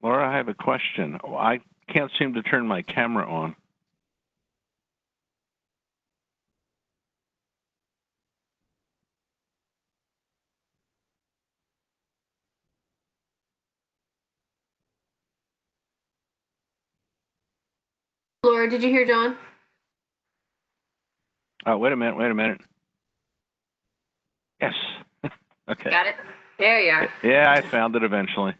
Laura, I have a question. I can't seem to turn my camera on. Laura, did you hear John? Oh, wait a minute. Yes. Okay. Got it? There you are. Yeah, I found it eventually.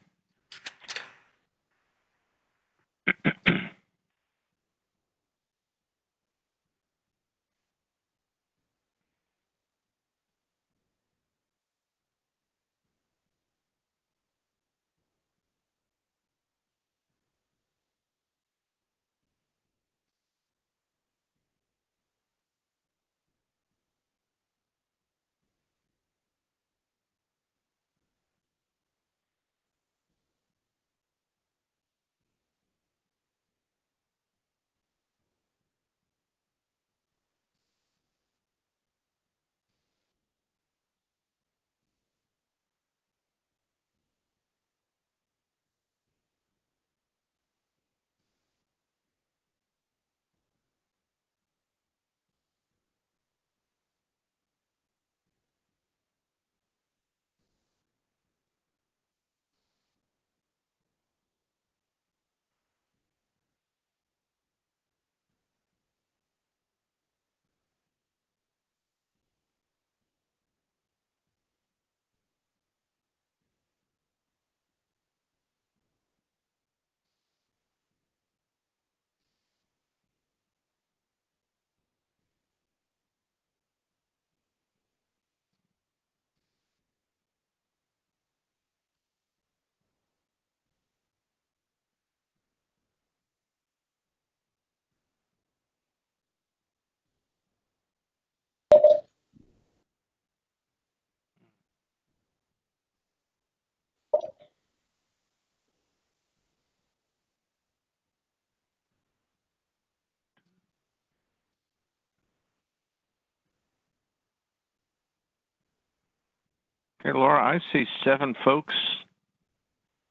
Okay, Laura, I see 7 folks.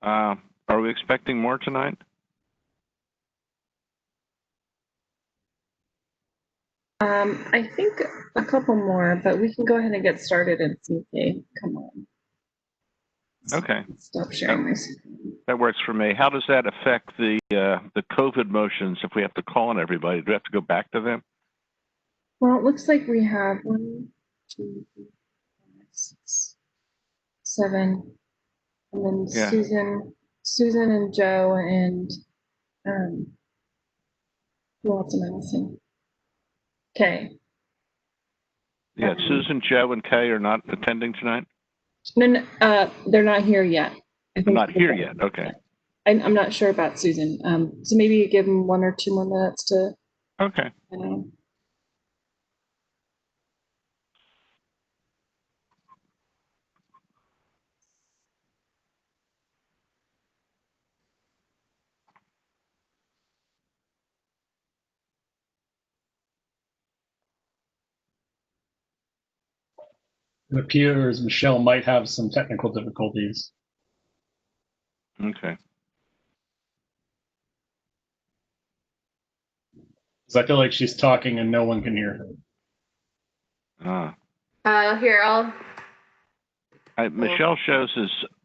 Are we expecting more tonight? I think a couple more, but we can go ahead and get started and see if they come on. Okay. Stop sharing this. That works for me. How does that affect the COVID motions if we have to call on everybody? Do we have to go back to them? Well, it looks like we have 1, 2, 3, 4, 5, 6, 7, and then Yeah. Susan and Joe and who else am I missing? Kay. Yeah, Susan, Joe, and Kay are not attending tonight? No, they're not here yet. They're not here yet. Okay. I'm not sure about Susan. So maybe you give them 1 or 2 more minutes to. Okay. It appears Michelle might have some technical difficulties. Okay. Because I feel like she's talking and no one can hear her. Here, Michelle shows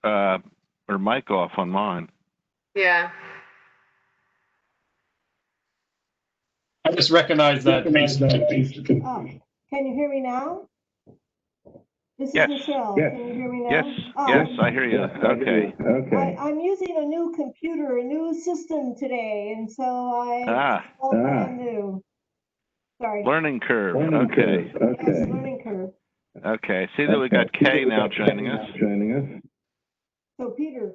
her mic off on mine. yeah. I just recognize that face. Can you hear me now? This Yes. is Michelle. Yes. Can you hear me now? Yes. Yes, I hear you. Okay. I'm using a new computer, a new system today, and so I all brand new. Sorry. Learning curve. Okay. Yes, learning curve. Okay. See that we got Kay now joining us. So Peter,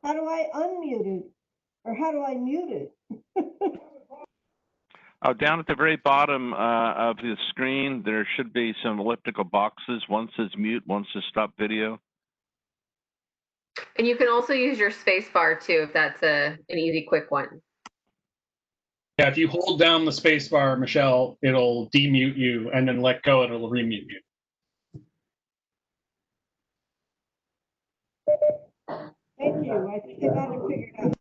how do I unmute it? Or how do I mute it? Oh, down at the very bottom of the screen, there should be some elliptical boxes. One says mute, one says stop video. And you can also use your space bar too, if that's an easy, quick one. Yeah, if you hold down the space bar, Michelle, it'll demute you, and then let go, it'll remute you. Thank you. you. I think I got it figured out.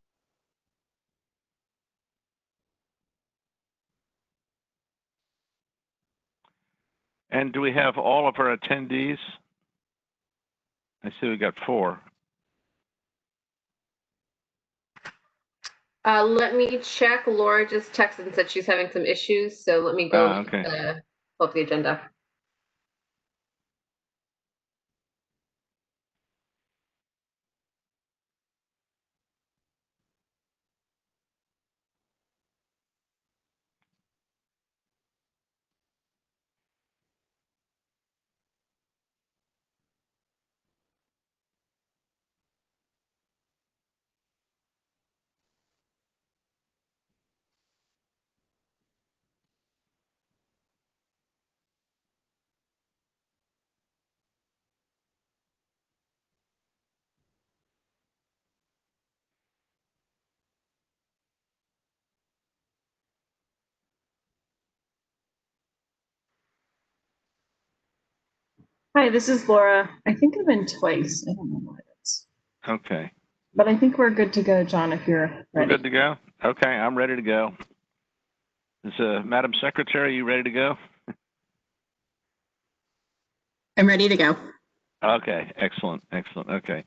And do we have all of our attendees? I see we got 4. Let me check. Laura just texted and said she's having some issues, so let me go Okay. pull up the agenda. Hi, this is Laura. I think I've been twice. I don't know why that's. Okay. But I think we're good to go, John, if you're ready. We're good to go? Okay, I'm ready to go. Is Madam Secretary, you ready to go? I'm ready to go. Okay, excellent, excellent. Okay.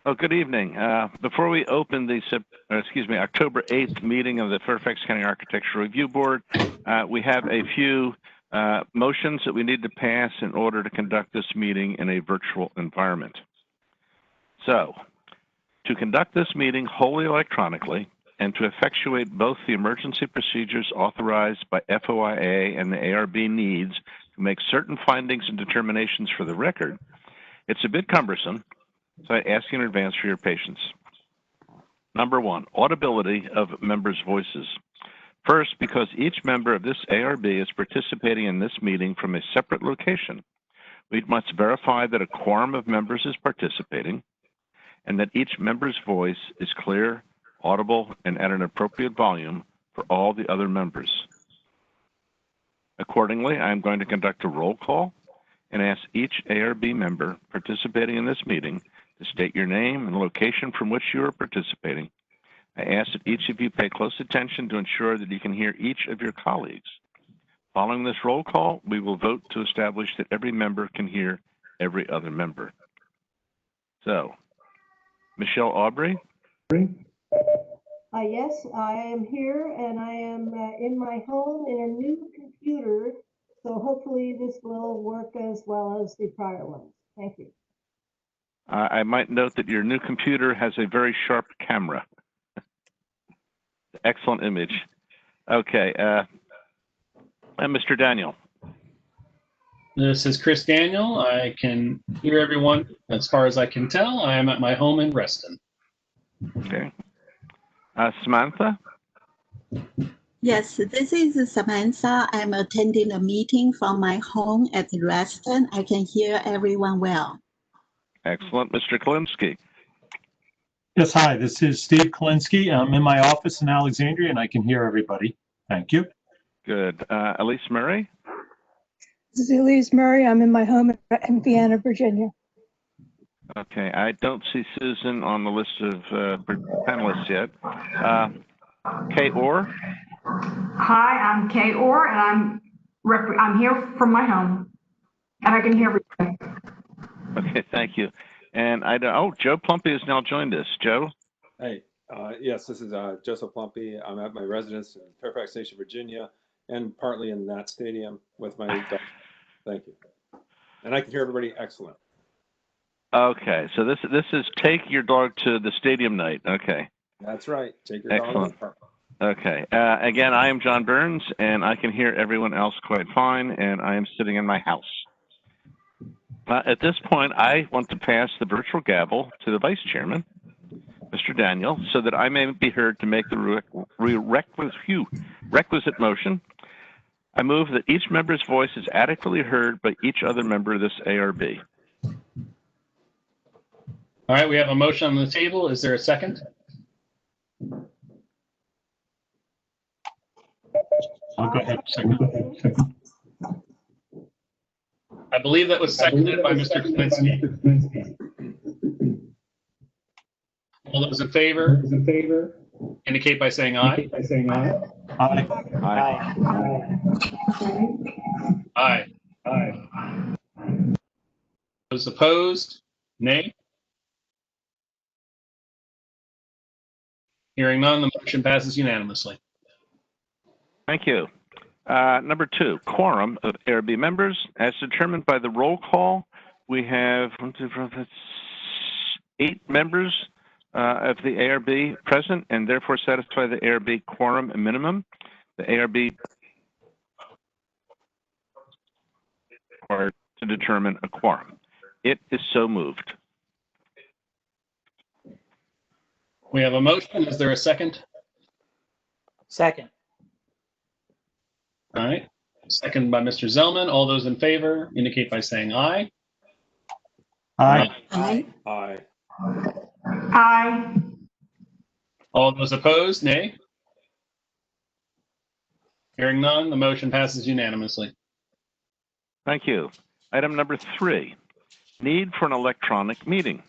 Well, good evening. Before we open the October 8th meeting of the Fairfax County Architectural Review Board, we have a few motions that we need to pass in order to conduct this meeting in a virtual environment. So, to conduct this meeting wholly electronically and to effectuate both the emergency procedures authorized by FOIA and the ARB needs to make certain findings and determinations for the record, it's a bit cumbersome, so I ask you in advance for your patience. Number 1, audibility of members' voices. First, because each member of this ARB is participating in this meeting from a separate location, we must verify that a quorum of members is participating and that each member's voice is clear, audible, and at an appropriate volume for all the other members. Accordingly, I am going to conduct a roll call and ask each ARB member participating in this meeting to state your name and location from which you are participating. I ask that each of you pay close attention to ensure that you can hear each of your colleagues. Following this roll call, we will vote to establish that every member can hear every other member. So, Michelle Aubrey? Yes, I am here and I am in my home in a new computer. So hopefully this will work as well as the prior ones. Thank you. I might note that your new computer has a very sharp camera. Excellent image. Okay, and Mr. Daniel. This is Chris Daniel. I can hear everyone as far as I can tell. I am at my home in Reston. Okay. Samantha? Yes, this is Samantha. I'm attending a meeting from my home at Reston. I can hear everyone well. Excellent. Mr. Kalinsky? Yes, hi, this is Steve Kalinsky. I'm in my office in Alexandria and I can hear everybody. Thank you. Good. Elise Murray? This is Elise Murray. I'm in my home in Vienna, Virginia. Okay, I don't see Susan on the list of panelists yet. Kay Orr? Hi, I'm Kay Orr, and I'm here from my home, and I can hear everybody. Okay, thank you. And Joe Plumpy has now joined us. Joe? Hey, yes, this is Joseph Plumpy. I'm at my residence in Fairfax Station, Virginia, and partly in that stadium with my dog. Thank you. And I can hear everybody excellent. Okay, so this is take your dog to the stadium night. Okay. That's right. Take your Excellent. dog. Okay. Again, I am John Burns, and I can hear everyone else quite fine, and I am sitting in my house. At this point, I want to pass the virtual gavel to the Vice Chairman, Mr. Daniel, so that I may be heard to make the requisite motion. I move that each member's voice is adequately heard by each other member of this ARB. All right, we have a motion on the table. Is there a second? I'll go ahead. Second. I believe that was seconded by Mr. Kalinsky. All those in favor? Indicate by saying aye. Aye. Aye. Those opposed? Nay. Hearing none, the motion passes unanimously. Thank you. Number 2, quorum of ARB members. As determined by the roll call, we have 8 members of the ARB present and therefore satisfy the ARB quorum minimum. The ARB required to determine a quorum. It is so moved. We have a motion. Is there a second? Second. All right. Second by Mr. Zellman. All those in favor indicate by saying aye. Aye. Aye. Aye. Aye. All those opposed, nay. Hearing none, the motion passes unanimously. Thank you. Item number 3, need for an electronic meeting.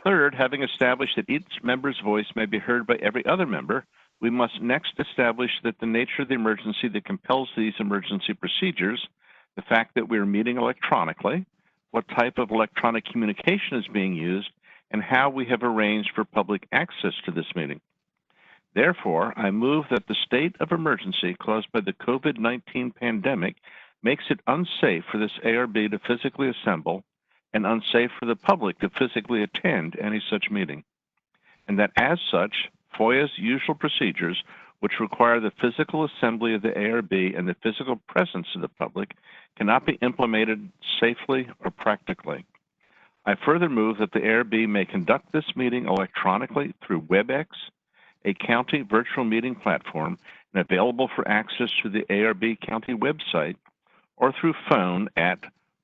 Third, having established that each member's voice may be heard by every other member, we must next establish that the nature of the emergency that compels these emergency procedures, the fact that we are meeting electronically, what type of electronic communication is being used, and how we have arranged for public access to this meeting. Therefore, I move that the state of emergency caused by the COVID-19 pandemic makes it unsafe for this ARB to physically assemble and unsafe for the public to physically attend any such meeting. And that as such, FOIA's usual procedures, which require the physical assembly of the ARB and the physical presence of the public, cannot be implemented safely or practically. I further move that the ARB may conduct this meeting electronically through WebEx, a county virtual meeting platform, and available for access through the ARB county website, or through phone at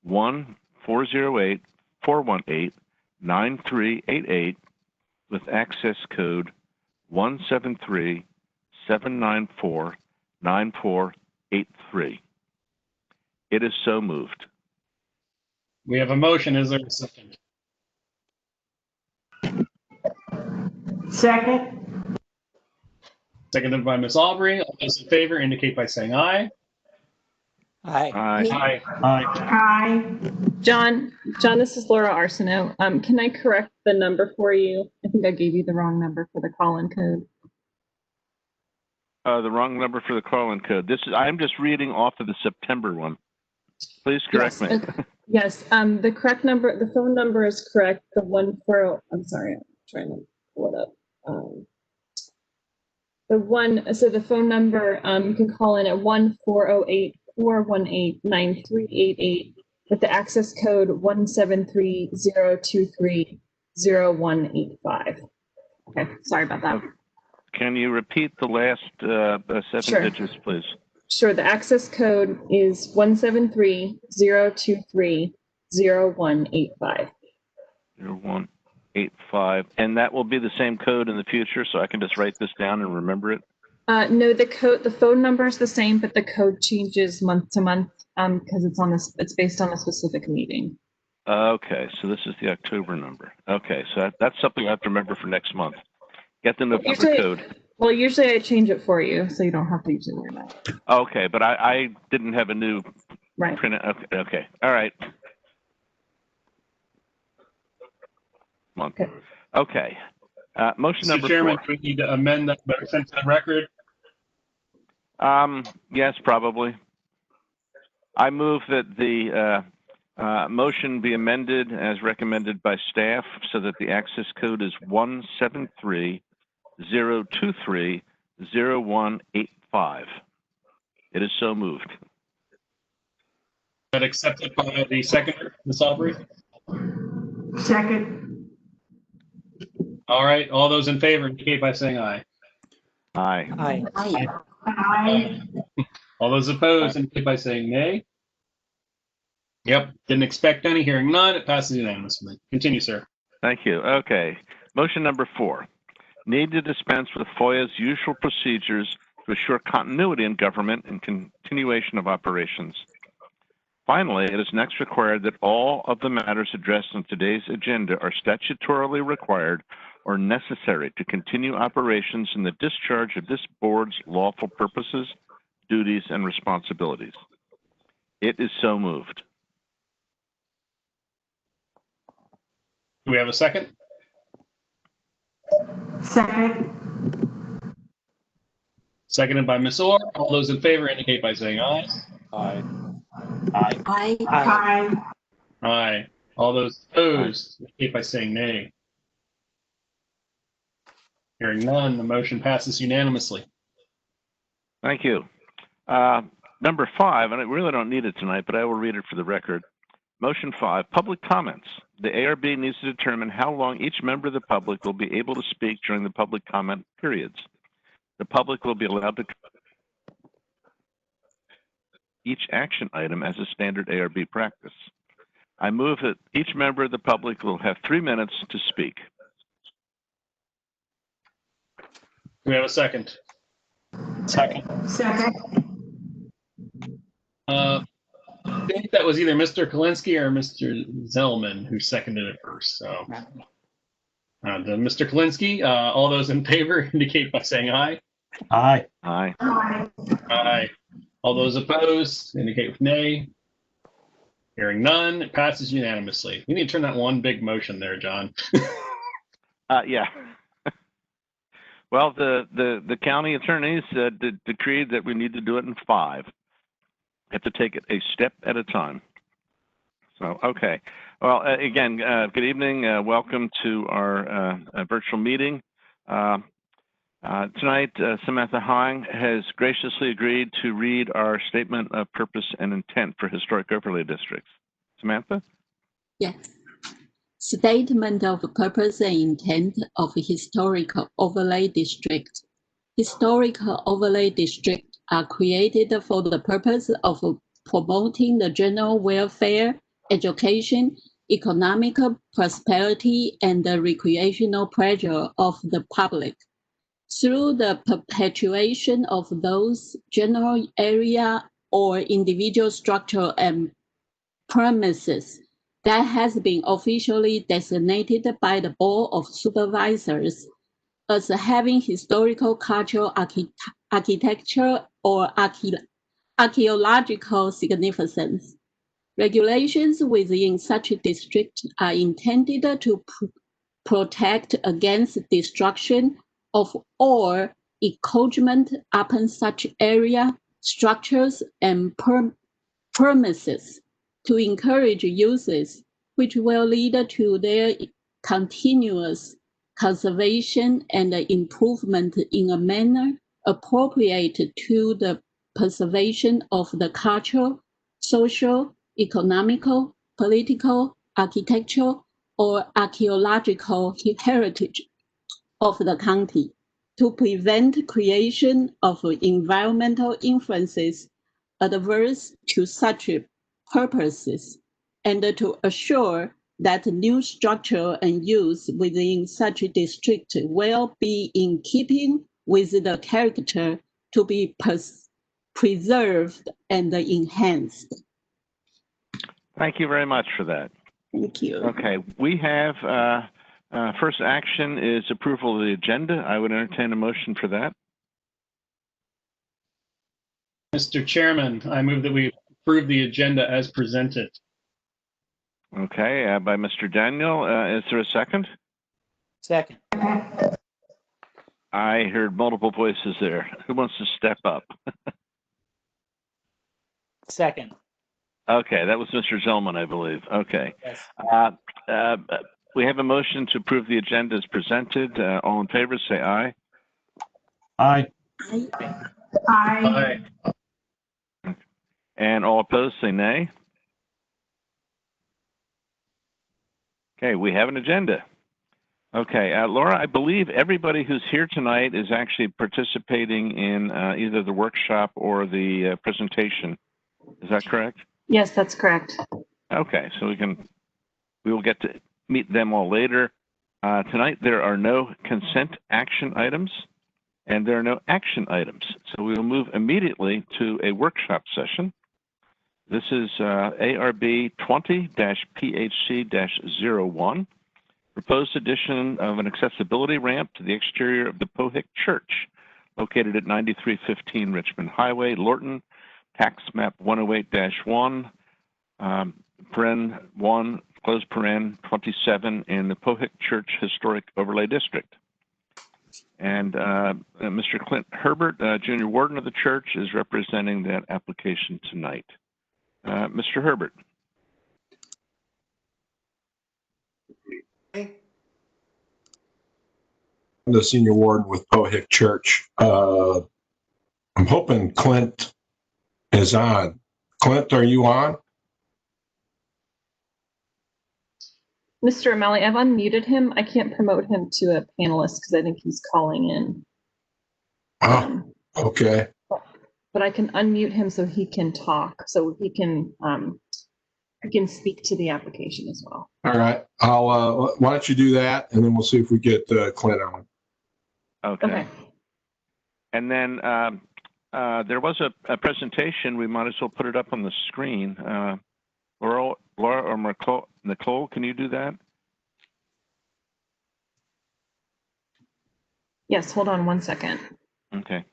1-408-418-9388 with access code 173-794-9483. It is so moved. We have a motion. Is there a second? Second. Seconded by Ms. Aubrey. All those in favor indicate by saying aye. Aye. Aye. Aye. Aye. John, this is Laura Arsenault. Can I correct the number for you? I think I gave you the wrong number for the call-in code. The wrong number for the call-in code. I'm just reading off of the September one. Please correct me. Yes, the correct number, the phone number is correct. The 140, I'm sorry, I'm trying to pull it up. So the phone number, you can call in at 1-408-418-9388 with the access code 173-023-0185. Okay, sorry about that. Can you repeat the last 7 Sure. digits, please? Sure, the access code is 173-023-0185. 0185, and that will be the same code in the future, so I can just write this down and remember it? No, the phone number is the same, but the code changes month to month because it's based on a specific meeting. Okay, so this is the October number. Okay, so that's something I have to remember for next month. Get the November code. Well, usually I change it for you, so you don't have to usually worry about it. Okay, but I didn't have a new print. Okay, all right. Month. Okay. Motion Mr. number Chairman, 4. do we need to amend that motion to the record? Yes, probably. I move that the motion be amended as recommended by staff so that the access code is 173-023-0185. It is so moved. Is that accepted by the seconder, Ms. Aubrey? Second. All right, all those in favor indicate by saying aye. Aye. Aye. Aye. Aye. All those opposed indicate by saying nay. Yep, didn't expect any. Hearing none, it passes unanimously. Continue, sir. Thank you. Okay. Motion number 4. Need to dispense with FOIA's usual procedures to assure continuity in government and continuation of operations. Finally, it is next required that all of the matters addressed on today's agenda are statutorily required or necessary to continue operations in the discharge of this board's lawful purposes, duties, and responsibilities. It is so moved. Do we have a second? Second. Seconded by Ms. Orr. All those in favor indicate by saying aye. Aye. Aye. Aye. Aye. Aye. All those opposed indicate by saying nay. Hearing none, the motion passes unanimously. Thank you. Number 5, and I really don't need it tonight, but I will read it for the record. Motion 5, public comments. The ARB needs to determine how long each member of the public will be able to speak during the public comment periods. The public will be allowed to each action item as a standard ARB practice. I move that each member of the public will have 3 minutes to speak. Do we have a second? Second. Second. I think that was either Mr. Kalinsky or Mr. Zellman who seconded it first. So, Mr. Kalinsky, all those in favor indicate by saying aye. Aye. Aye. Aye. Aye. All those opposed indicate with nay. Hearing none, it passes unanimously. We need to turn that one big motion there, John. Yeah. Well, the county attorneys decreed that we need to do it in 5. We have to take it a step at a time. So, okay. Well, again, good evening. Welcome to our virtual meeting. Tonight, Samantha Hong has graciously agreed to read our statement of purpose and intent for historic overlay districts. Samantha? Yes. Statement of purpose and intent of historical overlay district. Historical overlay districts are created for the purpose of promoting the general welfare, education, economic prosperity, and the recreational pleasure of the public. Through the perpetuation of those general area or individual structure and premises that has been officially designated by the Board of Supervisors as having historical, cultural, architecture, or archaeological significance. Regulations within such districts are intended to protect against destruction of or encroachment upon such area, structures, and premises, to encourage uses which will lead to their continuous conservation and improvement in a manner appropriate to the preservation of the cultural, social, economical, political, architectural, or archaeological heritage of the county, to prevent creation of environmental influences adverse to such purposes, and to assure that new structure and use within such district will be in keeping with the character to be preserved and enhanced. Thank you very much for that. Thank you. Okay, we have first action is approval of the agenda. I would entertain a motion for that. Mr. Chairman, I move that we approve the agenda as presented. Okay, by Mr. Daniel. Is there a second? Second. I heard multiple voices there. Who wants to step up? Second. Okay, that was Mr. Zellman, I believe. Okay. Yes. We have a motion to approve the agenda as presented. All in favor, say aye. Aye. Aye. Aye. And all opposed, say nay. Okay, we have an agenda. Okay, Laura, I believe everybody who's here tonight is actually participating in either the workshop or the presentation. Is that correct? Yes, that's correct. Okay, so we will get to meet them all later. Tonight there are no consent action items and there are no action items. So we will move immediately to a workshop session. This is ARB 20-PHC-01, proposed addition of an accessibility ramp to the exterior of the Pohick Church, located at 9315 Richmond Highway, Lorton, tax map 108-1, paren 1, close paren 27 in the Pohick Church Historic Overlay District. And Mr. Clint Herbert, Junior Warden of the church, is representing that application tonight. Mr. Herbert. I'm the senior warden with Pohick Church. I'm hoping Clint is on. Clint, are you on? Mr. O'Malley, I've unmuted him. I can't promote him to a panelist because I think he's calling in. Okay. But I can unmute him so he can talk, so he can speak to the application as well. All right. I'll. Why don't you do that, and then we'll see if we get Clint on. Okay. And then there was a presentation. We might as well put it up on the screen. Laura or Nicole, can you do that? Yes, hold on one second. Okay.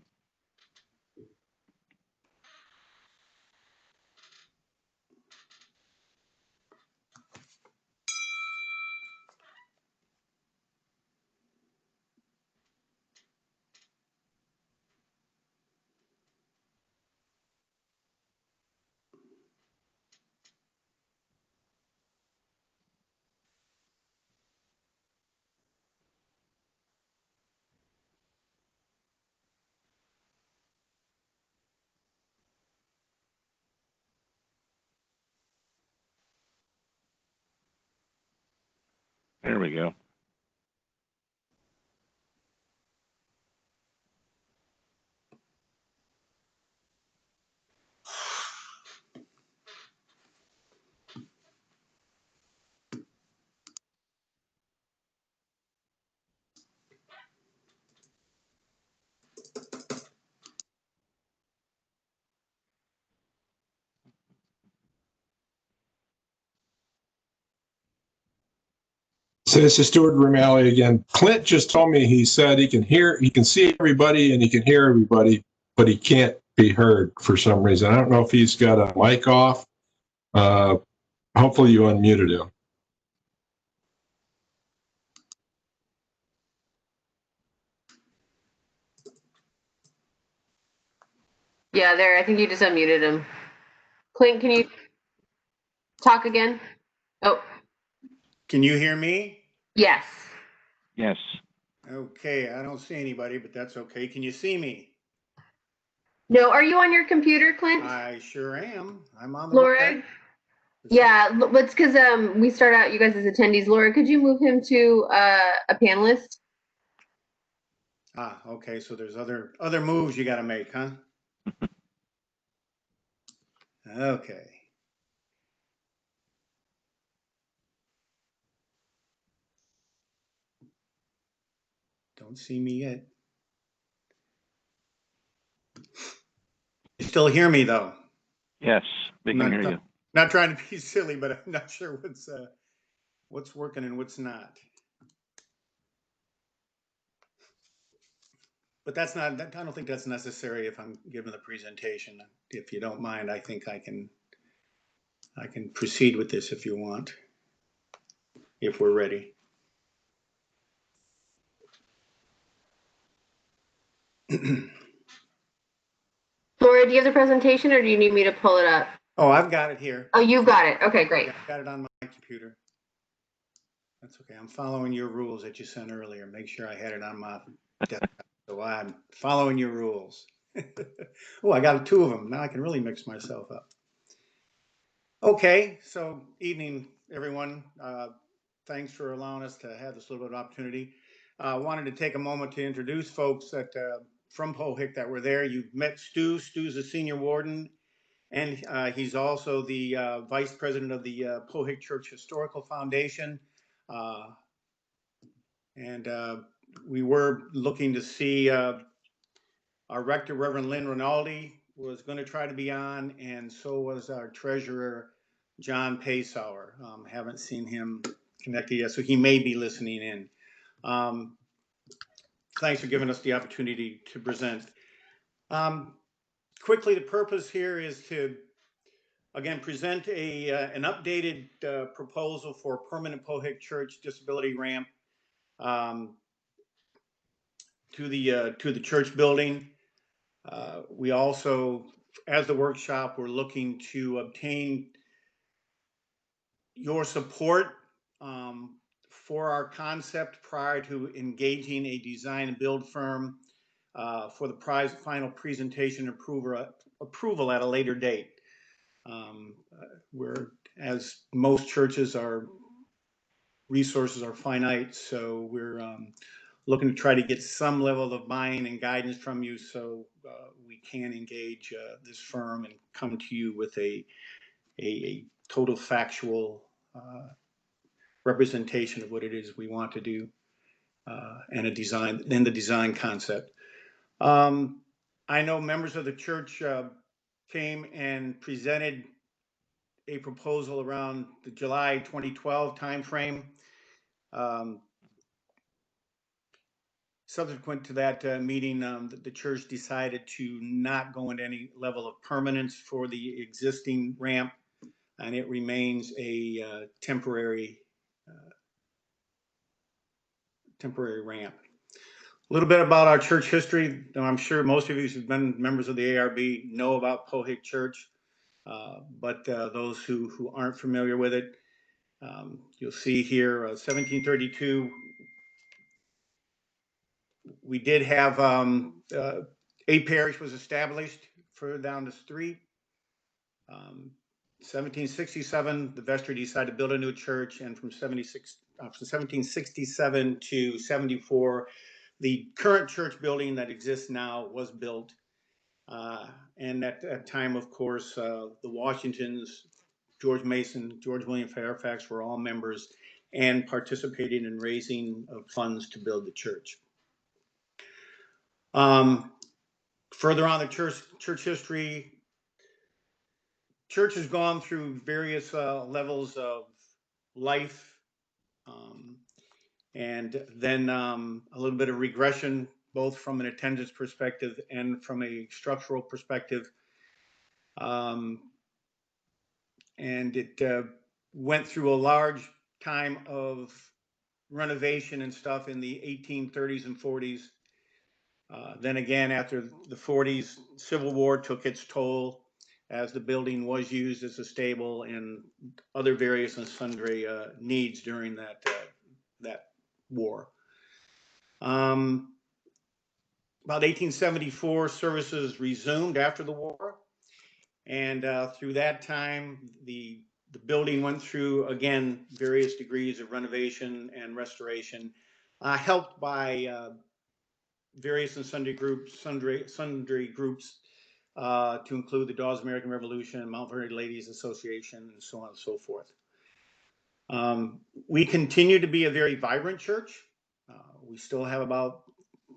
There we go. So this is Stuart Romali again. Clint just told me he said he can see everybody and he can hear everybody, but he can't be heard for some reason. I don't know if he's got a mic off. Hopefully you unmuted him. Yeah, there. I think you just unmuted him. Clint, can you talk again? Oh. Can you hear me? Yes. Yes. Okay, I don't see anybody, but that's okay. Can you see me? No, are you on your computer, Clint? I sure am. I'm on the Laura? web. Yeah, let's, because we start out, you guys as attendees. Laura, could you move him to a panelist? Ah, okay, so there's other moves you got to make, huh? Okay. Don't see me yet. You still hear me though? Yes, we can hear you. Not trying to be silly, but I'm not sure what's working and what's not. But that's not. I don't think that's necessary if I'm giving the presentation. If you don't mind, I think I can proceed with this if you want. If we're ready. Laura, do you have the presentation or do you need me to pull it up? Oh, I've got it here. Oh, you've got it. Okay, great. Yeah, I've got it on my computer. That's okay. I'm following your rules that you sent earlier. Make sure I had it on my desktop. So I'm following your rules. Oh, I got two of them. Now I can really mix myself up. Okay, so evening, everyone. Thanks for allowing us to have this little bit of opportunity. I wanted to take a moment to introduce folks that from Pohick that were there. You've met Stu. Stu's a senior warden, and he's also the vice president of the Pohick Church Historical Foundation. And we were looking to see our rector, Reverend Lynn Rinaldi, was going to try to be on, and so was our treasurer, John Paysauer. Haven't seen him connected yet, so he may be listening in. Thanks for giving us the opportunity to present. Quickly, the purpose here is to, again, present an updated proposal for permanent Pohick Church disability ramp to the church building. We also, as the workshop, we're looking to obtain your support for our concept prior to engaging a design and build firm for the final presentation approval at a later date. As most churches, our resources are finite, so we're looking to try to get some level of buy-in and guidance from you so we can engage this firm and come to you with a total factual representation of what it is we want to do and the design concept. I know members of the church came and presented a proposal around the July 2012 timeframe. Subsequent to that meeting, the church decided to not go into any level of permanence for the existing ramp, and it remains a temporary ramp. A little bit about our church history. I'm sure most of you who've been members of the ARB know about Pohick Church, but those who aren't familiar with it, you'll see here 1732. We did have a parish was established further down the street. 1767, the vestry decided to build a new church, and from 1767 to 74, the current church building that exists now was built. And at that time, of course, the Washingtons, George Mason, George William Fairfax were all members and participating in raising funds to build the church. Further on the church history, church has gone through various levels of life, and then a little bit of regression, both from an attendance perspective and from a structural perspective. And it went through a large time of renovation and stuff in the 1830s and 40s. Then again, after the 40s, Civil War took its toll as the building was used as a stable and other various and sundry needs during that war. About 1874, services resumed after the war, and through that time, the building went through, again, various degrees of renovation and restoration, helped by various and sundry groups, to include the Dawes American Revolution, Mount Vernon Ladies Association, and so on and so forth. We continue to be a very vibrant church. We still have about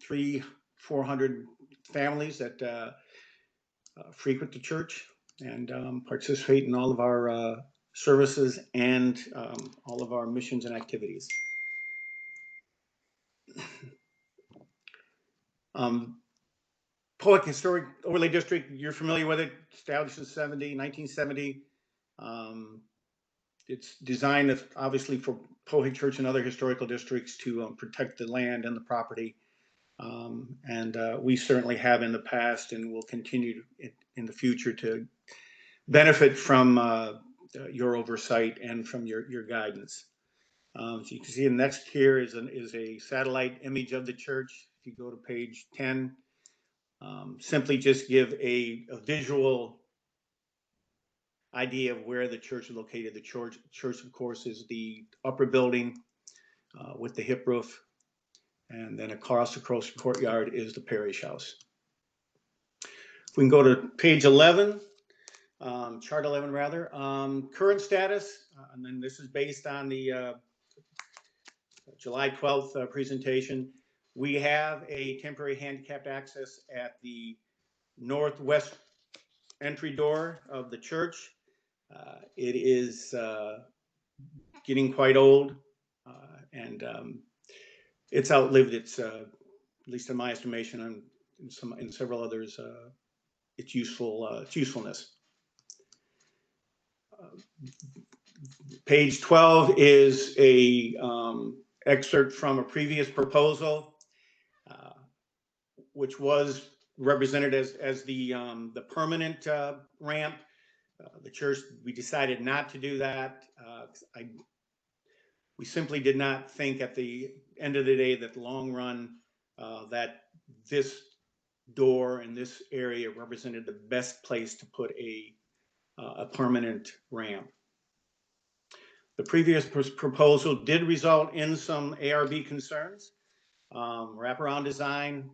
300-400 families that frequent the church and participate in all of our services and all of our missions and activities. Pohick Historic Overlay District, you're familiar with it, established in 1970. It's designed, obviously, for Pohick Church and other historical districts to protect the land and the property. And we certainly have in the past and will continue in the future to benefit from your oversight and from your guidance. So you can see the next here is a satellite image of the church. If you go to page 10, simply just give a visual idea of where the church is located. The church, of course, is the upper building with the hip roof, and then across the courtyard is the parish house. If we can go to page 11, chart 11 rather, current status, and then this is based on the July 12th presentation. We have a temporary handicapped access at the northwest entry door of the church. It is getting quite old. and it's outlived its, at least in my estimation, and in several others, its usefulness. Page 12 is a excerpt from a previous proposal, which was represented as the permanent ramp. The church, we decided not to do that. We simply did not think at the end of the day that the long run that this door in this area represented the best place to put a permanent ramp. The previous proposal did result in some ARB concerns. Wraparound design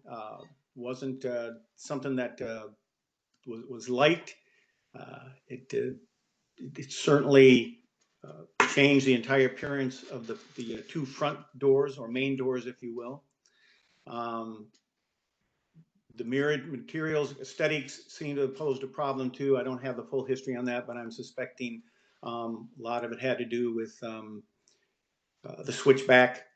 wasn't something that was liked. It certainly changed the entire appearance of the two front doors, or main doors, if you will. The mirrored materials aesthetics seem to have posed a problem too. I don't have the full history on that, but I'm suspecting a lot of it had to do with the switchback.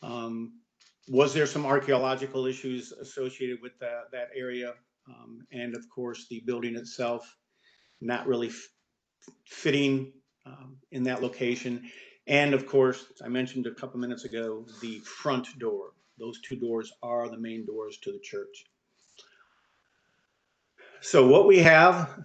Was there some archaeological issues associated with that area? And of course, the building itself not really fitting in that location. And of course, I mentioned a couple minutes ago, the front door. Those two doors are the main doors to the church. So what we have,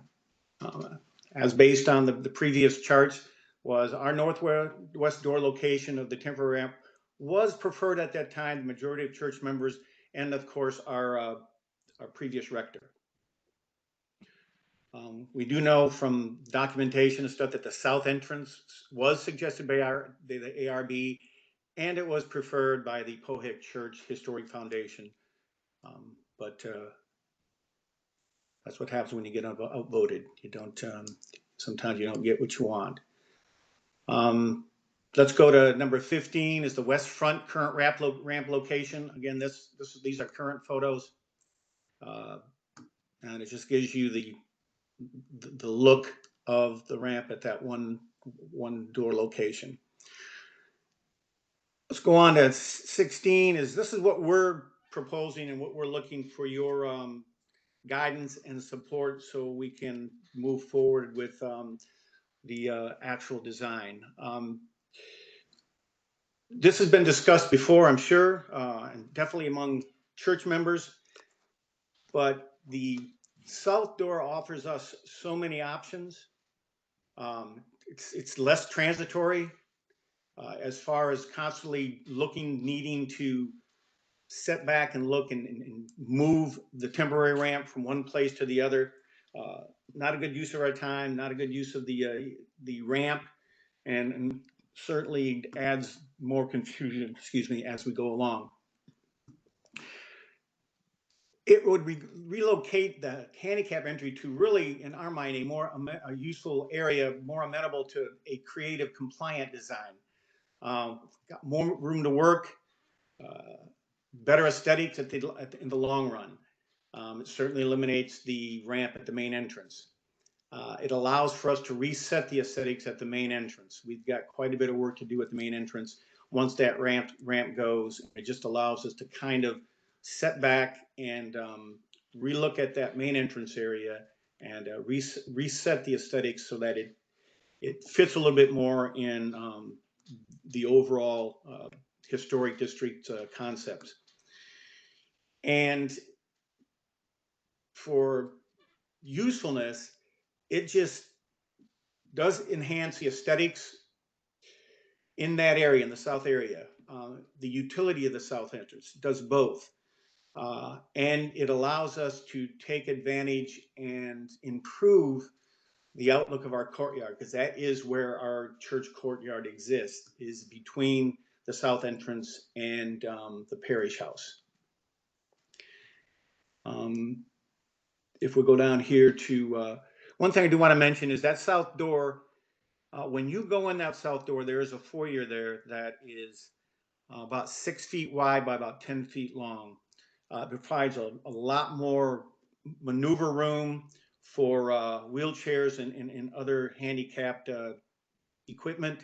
as based on the previous charts, was our northwest door location of the temporary ramp was preferred at that time, the majority of church members, and of course our previous rector. We do know from documentation and stuff that the south entrance was suggested by the ARB, and it was preferred by the Pohick Church Historic Foundation. But that's what happens when you get outvoted. You don't, sometimes you don't get what you want. Let's go to number 15 is the west front current ramp location. Again, these are current photos. And it just gives you the look of the ramp at that one door location. Let's go on to 16. This is what we're proposing and what we're looking for your guidance and support so we can move forward with the actual design. This has been discussed before, I'm sure, and definitely among church members, but the south door offers us so many options. It's less transitory as far as constantly needing to set back and look and move the temporary ramp from one place to the other. Not a good use of our time, not a good use of the ramp, and certainly adds more confusion, as we go along. It would relocate the handicap entry to really, in our mind, a useful area, more amenable to a creative, compliant design. Got more room to work, better aesthetics in the long run. It certainly eliminates the ramp at the main entrance. It allows for us to reset the aesthetics at the main entrance. We've got quite a bit of work to do at the main entrance. Once that ramp goes, it just allows us to kind of set back and relook at that main entrance area and reset the aesthetics so that it fits a little bit more in the overall historic district concepts. And for usefulness, it just does enhance the aesthetics in that area, in the south area. The utility of the south entrance does both. And it allows us to take advantage and improve the outlook of our courtyard, because that is where our church courtyard exists, is between the south entrance and the parish house. If we go down here to, one thing I do want to mention is that south door, when you go in that south door, there is a foyer there that is about 6 feet wide by about 10 feet long. It provides a lot more maneuver room for wheelchairs and other handicapped equipment.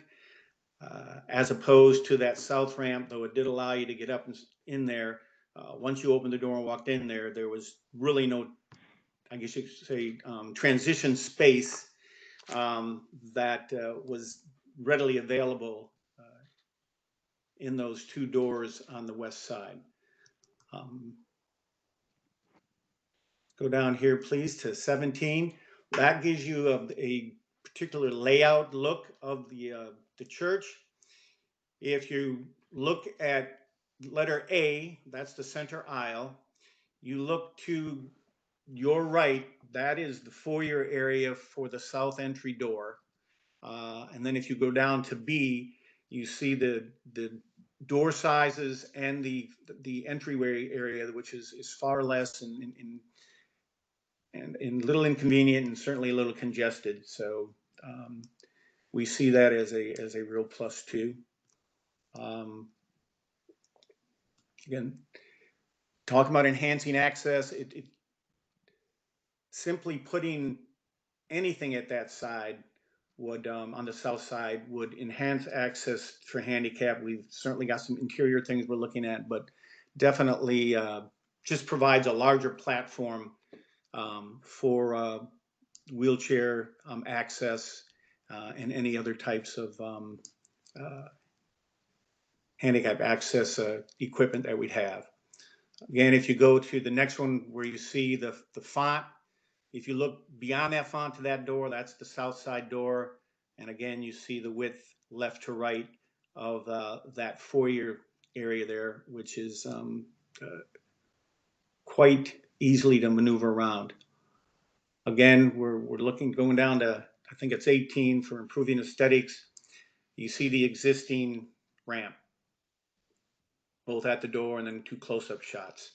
as opposed to that south ramp, though it did allow you to get up in there. Once you opened the door and walked in there, there was really no, I guess you could say, transition space that was readily available in those two doors on the west side. Go down here, please, to 17. That gives you a particular layout look of the church. If you look at letter A, that's the center aisle. You look to your right, that is the foyer area for the south entry door. And then if you go down to B, you see the door sizes and the entryway area, which is far less and little inconvenient and certainly a little congested. So we see that as a real plus too. Again, talking about enhancing access, it simply putting anything at that side would, on the south side, would enhance access for handicap. We've certainly got some interior things we're looking at, but definitely just provides a larger platform for wheelchair access and any other types of handicap access equipment that we'd have. Again, if you go to the next one where you see the font, if you look beyond that font to that door, that's the south side door. And again, you see the width left to right of that foyer area there, which is quite easily to maneuver around. Again, we're looking, going down to, I think it's 18 for improving aesthetics. You see the existing ramp, both at the door and then two close-up shots.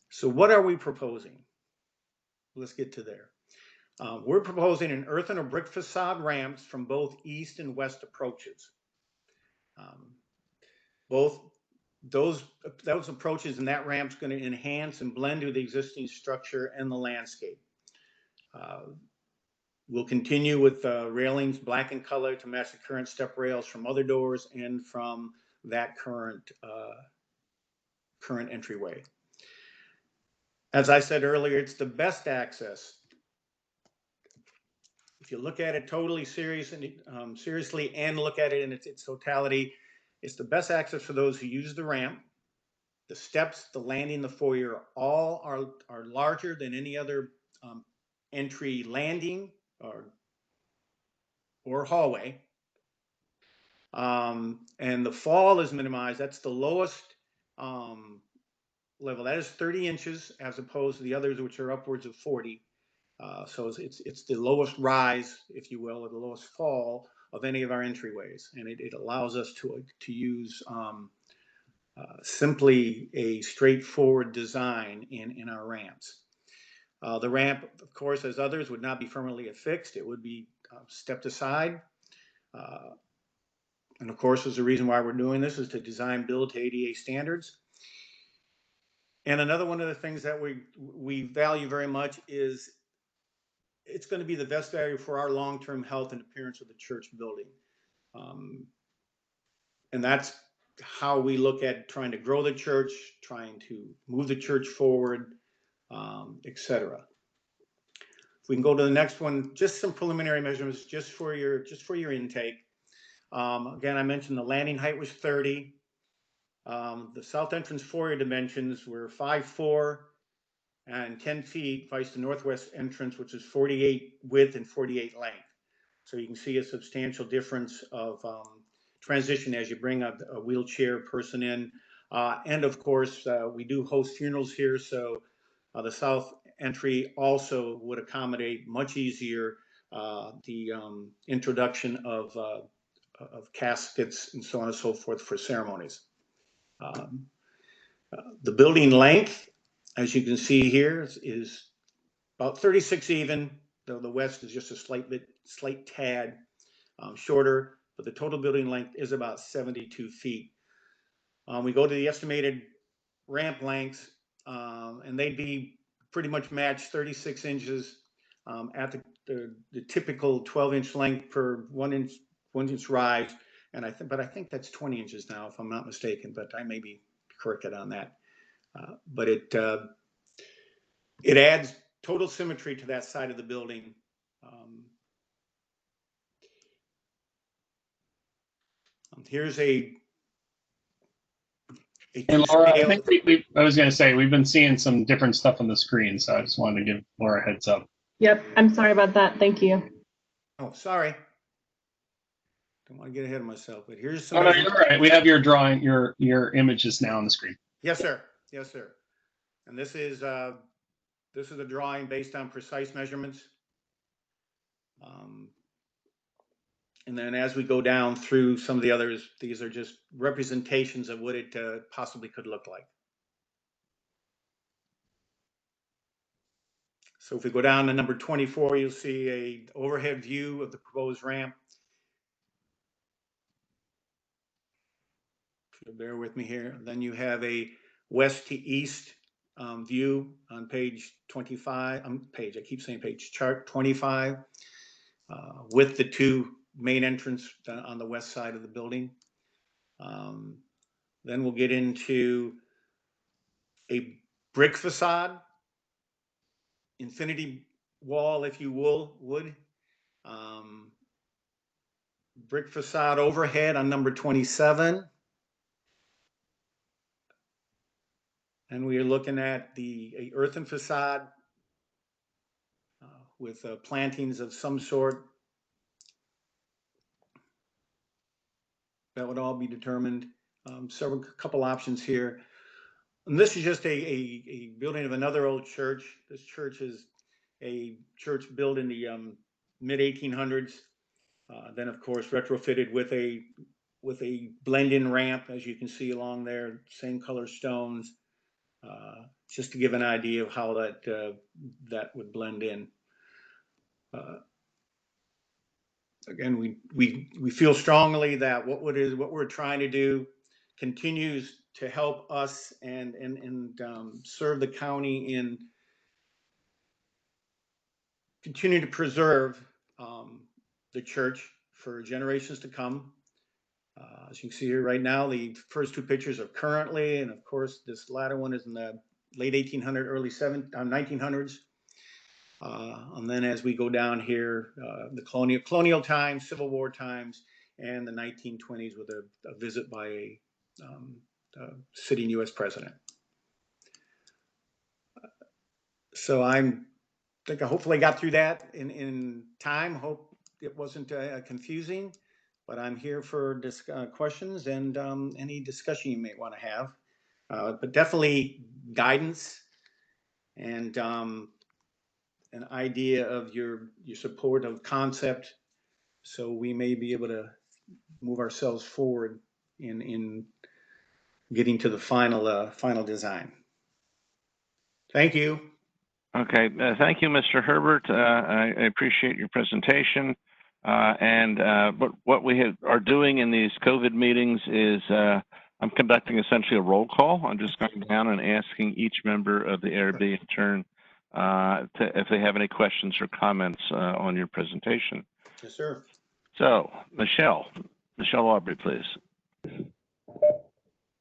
So what are we proposing? Let's get to there. We're proposing an earthen or brick facade ramps from both east and west approaches. Both those approaches and that ramp's going to enhance and blend with the existing structure and the landscape. We'll continue with railings black in color to match the current step rails from other doors and from that current entryway. As I said earlier, it's the best access. If you look at it totally seriously and look at it in its totality, it's the best access for those who use the ramp. The steps, the landing, the foyer, all are larger than any other entry landing or hallway. And the fall is minimized. That's the lowest level. That is 30 inches as opposed to the others, which are upwards of 40. So it's the lowest rise, if you will, or the lowest fall of any of our entryways. And it allows us to use simply a straightforward design in our ramps. The ramp, of course, as others, would not be permanently affixed. It would be stepped aside. And of course, there's a reason why we're doing this is to design build to ADA standards. And another one of the things that we value very much is it's going to be the best value for our long-term health and appearance of the church building. And that's how we look at trying to grow the church, trying to move the church forward, etc. If we can go to the next one, just some preliminary measurements just for your intake. Again, I mentioned the landing height was 30. The south entrance foyer dimensions were 5'4" and 10 feet, vice the northwest entrance, which is 48 width and 48 length. So you can see a substantial difference of transition as you bring a wheelchair person in. And of course, we do host funerals here, so the south entry also would accommodate much easier the introduction of caskets and so on and so forth for ceremonies. The building length, as you can see here, is about 36 even, though the west is just a slight tad shorter, but the total building length is about 72 feet. We go to the estimated ramp lengths, and they'd be pretty much matched 36 inches at the the typical 12-inch length per 1-inch rise, and but I think that's 20 inches now, if I'm not mistaken. But I may be corrected on that. But it adds total symmetry to that side of the building. Here's a And Laura, I think I was going to say, we've been seeing some different stuff on the screen, so I just wanted to give Laura a heads up. Yep, I'm sorry about that. Thank you. Oh, sorry. Don't want to get ahead of myself, but here's some. Oh, no, you're all right. We have your drawing, your images now on the screen. Yes, sir. Yes, sir. And this is a drawing based on precise measurements. And then as we go down through some of the others, these are just representations of what it possibly could look like. So if we go down to number 24, you'll see a overhead view of the proposed ramp. So bear with me here. Then you have a west to east view on page 25. I keep saying page, chart 25, with the two main entrance on the west side of the building. Then we'll get into a brick facade, infinity wall, if you would. Brick facade overhead on number 27. And we are looking at a earthen facade with plantings of some sort. That would all be determined. Couple options here. And this is just a building of another old church. This church is a church built in the mid 1800s. Then, of course, retrofitted with a blend-in ramp, as you can see along there, same color stones. Just to give an idea of how that would blend in. Again, we feel strongly that what we're trying to do continues to help us and serve the county in continue to preserve the church for generations to come. As you can see here right now, the first two pictures are currently, and of course this latter one is in the late 1800s, early 1900s. And then as we go down here, the colonial times, Civil War times, and the 1920s with a visit by a sitting U.S. president. So I think I hopefully got through that in time. Hope it wasn't confusing, but I'm here for questions and any discussion you may want to have. But definitely guidance and an idea of your support of concept, so we may be able to move ourselves forward in getting to the final design. Thank you. Okay, thank you, Mr. Herbert. I appreciate your presentation. What we are doing in these COVID meetings is I'm conducting essentially a roll call. I'm just going down and asking each member of the ARB in turn if they have any questions or comments on your presentation. Yes, sir. So, Michelle Aubrey, please.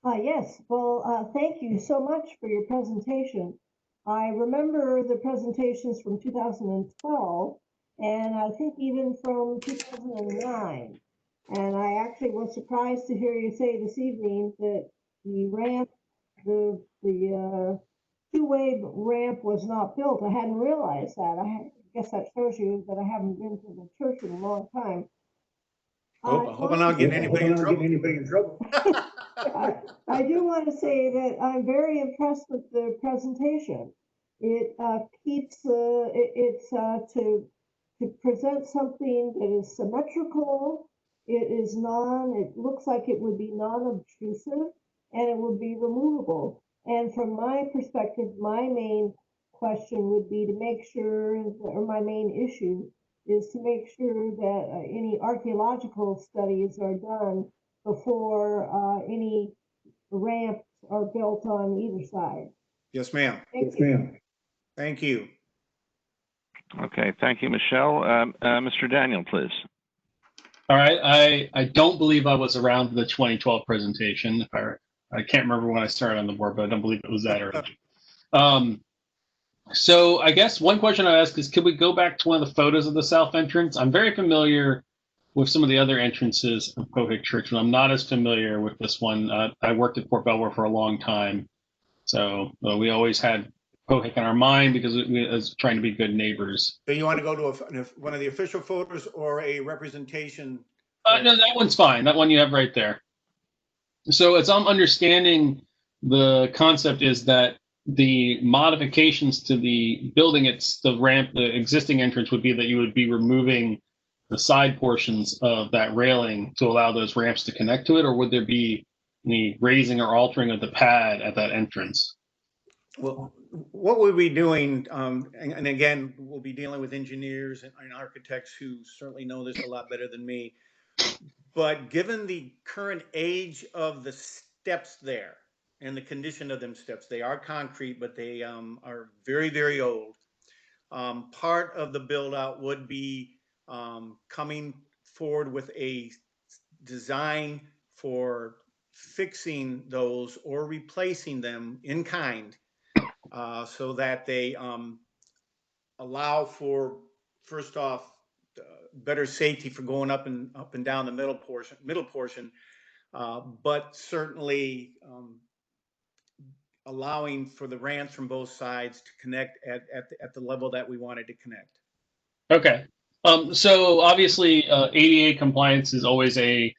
Yes, well, thank you so much for your presentation. I remember the presentations from 2012, and I think even from 2009. And I actually was surprised to hear you say this evening that the ramp, the two-way ramp was not built. I hadn't realized that. I guess that shows you that I haven't been to the church in a long time. I hope I'm not getting anybody in trouble. I do want to say that I'm very impressed with the presentation. It keeps to present something that is symmetrical. It looks like it would be non-obtrusive, and it would be removable. And from my perspective, my main question would be to make sure, or my main issue is to make sure that any archaeological studies are done before any ramps are built on either side. Yes, ma'am. Thank you. Thank you. Okay, thank you, Michelle. Mr. Daniel, please. All right, I don't believe I was around for the 2012 presentation. I can't remember when I started on the board, but I don't believe it was that early. So I guess one question I ask is, could we go back to one of the photos of the south entrance? I'm very familiar with some of the other entrances of Pohick Church, but I'm not as familiar with this one. I worked at Fort Belvoir for a long time, so we always had Pohick in our mind because we was trying to be good neighbors. So you want to go to one of the official photos or a representation? No, that one's fine. That one you have right there. So as I'm understanding, the concept is that the modifications to the building, the ramp, the existing entrance would be that you would be removing the side portions of that railing to allow those ramps to connect to it, or would there be any raising or altering of the pad at that entrance? Well, what we'll be doing, and again, we'll be dealing with engineers and architects who certainly know this a lot better than me. But given the current age of the steps there and the condition of them steps, they are concrete, but they are very, very old. Part of the build out would be coming forward with a design for fixing those or replacing them in kind, so that they allow for, first off, better safety for going up and down the middle portion, but certainly allowing for the ramps from both sides to connect at the level that we wanted to connect. Okay. So obviously, ADA compliance is always a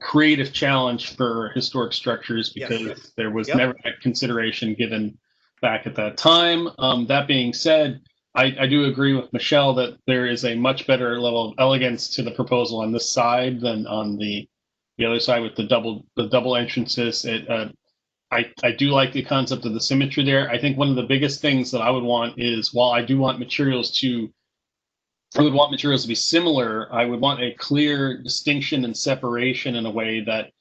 creative challenge for historic structures because there was never that consideration given back at that time. That being said, I do agree with Michelle that there is a much better level of elegance to the proposal on this side than on the other side with the double entrances. I do like the concept of the symmetry there. I think one of the biggest things that I would want is, while I do want materials to be similar, I would want a clear distinction and separation in a way that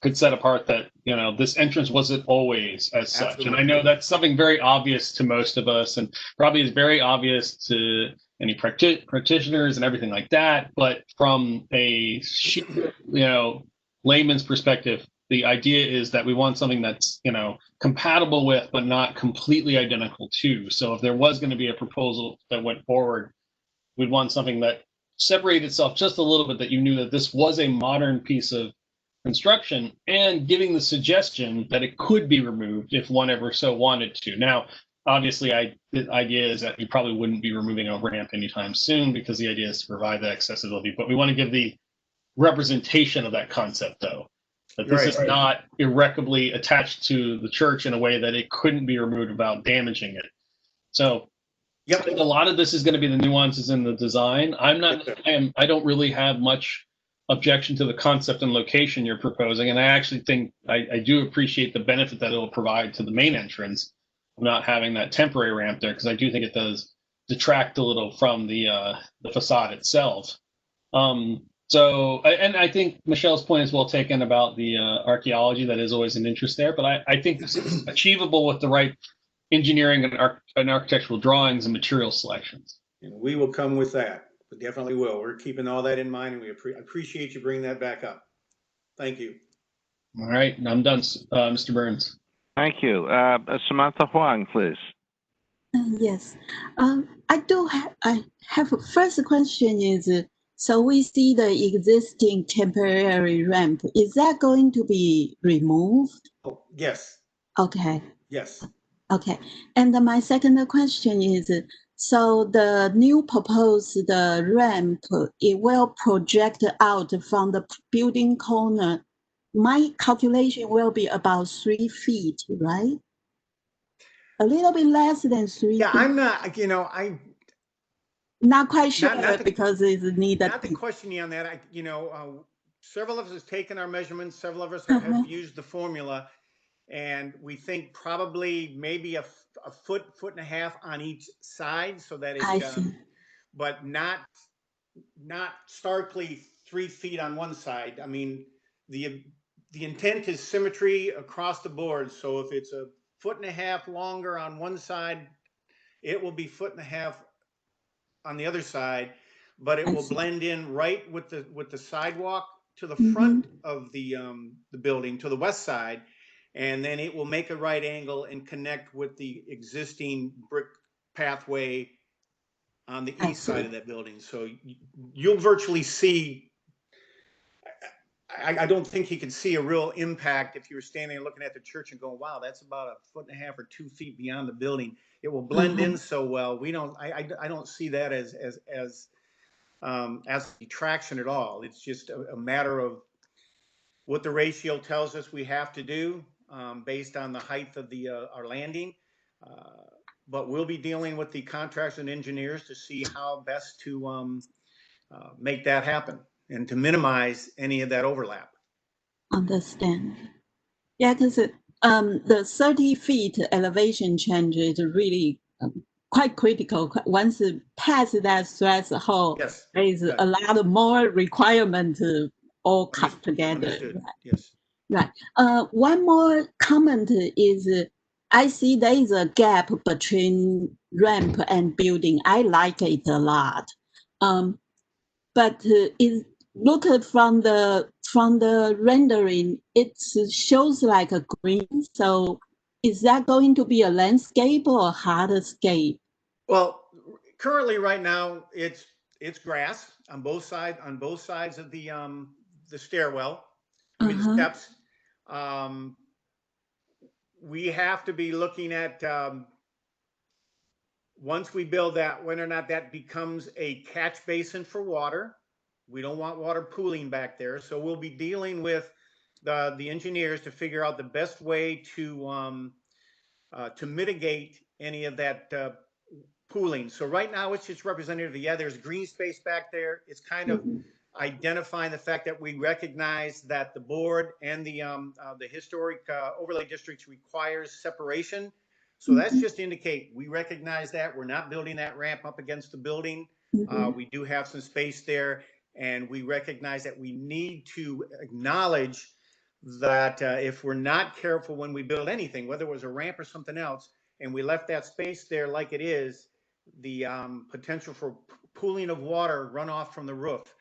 could set apart that, this entrance wasn't always as such. Absolutely. And I know that's something very obvious to most of us and probably is very obvious to any practitioners and everything like that. But from a layman's perspective, the idea is that we want something that's, compatible with, but not completely identical to. So if there was going to be a proposal that went forward, we'd want something that separated itself just a little bit, that you knew that this was a modern piece of construction, and giving the suggestion that it could be removed if one ever so wanted to. Now, obviously, the idea is that you probably wouldn't be removing a ramp anytime soon because the idea is to provide that accessibility. But we want to give the representation of that concept, though, that this is not irrecoverably attached to the church in a way that it couldn't be removed without damaging it. So I think a lot of this is going to be the nuances in the design. I don't really have much objection to the concept and location you're proposing, and I actually think I do appreciate the benefit that it'll provide to the main entrance of not having that temporary ramp there, because I do think it does detract a little from the facade itself. So I think Michelle's point is well taken about the archaeology. That is always an interest there, but I think this is achievable with the right engineering and architectural drawings and material selections. And we will come with that. We definitely will. We're keeping all that in mind, and we appreciate you bringing that back up. Thank you. All right, I'm done, Mr. Burns. Thank you. Samantha Huang, please. Yes, I have a first question is, so we see the existing temporary ramp. Is that going to be removed? Oh, yes. Okay. Yes. Okay. And my second question is, so the new proposed ramp, it will project out from the building corner. My calculation will be about 3 feet, right? A little bit less than 3 feet. Yeah, I'm not, not quite sure because it's needed. Not to question you on that. Several of us have taken our measurements. Several of us have used the formula, and we think probably maybe a foot and a half on each side, so that it's, but not starkly 3 feet on one side. I mean, the intent is symmetry across the board. So if it's a foot and a half longer on one side It will be 1.5 feet on the other side, but it will blend in right with the sidewalk to the front of the building, to the west side, and then it will make a right angle and connect with the existing brick pathway on the east side of that building. So you'll virtually see. I don't think you can see a real impact if you were standing and looking at the church and going, "Wow, that's about 1.5 feet or 2 feet beyond the building." It will blend in so well. I don't see that as a detraction at all. It's just a matter of what the ratio tells us we have to do based on the height of our landing. But we'll be dealing with the contractors and engineers to see how best to make that happen and to minimize any of that overlap. Understand. Yeah, because the 30 feet elevation change is really quite critical. Once it passes that threshold, there is a lot more requirement to all cut together. Understood. Right? Yes. Right. One more comment is, I see there is a gap between ramp and building. I like it a lot. But look at from the rendering, it shows like a green. So is that going to be a landscape or a hardscape? Well, currently right now it's grass on both sides of the stairwell. The steps. We have to be looking at once we build that, whether or not that becomes a catch basin for water. We don't want water pooling back there. So we'll be dealing with the engineers to figure out the best way to mitigate any of that pooling. So right now it's just representative of, there's green space back there. It's kind of identifying the fact that we recognize that the board and the historic overlay districts requires separation. So that's just to indicate we recognize that we're not building that ramp up against the building. We do have some space there, and we recognize that we need to acknowledge that if we're not careful when we build anything, whether it was a ramp or something else, and we left that space there like it is, the potential for pooling of water runoff from the roof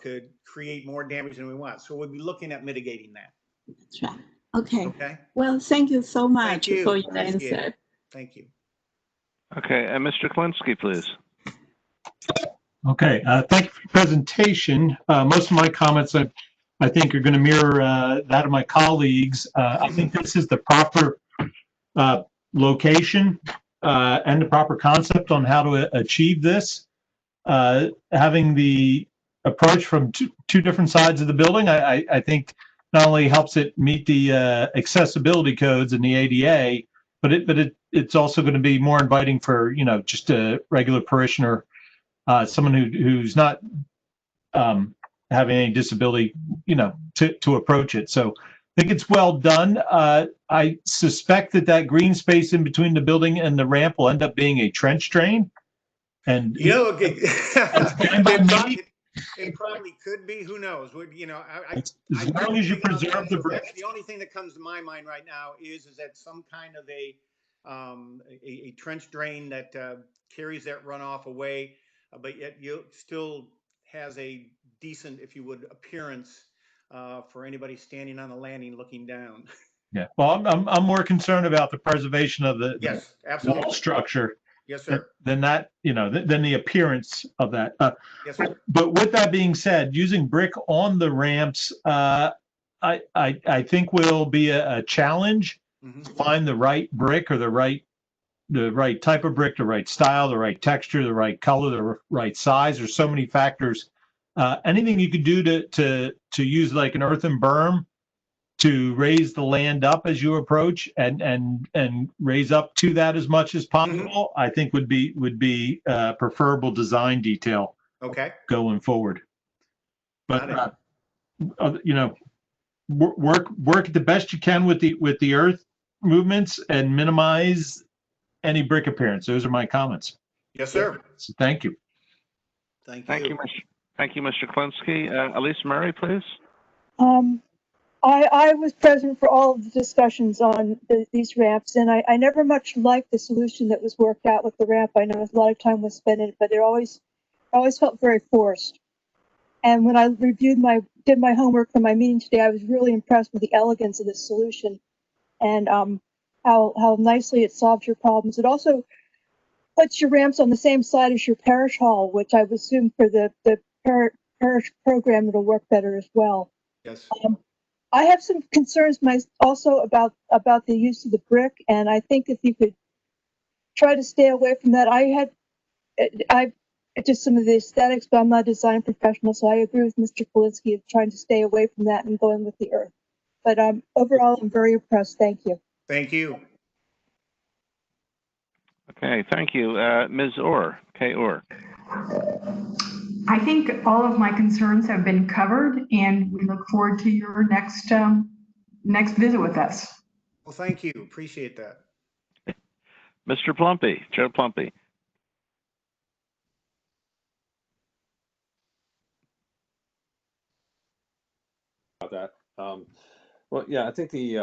could create more damage than we want. So we'll be looking at mitigating that. That's right. Okay. Okay. Well, thank you so much you. for your answer. Thank you. Okay, and Mr. Klinsky, please. Okay, thank you for your presentation. Most of my comments I think are going to mirror that of my colleagues. I think this is the proper location and the proper concept on how to achieve this. Having the approach from two different sides of the building, I think not only helps it meet the accessibility codes and the ADA, but it's also going to be more inviting for, just a regular parishioner, someone who's not having any disability, to approach it. So I think it's well done. I suspect that green space in between the building and the ramp will end up being a trench drain. And it probably could be. Who knows? As long as you preserve the brick. That's the only thing that comes to my mind right now is that some kind of a trench drain that carries that runoff away, but yet you still has a decent, if you would, appearance for anybody standing on the landing looking down. Yeah. Well, I'm more concerned about the preservation of the wall structure. Yes, sir. Than that, than the appearance of that. Yes, sir. But with that being said, using brick on the ramps, I think will be a challenge to find the right brick or the right type of brick, the right style, the right texture, the right color, the right size. There's so many factors. Anything you could do to use like an earthen berm to raise the land up as you approach and raise up to that as much as possible, I think would be preferable design detail. Okay. Going forward, but work the best you can with the earth movements and minimize any brick appearance. Those are my comments. Yes, sir. So thank you. Thank you, Mr. Klinsky. Elise Murray, please. I was present for all of the discussions on these ramps, and I never much liked the solution that was worked out with the ramp. I know a lot of time was spent in it, but it always felt very forced. And when I did my homework for my meeting today, I was really impressed with the elegance of this solution and how nicely it solved your problems. It also puts your ramps on the same side as your parish hall, which I would assume for the parish program it'll work better as well. Yes. I have some concerns also about the use of the brick, and I think if you could try to stay away from that. I just some of the aesthetics, but I'm not a design professional, so I agree with Mr. Polinsky of trying to stay away from that and going with the earth. But overall, I'm very impressed. Thank you. Thank you. Okay, thank you. Ms. Orr, Kay Orr. I think all of my concerns have been covered, and we look forward to your next visit with us. Well, thank you. Appreciate that. Mr. Plumpy, Joe Plumpy. About that. Well, yeah, I think the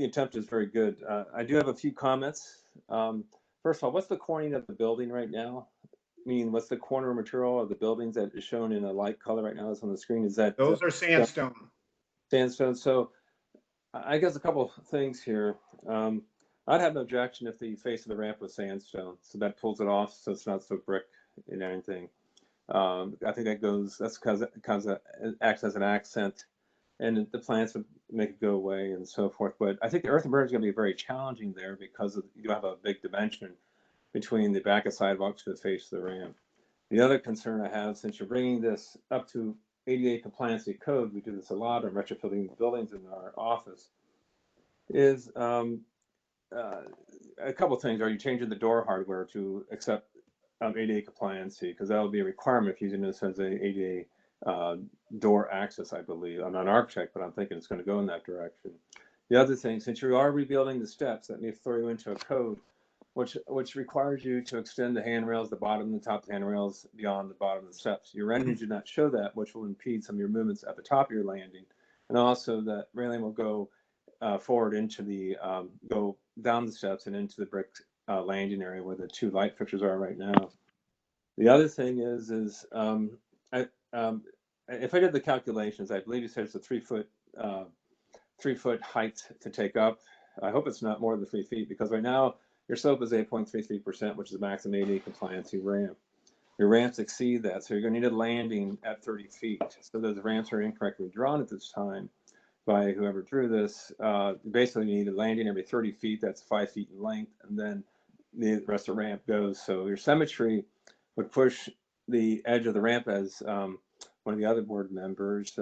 attempt is very good. I do have a few comments. First of all, what's the corning of the building right now? I mean, what's the corner material of the buildings that is shown in a light color right now? That's on the screen. Is that those are sandstone? Sandstone. So, I guess a couple of things here. I'd have no objection if the face of the ramp was sandstone, so that pulls it off, so it's not so brick in anything. I think that's because it acts as an accent, and the plants would make it go away and so forth. But I think the earth and burn is going to be very challenging there because you have a big dimension between the back of sidewalk to the face of the ramp. The other concern I have, since you're bringing this up to ADA compliancy code, we do this a lot on retrofitting buildings in our office, is a couple of things. Are you changing the door hardware to accept ADA compliancy? Because that will be a requirement if using this as a ADA door access, I believe. I'm not an architect, but I'm thinking it's going to go in that direction. The other thing, since you are rebuilding the steps, that may throw you into a code which requires you to extend the handrails, the bottom and the top of the handrails beyond the bottom of the steps. Your renderings do not show that, which will impede some of your movements at the top of your landing. And also that railing will go forward into the, go down the steps and into the brick landing area where the two light fixtures are right now. The other thing is if I did the calculations, I believe you said it's a 3 foot height to take up. I hope it's not more than 3 feet, because right now your slope is 8.33%, which is the maximum ADA compliancy ramp. Your ramps exceed that, so you're going to need a landing at 30 feet. So those ramps are incorrectly drawn at this time by whoever drew this. Basically, you need a landing every 30 feet. That's 5 feet in length, and then the rest of the ramp goes. So your symmetry would push the edge of the ramp, as one of the other board members,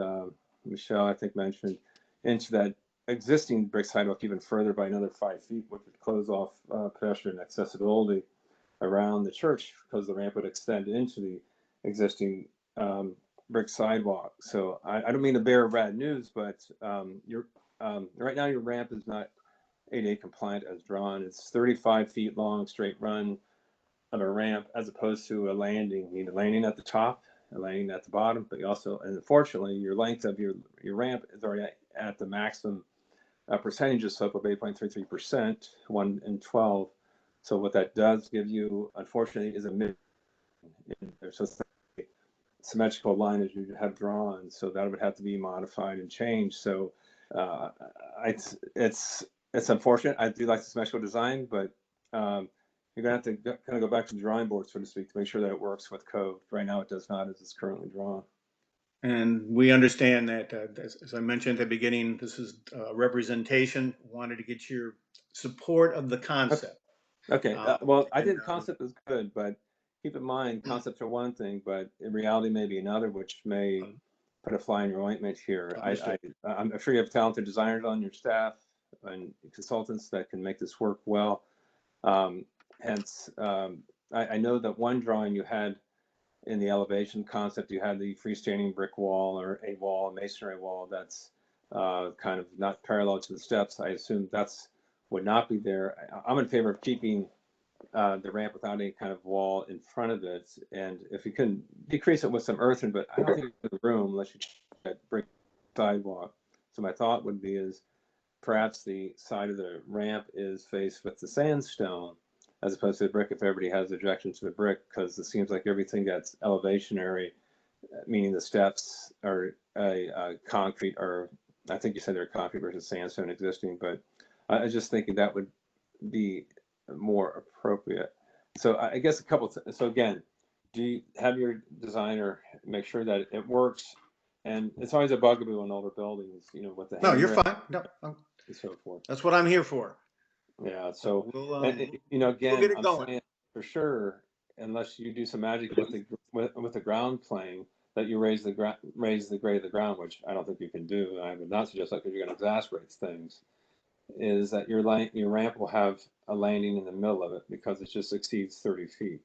Michelle, I think, mentioned, into that existing brick sidewalk even further by another 5 feet, which would close off pedestrian accessibility around the church, because the ramp would extend into the existing brick sidewalk. So I don't mean to bear bad news, but right now your ramp is not ADA compliant as drawn. It's 35 feet long, straight run of a ramp, as opposed to a landing. You need a landing at the top, a landing at the bottom, but you also, and unfortunately, your length of your ramp is already at the maximum percentage of slope of 8.33%, 1 in 12. So what that does give you, unfortunately, is a mid. So it's a symmetrical line as you have drawn. So that would have to be modified and changed. So it's unfortunate. I do like the symmetrical design, but you're going to have to kind of go back to the drawing board, so to speak, to make sure that it works with code. Right now, it does not, as it's currently drawn. And we understand that, as I mentioned at the beginning, this is representation. Wanted to get your support of the concept. Okay. Well, I think the concept is good, but keep in mind, concepts are one thing, but in reality, maybe another, which may put a fly in your ointment here. I'm sure you have talented designers on your staff and consultants that can make this work well. Hence, I know that one drawing you had in the elevation concept, you had the freestanding brick wall or a wall, a masonry wall that's kind of not parallel to the steps. I assume that's would not be there. I'm in favor of keeping the ramp without any kind of wall in front of it, and if you can decrease it with some earthen, but I don't think there's room unless you brick sidewalk. So my thought would be is perhaps the side of the ramp is faced with the sandstone as opposed to the brick if everybody has objection to the brick, because it seems like everything that's elevationary, meaning the steps are a concrete, or I think you said they're concrete versus sandstone existing, but I was just thinking that would be more appropriate. So I guess a couple, so again, do you have your designer make sure that it works? And it's always a bugaboo in older buildings, you know, with the No, you're handrail fine. No, and so forth. that's what I'm here for. Yeah, so We'll, you know, we'll again, get it I'm going. saying for sure, unless you do some magic with the ground plane, that you raise the grade of the ground, which I don't think you can do. I would not suggest that because you're going to exasperate things. Is that your ramp will have a landing in the middle of it because it just exceeds 30 feet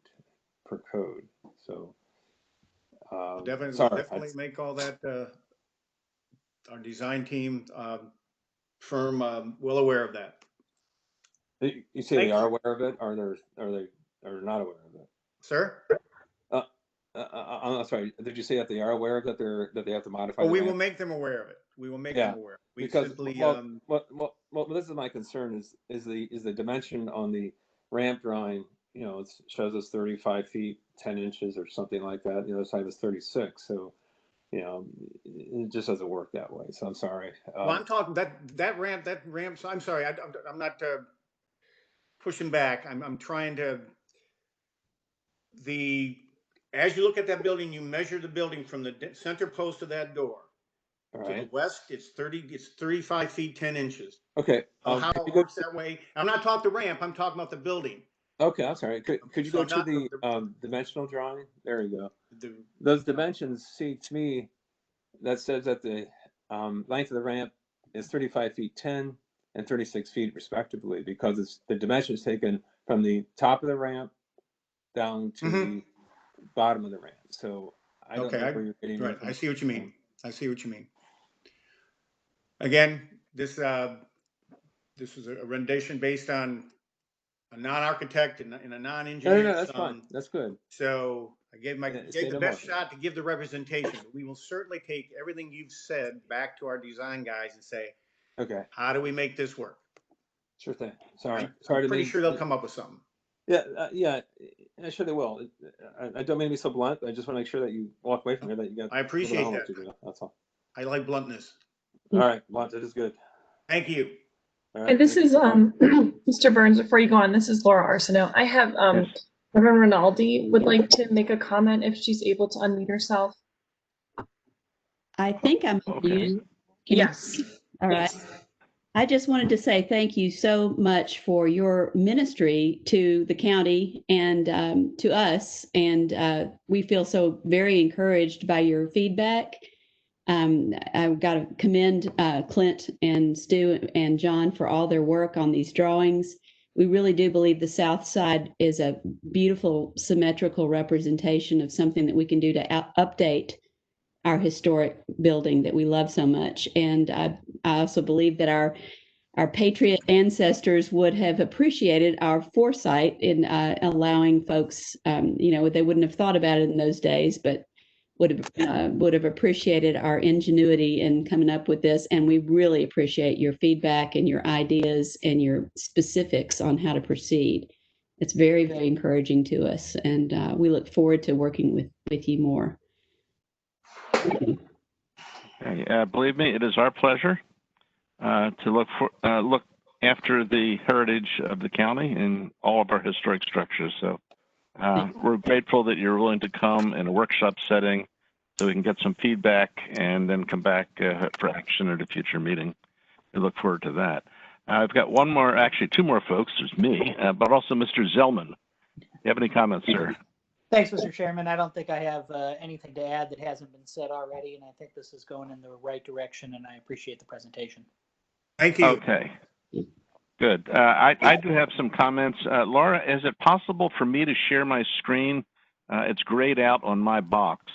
per code. So Definitely make all that our design team firm well aware of that. You say they are aware of it, or they not aware of it? Sir? I'm sorry. Did you say that they are aware of that they have to modify? Oh, we will make them aware of it. We will make them aware. We because simply well, this is my concern is the dimension on the ramp drawing. You know, it shows us 35 feet 10 inches or something like that. The other side is 36. So, you know, it just doesn't work that way. So I'm sorry. well, I'm talking that ramp. So I'm sorry. I'm not pushing back. I'm trying to as you look at that building, you measure the building from the center post of that door. All to the west, it's 35 feet 10 inches. Okay. How it works that way. I'm not talking the ramp. I'm talking about the building. Okay, I'm sorry. Could you go to the dimensional drawing? There you go. Those dimensions, see, to me, that says that the length of the ramp is 35 feet 10 and 36 feet respectively, because the dimension is taken from the top of the ramp down to the bottom of the ramp. So I don't know where you're getting right. I see what you mean. I see what you mean. Again, this was a rendition based on a non-architect and a non-engineer. No, that's fine. That's good. So I gave the best shot to give the representation. We will certainly take everything you've said back to our design guys and say, okay, how do we make this work? Sure thing. Sorry. I'm pretty sure they'll come up with something. Yeah, I'm sure they will. I don't mean to be so blunt. I just want to make sure that you walk away from here that you got. I appreciate that. To do. That's all. I like bluntness. All right, blunt. It is good. Thank you. Right, and this is Mr. Burns. Before you go on, this is Laura Arsenault. I have Reverend Rinaldi would like to make a comment if she's able to unmute herself. I think I'm muted. Yes. All right. I just wanted to say thank you so much for your ministry to the county and to us. And we feel so very encouraged by your feedback. I've got to commend Clint and Stu and John for all their work on these drawings. We really do believe the South Side is a beautiful symmetrical representation of something that we can do to update our historic building that we love so much. And I also believe that our patriot ancestors would have appreciated our foresight in allowing folks, they wouldn't have thought about it in those days, but would have appreciated our ingenuity in coming up with this. And we really appreciate your feedback and your ideas and your specifics on how to proceed. It's very, very encouraging to us. And we look forward to working with you more. Believe me, it is our pleasure to look after the heritage of the county and all of our historic structures. So we're grateful that you're willing to come in a workshop setting so we can get some feedback and then come back for action at a future meeting. We look forward to that. I've got two more folks. There's me, but also Mr. Zellman. You have any comments, sir? Thanks, Mr. Chairman. I don't think I have anything to add that hasn't been said already, and I think this is going in the right direction, and I appreciate the presentation. Thank you. Okay. Good. I do have some comments. Laura, is it possible for me to share my screen? It's grayed out on my box.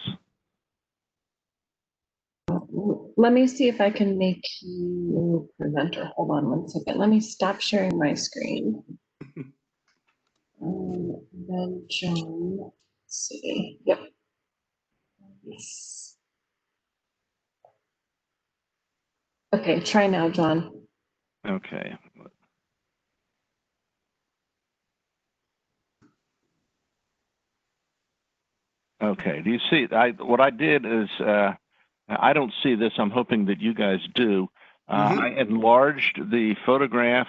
Let me see if I can make you presenter. Hold on one second. Let me stop sharing my screen. Then John, let's see. Yep. Yes. Okay. Okay, try now, John. Okay. Okay. Do you see? What I did is I don't see this. I'm hoping that you guys do. I enlarged the photograph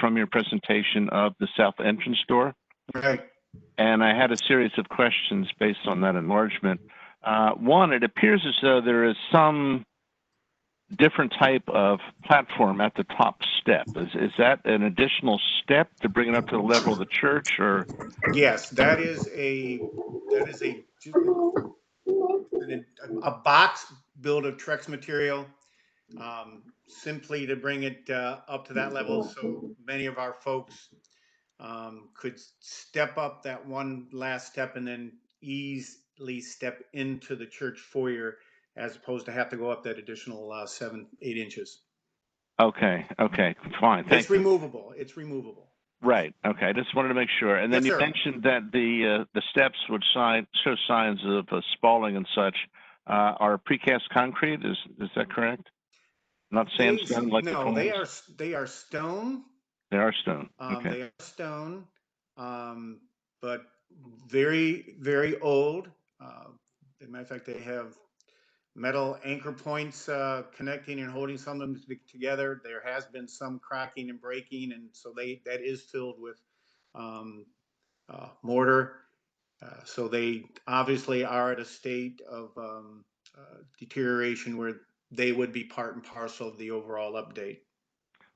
from your presentation of the south entrance door. Right. And I had a series of questions based on that enlargement. One, it appears as though there is some different type of platform at the top step. Is that an additional step to bring it up to the level of the church, or? Yes, that is a box built of Trex material, simply to bring it up to that level, so many of our folks could step up that one last step and then easily step into the church foyer, as opposed to have to go up that additional 7-8 inches. Okay. Okay. Fine. Thank It's you. removable. It's removable. Right. Okay. I just wanted to make sure. And then Yes, you sir. mentioned that the steps would show signs of spalling and such. Are precast concrete? Is that correct? Not sandstone like the No, plans? they are stone. They are stone. Okay. They are stone, but very, very old. As a matter of fact, they have metal anchor points connecting and holding some of them together. There has been some cracking and breaking, and so that is filled with mortar. So they obviously are at a state of deterioration where they would be part and parcel of the overall update.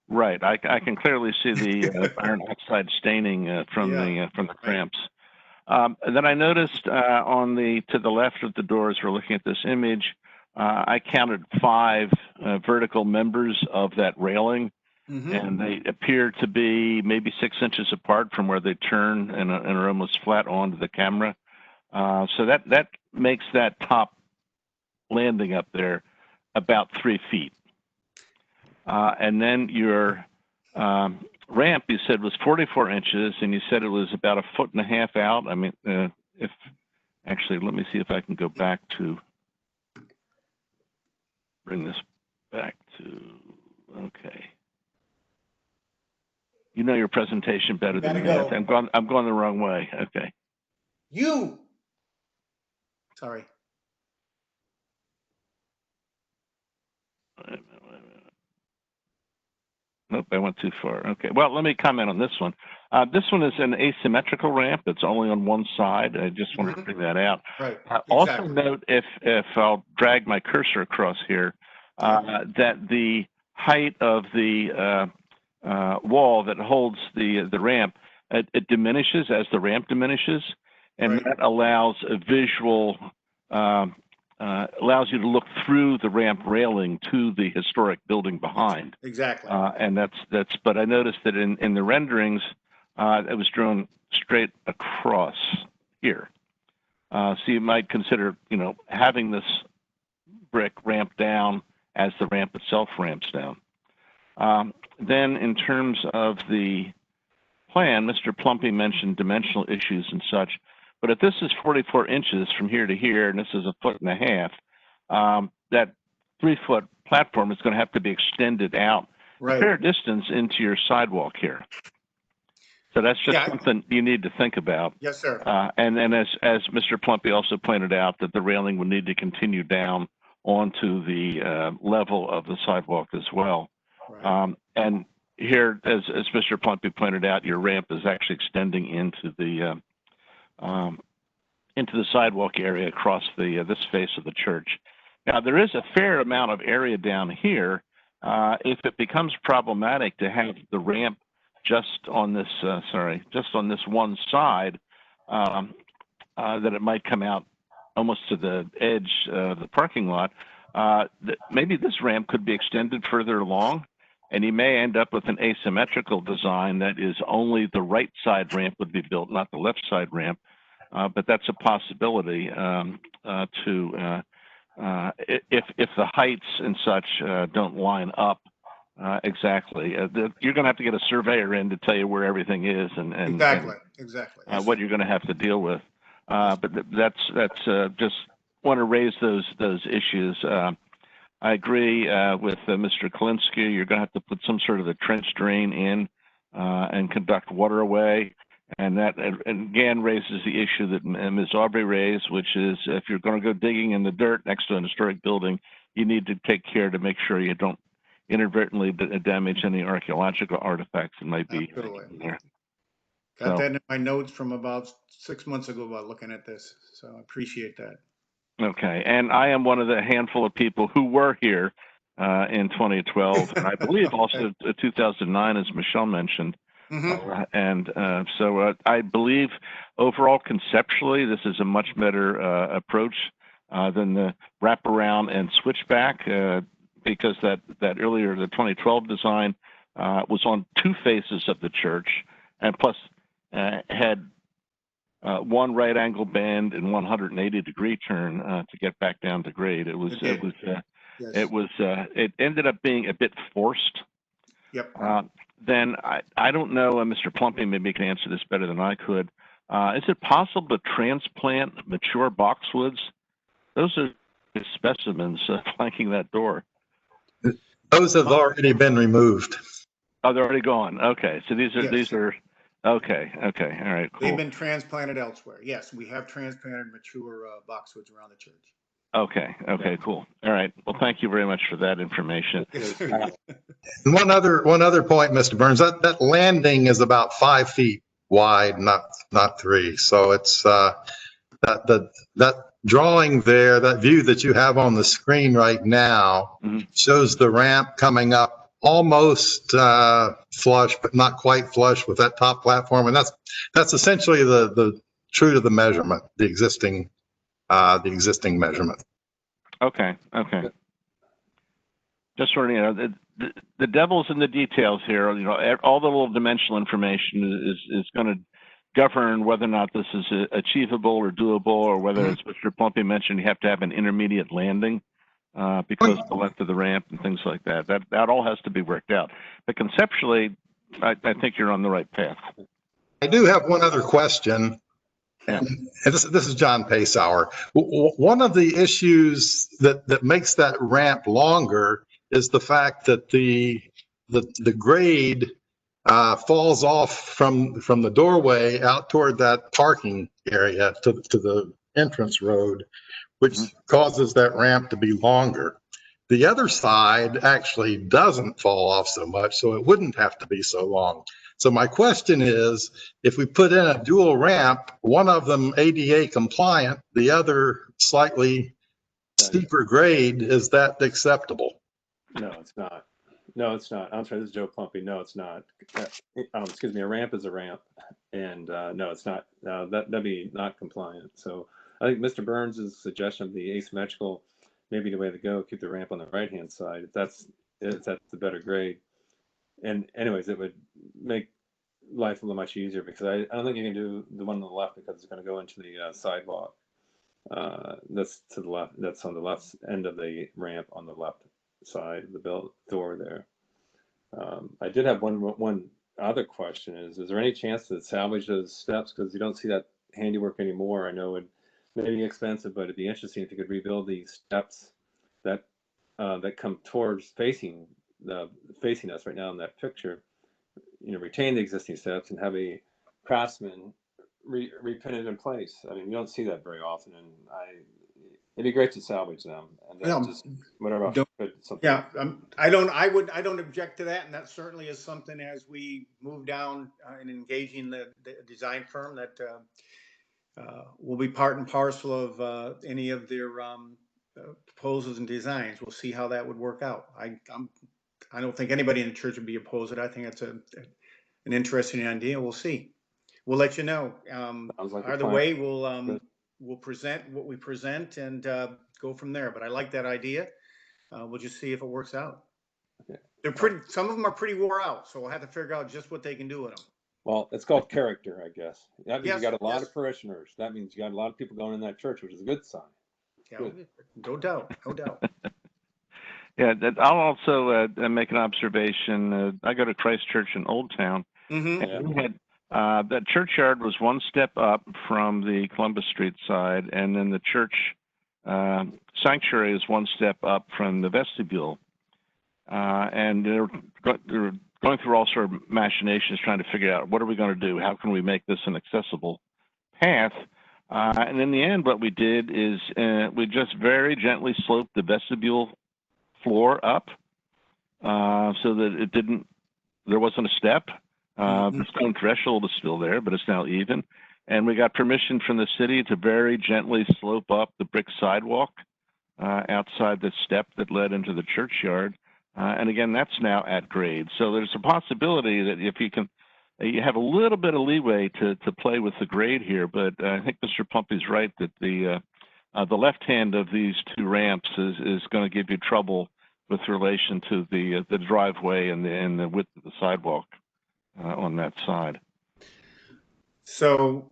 Right. I can clearly see the iron oxide staining from the cramps. And then I noticed to the left of the door, as we're looking at this image, I counted 5 vertical members of that railing, and they appear to be maybe 6 inches apart from where they turn and are almost flat onto the camera. So that makes that top landing up there about 3 feet. And then your ramp, you said, was 44 inches, and you said it was about 1.5 feet out. I mean, actually, let me see if I can go back to bring this back to, okay. You know your presentation better than me. I'm going the wrong way. Okay. Sorry. Wait a minute. Nope, I went too far. Okay. Well, let me comment on this one. This one is an asymmetrical ramp. It's only on one side. I just wanted to bring that out. Right. Also note, if I'll drag my cursor across here, that the height of the wall that holds the ramp, it diminishes as the ramp diminishes, and that allows a visual, allows you to look through the ramp railing to the historic building behind. Exactly. And but I noticed that in the renderings, it was drawn straight across here. So you might consider, having this brick ramp down as the ramp itself ramps down. Then in terms of the plan, Mr. Plumpy mentioned dimensional issues and such, but if this is 44 inches from here to here, and this is 1.5 feet, that 3-foot platform is going to have to be extended out a fair distance into your sidewalk here. So that's just something you need to think about. Yes, sir. And then as Mr. Plumpy also pointed out, that the railing would need to continue down onto the level of the sidewalk as well. And here, as Mr. Plumpy pointed out, your ramp is actually extending into the sidewalk area across this face of the church. Now, there is a fair amount of area down here. If it becomes problematic to have the ramp just on this, just on this one side, that it might come out almost to the edge of the parking lot, maybe this ramp could be extended further along, and you may end up with an asymmetrical design that is only the right side ramp would be built, not the left side ramp. But that's a possibility if the heights and such don't line up exactly. You're going to have to get a surveyor in to tell you where everything is and what you're going to have to deal with. But that's just want to raise those issues. I agree with Mr. Kalinsky. You're going to have to put some sort of a trench drain in and conduct water away. And that again raises the issue that Ms. Aubrey raised, which is if you're going to go digging in the dirt next to an historic building, you need to take care to make sure you don't inadvertently damage any archaeological artifacts that might be there. Got that in my notes from about 6 months ago about looking at this, so I appreciate that. Okay, and I am one of the handful of people who were here in 2012, and I believe also 2009, as Michelle mentioned. So I believe overall conceptually this is a much better approach than the wraparound and switchback because that earlier, the 2012 design was on two faces of the church and plus had one right angle bend and 180-degree turn to get back down to grade. It ended up being a bit forced. Yep. Then I don't know, Mr. Plumpy maybe can answer this better than I could. Is it possible to transplant mature boxwoods? Those are specimens flanking that door. Those have already been removed. Oh, they're already gone. Okay, so these are okay. All right, cool. They've been transplanted elsewhere. Yes, we have transplanted mature boxwoods around the church. Okay, cool. All right. Well, thank you very much for that information. One other point, Mr. Burns, that landing is about 5 feet wide, not 3. So it's that drawing there, that view that you have on the screen right now shows the ramp coming up almost flush, but not quite flush with that top platform, and that's essentially the true to the measurement, the existing measurement. Okay. Just sort of, the devil's in the details here. All the little dimensional information is going to govern whether or not this is achievable or doable, or whether, as Mr. Plumpy mentioned, you have to have an intermediate landing because of the length of the ramp and things like that. That all has to be worked out. But conceptually, I think you're on the right path. I do have one other question. And this is John Paceauer. One of the issues that makes that ramp longer is the fact that the grade falls off from the doorway out toward that parking area to the entrance road, which causes that ramp to be longer. The other side actually doesn't fall off so much, so it wouldn't have to be so long. So my question is, if we put in a dual ramp, one of them ADA compliant, the other slightly steeper grade, is that acceptable? No, it's not. No, it's not. I'm sorry, this is Joe Plumpy. No, it's not. Excuse me, a ramp is a ramp. And no, it's not. That'd be not compliant. So I think Mr. Burns' suggestion of the asymmetrical may be the way to go. Keep the ramp on the right-hand side. If that's the better grade. And anyways, it would make life a little much easier because I don't think you can do the one on the left because it's going to go into the sidewalk. That's to the left. That's on the left end of the ramp on the left side of the door there. I did have one other question. Is there any chance to salvage those steps because you don't see that handiwork anymore? I know it may be expensive, but it'd be interesting if you could rebuild these steps that come towards facing us right now in that picture, retain the existing steps and have a craftsman repin it in place. I mean, you don't see that very often, and it'd be great to salvage them. And then just whatever. I don't object to that, and that certainly is something as we move down in engaging the design firm that will be part and parcel of any of their proposals and designs. We'll see how that would work out. I don't think anybody in the church would be opposed to it. I think it's an interesting idea. We'll see. We'll let you know. Either way, we'll present what we present and go from there. But I like that idea. We'll just see if it works out. Okay. Some of them are pretty wore out, so we'll have to figure out just what they can do with them. Well, it's called character, I guess. That means you got a lot of parishioners. That means you got a lot of people going in that church, which is a good sign. Yeah, no doubt. Yeah, I'll also make an observation. I go to Christ Church in Old Town, and we had that churchyard was one step up from the Columbus Street side, and then the church sanctuary is one step up from the vestibule. And they're going through all sort of machinations trying to figure out what are we going to do? How can we make this an accessible path? And in the end, what we did is we just very gently sloped the vestibule floor up so that there wasn't a step. The stone threshold is still there, but it's now even. And we got permission from the city to very gently slope up the brick sidewalk outside the step that led into the churchyard. And again, that's now at grade. So there's a possibility that if you have a little bit of leeway to play with the grade here, but I think Mr. Pumpy's right that the left hand of these two ramps is going to give you trouble with relation to the driveway and the width of the sidewalk on that side. So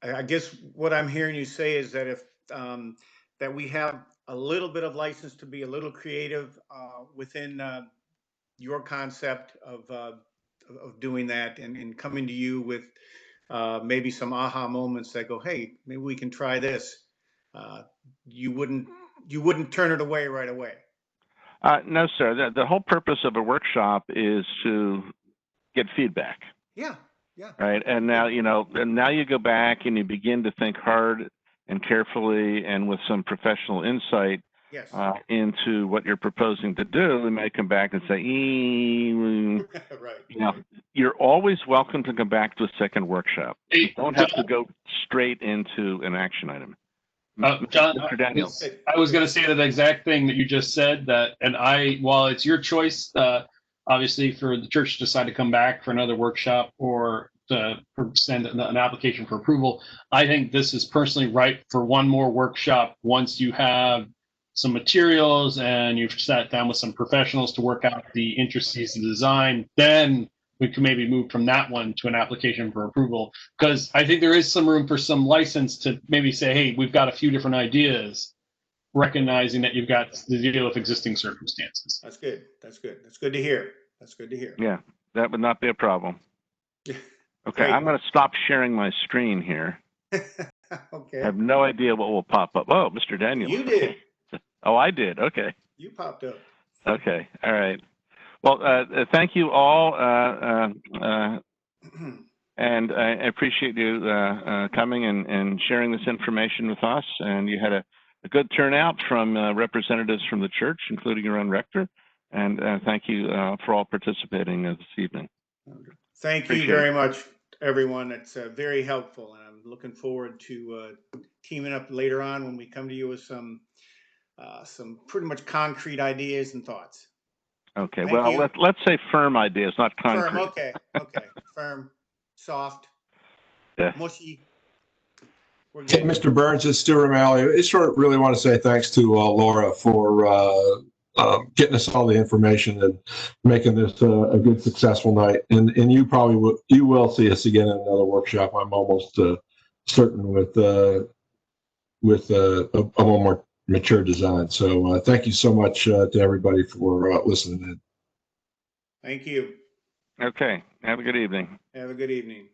I guess what I'm hearing you say is that if that we have a little bit of license to be a little creative within your concept of doing that and coming to you with maybe some aha moments that go, hey, maybe we can try this. You wouldn't turn it away right away. No, sir. The whole purpose of a workshop is to get feedback. Yeah. Right. And now, now you go back and you begin to think hard and carefully and with some professional insight into what you're proposing to do. We may come back and say, right. You're always welcome to come back to a second workshop. You don't have to go straight into an action item. John, Mr. Daniel. I was going to say that exact thing that you just said, while it's your choice, obviously for the church to decide to come back for another workshop or to send an application for approval, I think this is personally ripe for one more workshop once you have some materials and you've sat down with some professionals to work out the intricacies of the design. Then we can maybe move from that one to an application for approval, because I think there is some room for some license to maybe say, hey, we've got a few different ideas, recognizing that you've got to deal with existing circumstances. That's good. That's good to hear. Yeah, that would not be a problem. Okay, Great. I'm going to stop sharing my screen here. Okay. I have no idea what will pop up. Oh, Mr. Daniel. You did. Oh, I did. Okay. You popped up. Okay. All right. Well, thank you all, and I appreciate you coming and sharing this information with us. And you had a good turnout from representatives from the church, including your own rector. And thank you for all participating this evening. Thank you very much, everyone. It's very helpful, and I'm looking forward to teaming up later on when we come to you with some pretty much concrete ideas and thoughts. Okay. Well, let's say firm ideas, not concrete. Firm. Okay. Firm, soft, mushy. Hey, Mr. Burns, it's Stu O'Malley. I just really want to say thanks to Laura for getting us all the information and making this a good, successful night. And you will see us again in another workshop. I'm almost certain with a more mature design. So thank you so much to everybody for listening in. Thank you. Okay. Have a good evening. Have a good evening.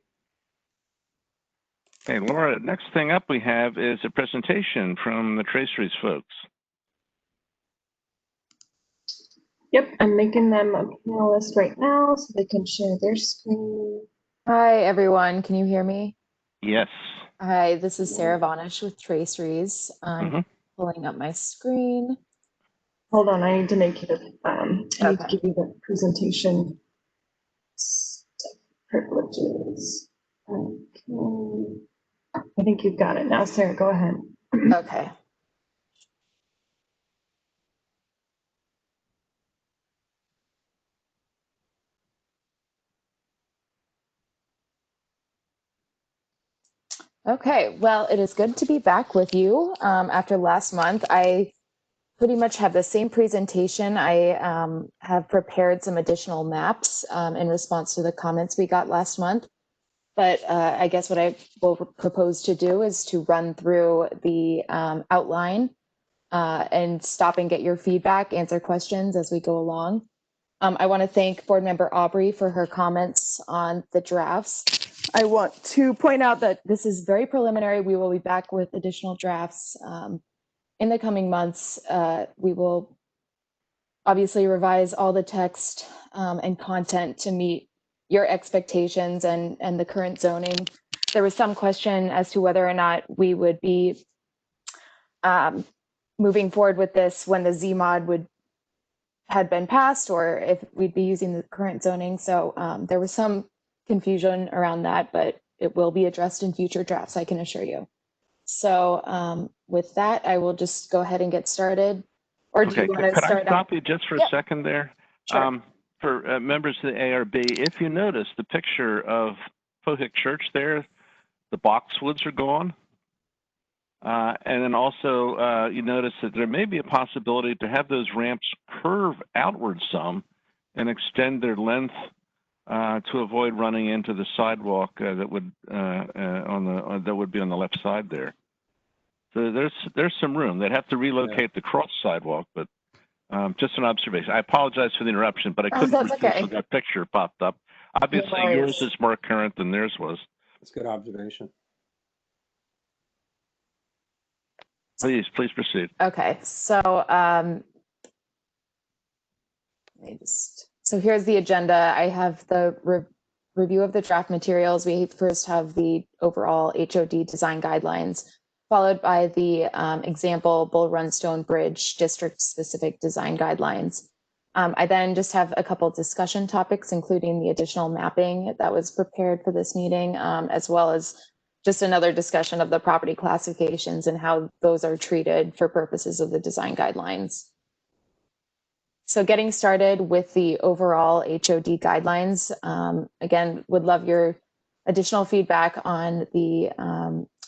Okay, Laura, next thing up we have is a presentation from the Traceries folks. Yep, I'm making them a panelist right now so they can share their screen. Hi, everyone. Can you hear me? Yes. Hi, this is Sarah Vonish with Traceries. I'm pulling up my screen. Hold on, I need to make it. I need to give you the presentation privileges. Okay. I think you've got it now, Sarah. Go ahead. Okay. Okay, well, it is good to be back with you after last month. I pretty much have the same presentation. I have prepared some additional maps in response to the comments we got last month. But I guess what I will propose to do is to run through the outline and stop and get your feedback, answer questions as we go along. I want to thank Board Member Aubrey for her comments on the drafts. I want to point out that this is very preliminary. We will be back with additional drafts in the coming months, we will obviously revise all the text and content to meet your expectations and the current zoning. There was some question as to whether or not we would be moving forward with this when the ZMOD had been passed, or if we'd be using the current zoning. So there was some confusion around that, but it will be addressed in future drafts, I can assure you. So with that, I will just go ahead and get started. Or do you want to could start I stop you just for a second there? Sure. For members of the ARB, if you notice the picture of Pohick Church there, the boxwoods are gone. And then also you notice that there may be a possibility to have those ramps curve outward some and extend their length to avoid running into the sidewalk that would that would be on the left side there. So there's some room. They'd have to relocate the cross sidewalk, but just an observation. I apologize for the interruption, but I couldn't resist when that picture popped up. Obviously, yours is more current than theirs was. That's a good observation. Please proceed. Okay, so so here's the agenda. I have the review of the draft materials. We first have the overall HOD design guidelines, followed by the example Bull Run Stone Bridge district-specific design guidelines. I then just have a couple discussion topics, including the additional mapping that was prepared for this meeting, as well as just another discussion of the property classifications and how those are treated for purposes of the design guidelines. So getting started with the overall HOD guidelines, again, would love your additional feedback on the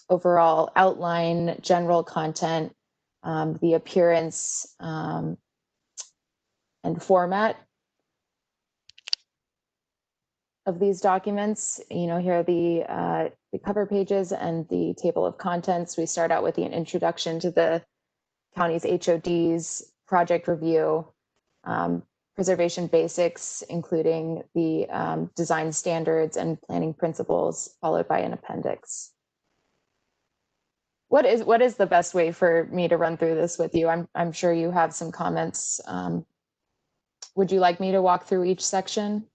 overall outline, general content, the appearance and format of these documents. You know, here are the cover pages and the table of contents. We start out with an introduction to the county's HODs, project review, preservation basics, including the design standards and planning principles, followed by an appendix. What is the best way for me to run through this with you? I'm sure you have some comments. Would you like me to walk through each section?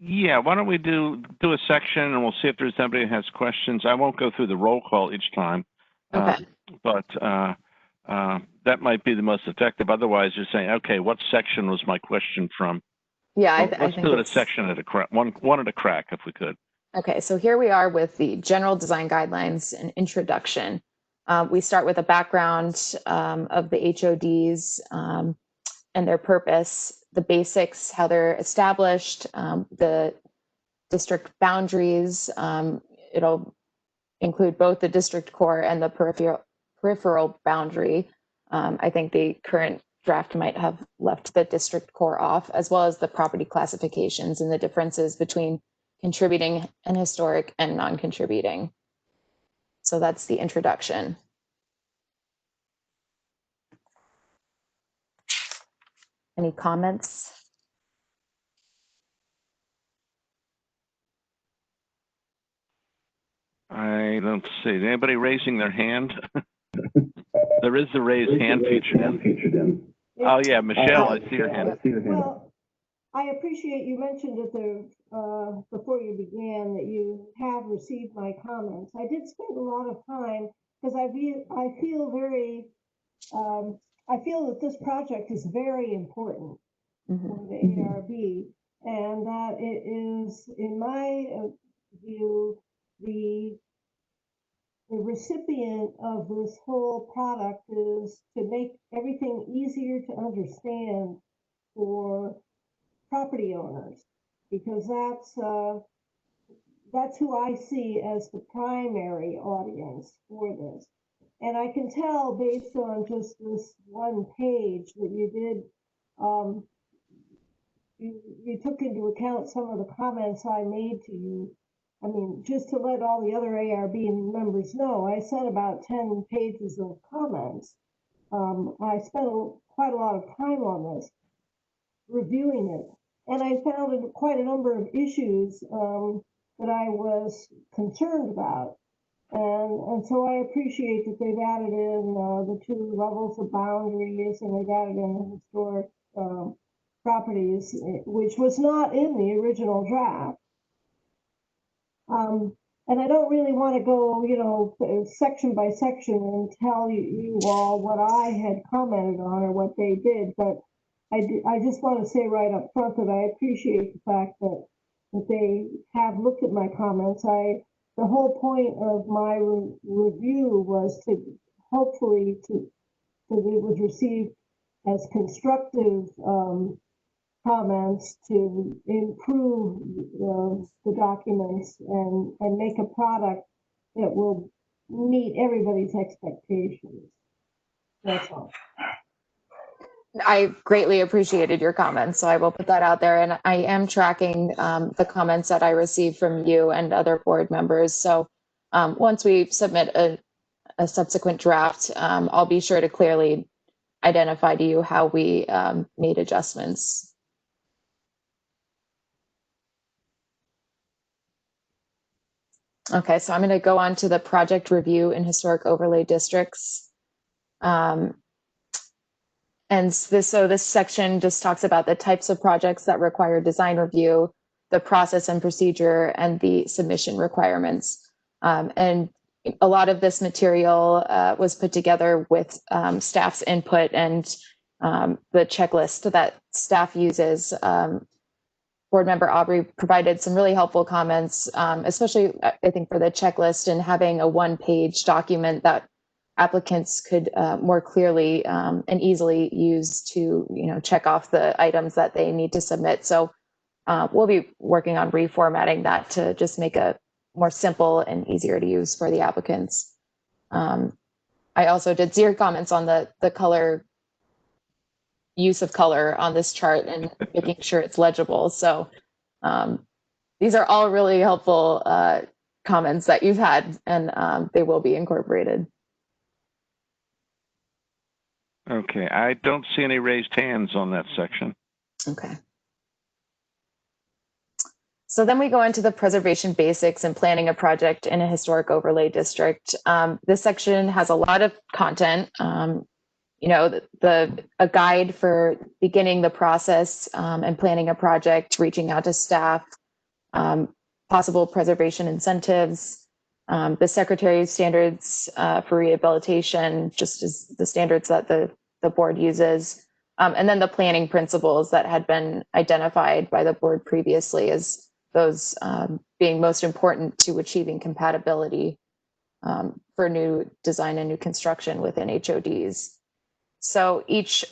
Yeah, why don't we do a section and we'll see if there's anybody who has questions. I won't go through the roll call each time, but that might be the most effective. Otherwise, you're saying, okay, what section was my question from? Yeah, I think do it a section at a crack, one at a crack, if we could. Okay, so here we are with the general design guidelines and introduction. We start with a background of the HODs and their purpose, the basics, how they're established, the district boundaries. It'll include both the district core and the peripheral boundary. I think the current draft might have left the district core off, as well as the property classifications and the differences between contributing and historic and non-contributing. So that's the introduction. Any comments? I don't see anybody raising their hand. There is the raised hand feature. Oh yeah, Michelle, I see your hand. Well, I appreciate you mentioned at the before you began that you have received my comments. I did spend a lot of time because I feel very I feel that this project is very important for the ARB, and that it is, in my view, the recipient of this whole product is to make everything easier to understand for property owners, because that's who I see as the primary audience for this. And I can tell based on just this one page that you did, you took into account some of the comments I made to you. I mean, just to let all the other ARB members know, I sent about 10 pages of comments. I spent quite a lot of time on this, reviewing it. And I found quite a number of issues that I was concerned about. And so I appreciate that they've added in the 2 levels of boundaries, and they've added in the historic properties, which was not in the original draft. And I don't really want to go, you know, section by section and tell you all what I had commented on or what they did, but I just want to say right up front that I appreciate the fact that they have looked at my comments. The whole point of my review was to hopefully that it was received as constructive comments to improve the documents and make a product that will meet everybody's expectations. That's all. I greatly appreciated your comments, so I will put that out there. And I am tracking the comments that I received from you and other board members. So once we submit a subsequent draft, I'll be sure to clearly identify to you how we made adjustments. Okay, so I'm going to go on to the project review in historic overlay districts. And this section just talks about the types of projects that require design review, the process and procedure, and the submission requirements. And a lot of this material was put together with staff's input and the checklist that staff uses. Board member Aubrey provided some really helpful comments, especially I think for the checklist and having a one-page document that applicants could more clearly and easily use to, check off the items that they need to submit. So we'll be working on reformatting that to just make it more simple and easier to use for the applicants. I also did see your comments on the color use of color on this chart and making sure it's legible. So these are all really helpful comments that you've had, and they will be incorporated. Okay, I don't see any raised hands on that section. Okay. So then we go into the preservation basics and planning a project in a historic overlay district. This section has a lot of content. A guide for beginning the process and planning a project, reaching out to staff, possible preservation incentives, the Secretary's standards for rehabilitation, just as the standards that the board uses, and then the planning principles that had been identified by the board previously as those being most important to achieving compatibility for new design and new construction within HODs. So each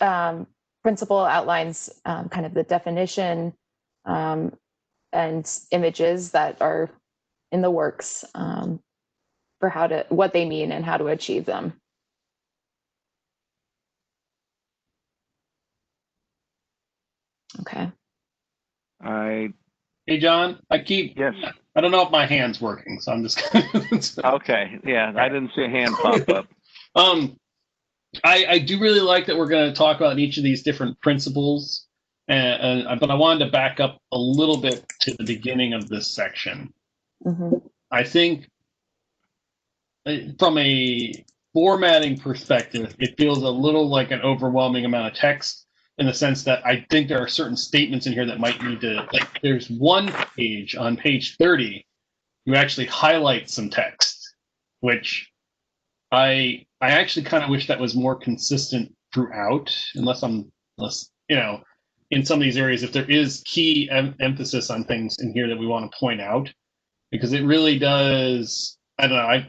principle outlines kind of the definition and images that are in the works for what they mean and how to achieve them. Okay. Hey, John, Yes. I don't know if my hand's working, so I'm just. Okay. Yeah, I didn't see a hand pop up. I do really like that we're going to talk about each of these different principles, but I wanted to back up a little bit to the beginning of this section. Mm-hmm. I think from a formatting perspective, it feels a little like an overwhelming amount of text in the sense that I think there are certain statements in here that might need to, like there's one page on page 30, you actually highlight some text, which I actually kind of wish that was more consistent throughout, unless in some of these areas, if there is key emphasis on things in here that we want to point out, because it really does, I don't know,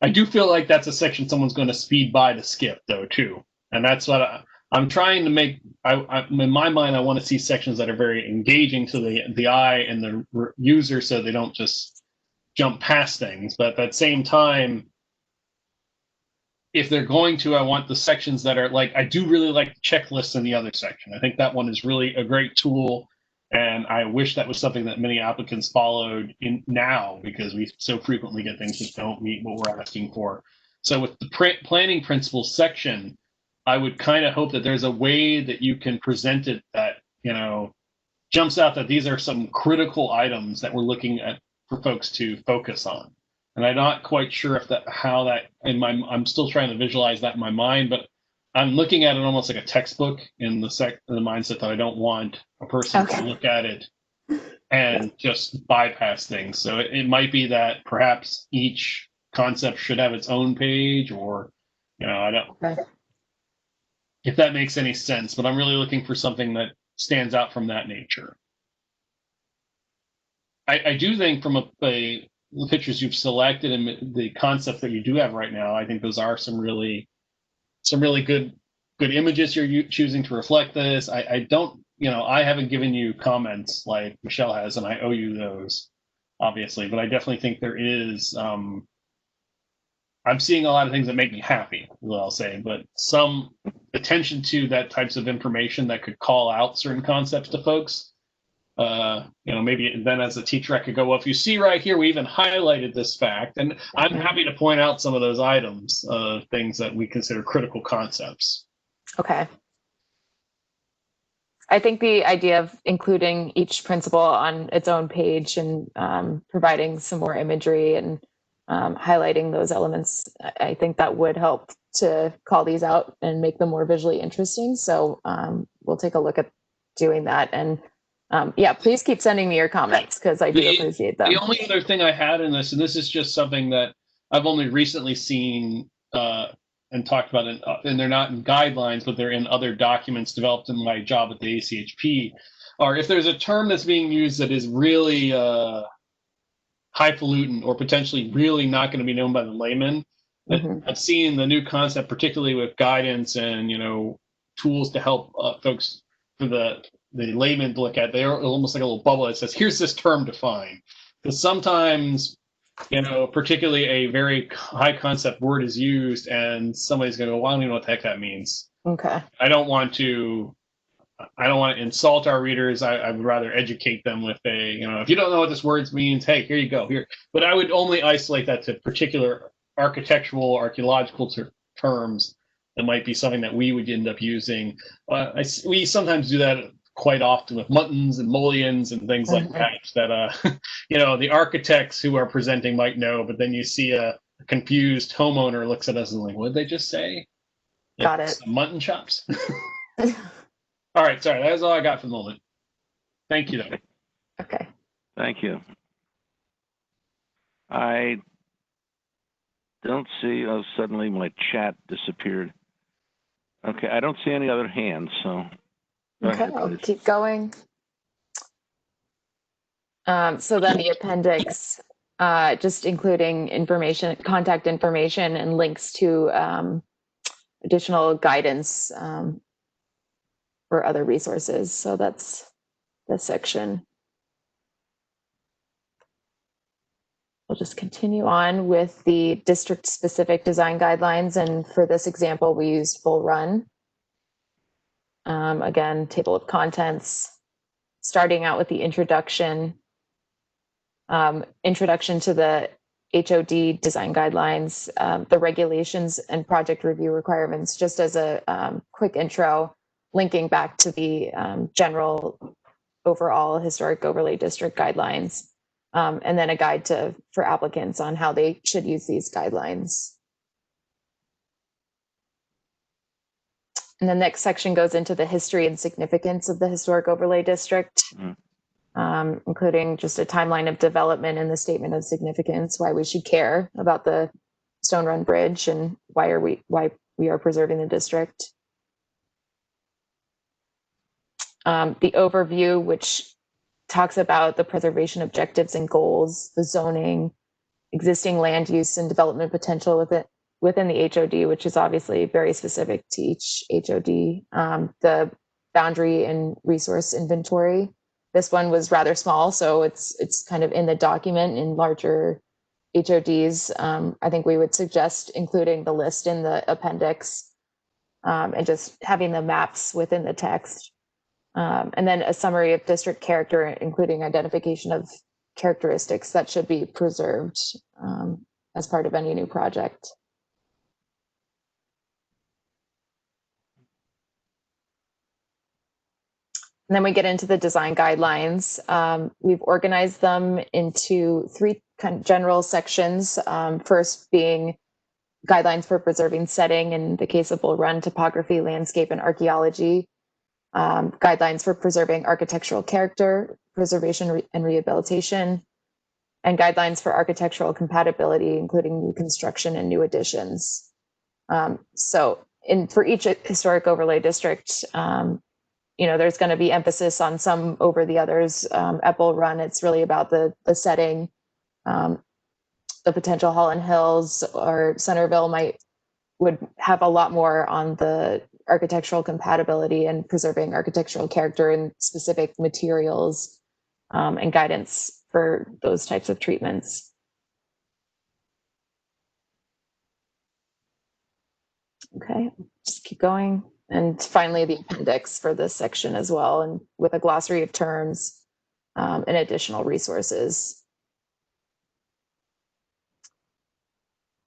I do feel like that's a section someone's going to speed by to skip though too. And that's what I'm trying to make, in my mind, I want to see sections that are very engaging to the eye and the user so they don't just jump past things. But at that same time, if they're going to, I want the sections that are like, I do really like the checklist in the other section. I think that one is really a great tool. And I wish that was something that many applicants followed in now, because we so frequently get things that don't meet what we're asking for. So with the planning principles section, I would kind of hope that there's a way that you can present it that, jumps out that these are some critical items that we're looking at for folks to focus on. And I'm not quite sure if I'm still trying to visualize that in my mind, but I'm looking at it almost like a textbook in the mindset that I don't want a person to look at it and just bypass things. So it might be that perhaps each concept should have its own page, or, I don't, if that makes any sense, but I'm really looking for something that stands out from that nature. I do think from the pictures you've selected and the concept that you do have right now, I think those are some really good images you're choosing to reflect this. I don't, I haven't given you comments like Michelle has, and I owe you those, obviously, but I definitely think there is, I'm seeing a lot of things that make me happy, is what I'll say, but some attention to that types of information that could call out certain concepts to folks. Maybe then as a teacher, I could go, well, if you see right here, we even highlighted this fact, and I'm happy to point out some of those items, things that we consider critical concepts. Okay. I think the idea of including each principle on its own page and providing some more imagery and highlighting those elements, I think that would help to call these out and make them more visually interesting. So we'll take a look at doing that. And please keep sending me your comments because I do appreciate them. The only other thing I had in this, and this is just something that I've only recently seen and talked about, and they're not in guidelines, but they're in other documents developed in my job at the ACHP, or if there's a term that's being used that is really highfalutin or potentially really not going to be known by the layman. I've seen the new concept, particularly with guidance and tools to help folks for the layman to look at. They're almost like a little bubble that says, "Here's this term defined." Because sometimes, particularly a very high concept word is used, and somebody's going to go, "Well, I don't even know what the heck that means." Okay. I don't want to insult our readers. I would rather educate them with if you don't know what this word means, hey, here you go. Here. But I would only isolate that to particular architectural, archaeological terms that might be something that we would end up using. We sometimes do that quite often with muttons and mullions and things like that, the architects who are presenting might know, but then you see a confused homeowner looks at us and like, what did they just say? Got it. Mutton chops. All right, sorry, that was all I got for the moment. Thank you, though. Okay. Thank you. I don't see, suddenly my chat disappeared. Okay, I don't see any other hands, so. Okay, I'll keep going. So then the appendix, just including information, contact information, and links to additional guidance or other resources. So that's this section. We'll just continue on with the district-specific design guidelines, and for this example, we used Full Run. Again, table of contents, starting out with the introduction to the HOD design guidelines, the regulations and project review requirements, just as a quick intro, linking back to the general overall historic overlay district guidelines, and then a guide for applicants on how they should use these guidelines. And the next section goes into the history and significance of the historic overlay district, including just a timeline of development and the statement of significance, why we should care about the Stone Run Bridge and why we are preserving the district. The overview, which talks about the preservation objectives and goals, the zoning, existing land use and development potential within the HOD, which is obviously very specific to each HOD. The boundary and resource inventory. This one was rather small, so it's kind of in the document. In larger HODs, I think we would suggest including the list in the appendix and just having the maps within the text. And then a summary of district character, including identification of characteristics that should be preserved as part of any new project. And then we get into the design guidelines. We've organized them into kind of general sections. First being guidelines for preserving setting in the case of Bull Run, topography, landscape, and archaeology. Guidelines for preserving architectural character, preservation and rehabilitation, and guidelines for architectural compatibility, including new construction and new additions. So for each historic overlay district, there's going to be emphasis on some over the others. At Bull Run, it's really about the setting. The potential Holland Hills or Centerville would have a lot more on the architectural compatibility and preserving architectural character and specific materials and guidance for those types of treatments. Okay, just keep going. And finally, the appendix for this section as well, and with a glossary of terms and additional resources.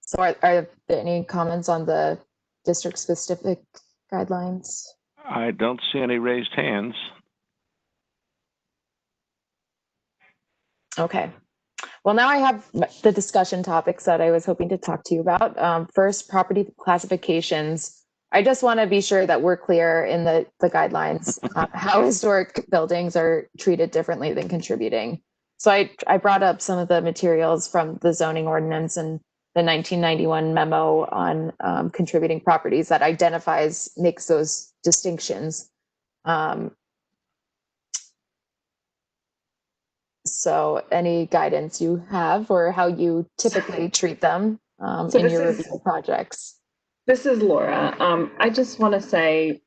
So are there any comments on the district-specific guidelines? I don't see any raised hands. Okay. Well, now I have the discussion topics that I was hoping to talk to you about. First, property classifications. I just want to be sure that we're clear in the guidelines how historic buildings are treated differently than contributing. So I brought up some of the materials from the zoning ordinance and the 1991 memo on contributing properties that makes those distinctions. So any guidance you have or how you typically treat them in your review projects? This is Laura. I just want to say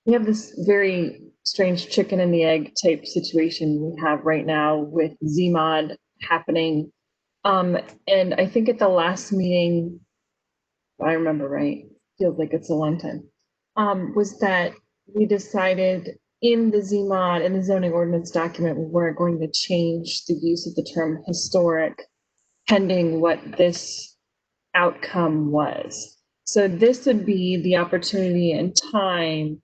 we have this very strange chicken and the egg type situation we have right now with ZMOD happening. And I think at the last meeting, if I remember right, feels like it's a long time, was that we decided in the ZMOD, in the zoning ordinance document, we weren't going to change the use of the term historic pending what this outcome was. So this would be the opportunity and time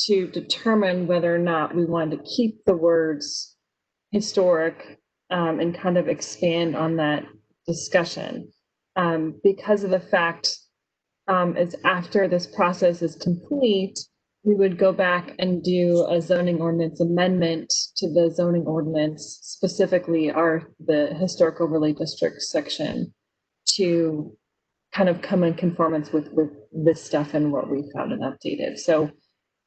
to determine whether or not we wanted to keep the words historic and kind of expand on that discussion because of the fact is after this process is complete, we would go back and do a zoning ordinance amendment to the zoning ordinance, specifically the historic overlay district section, to kind of come in conformance with this stuff and what we found and updated. So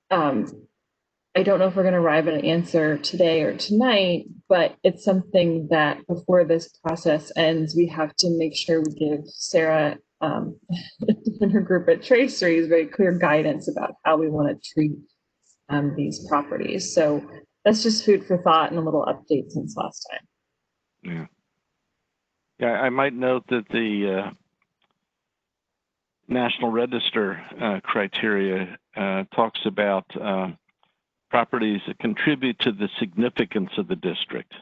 I don't know if we're going to arrive at an answer today or tonight, but it's something that before this process ends, we have to make sure we give Sarah and her group at Traceries very clear guidance about how we want to treat these properties. So that's just food for thought and a little update since last time. Yeah, I might note that the National Register criteria talks about properties that contribute to the significance of the district,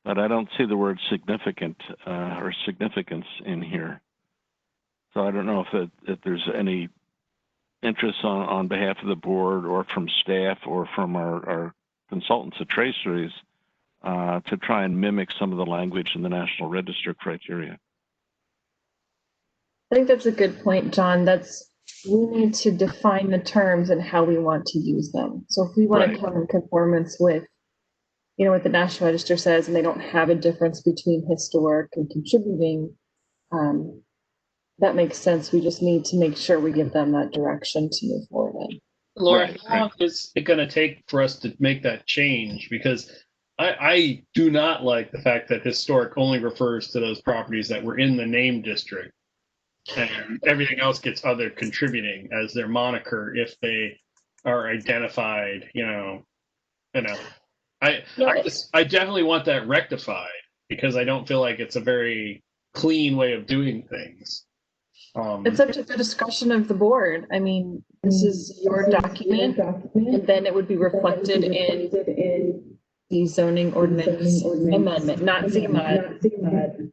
but I don't see the word significant or significance in here. So I don't know if there's any interest on behalf of the board or from staff or from our consultants at Traceries to try and mimic some of the language in the National Register criteria. I think that's a good point, John. We need to define the terms and how we want to use them. So if we want to come in conformance with, what the National Register says, and they don't have a difference between historic and contributing, that makes sense. We just need to make sure we give them that direction to move forward in. Laura, how long is it going to take for us to make that change? Because I do not like the fact that historic only refers to those properties that were in the name district, and everything else gets other contributing as their moniker if they are identified. I definitely want that rectified because I don't feel like it's a very clean way of doing things. It's up to the discussion of the board. I mean, this is your document, and then it would be reflected in the zoning ordinance amendment, not ZMOD.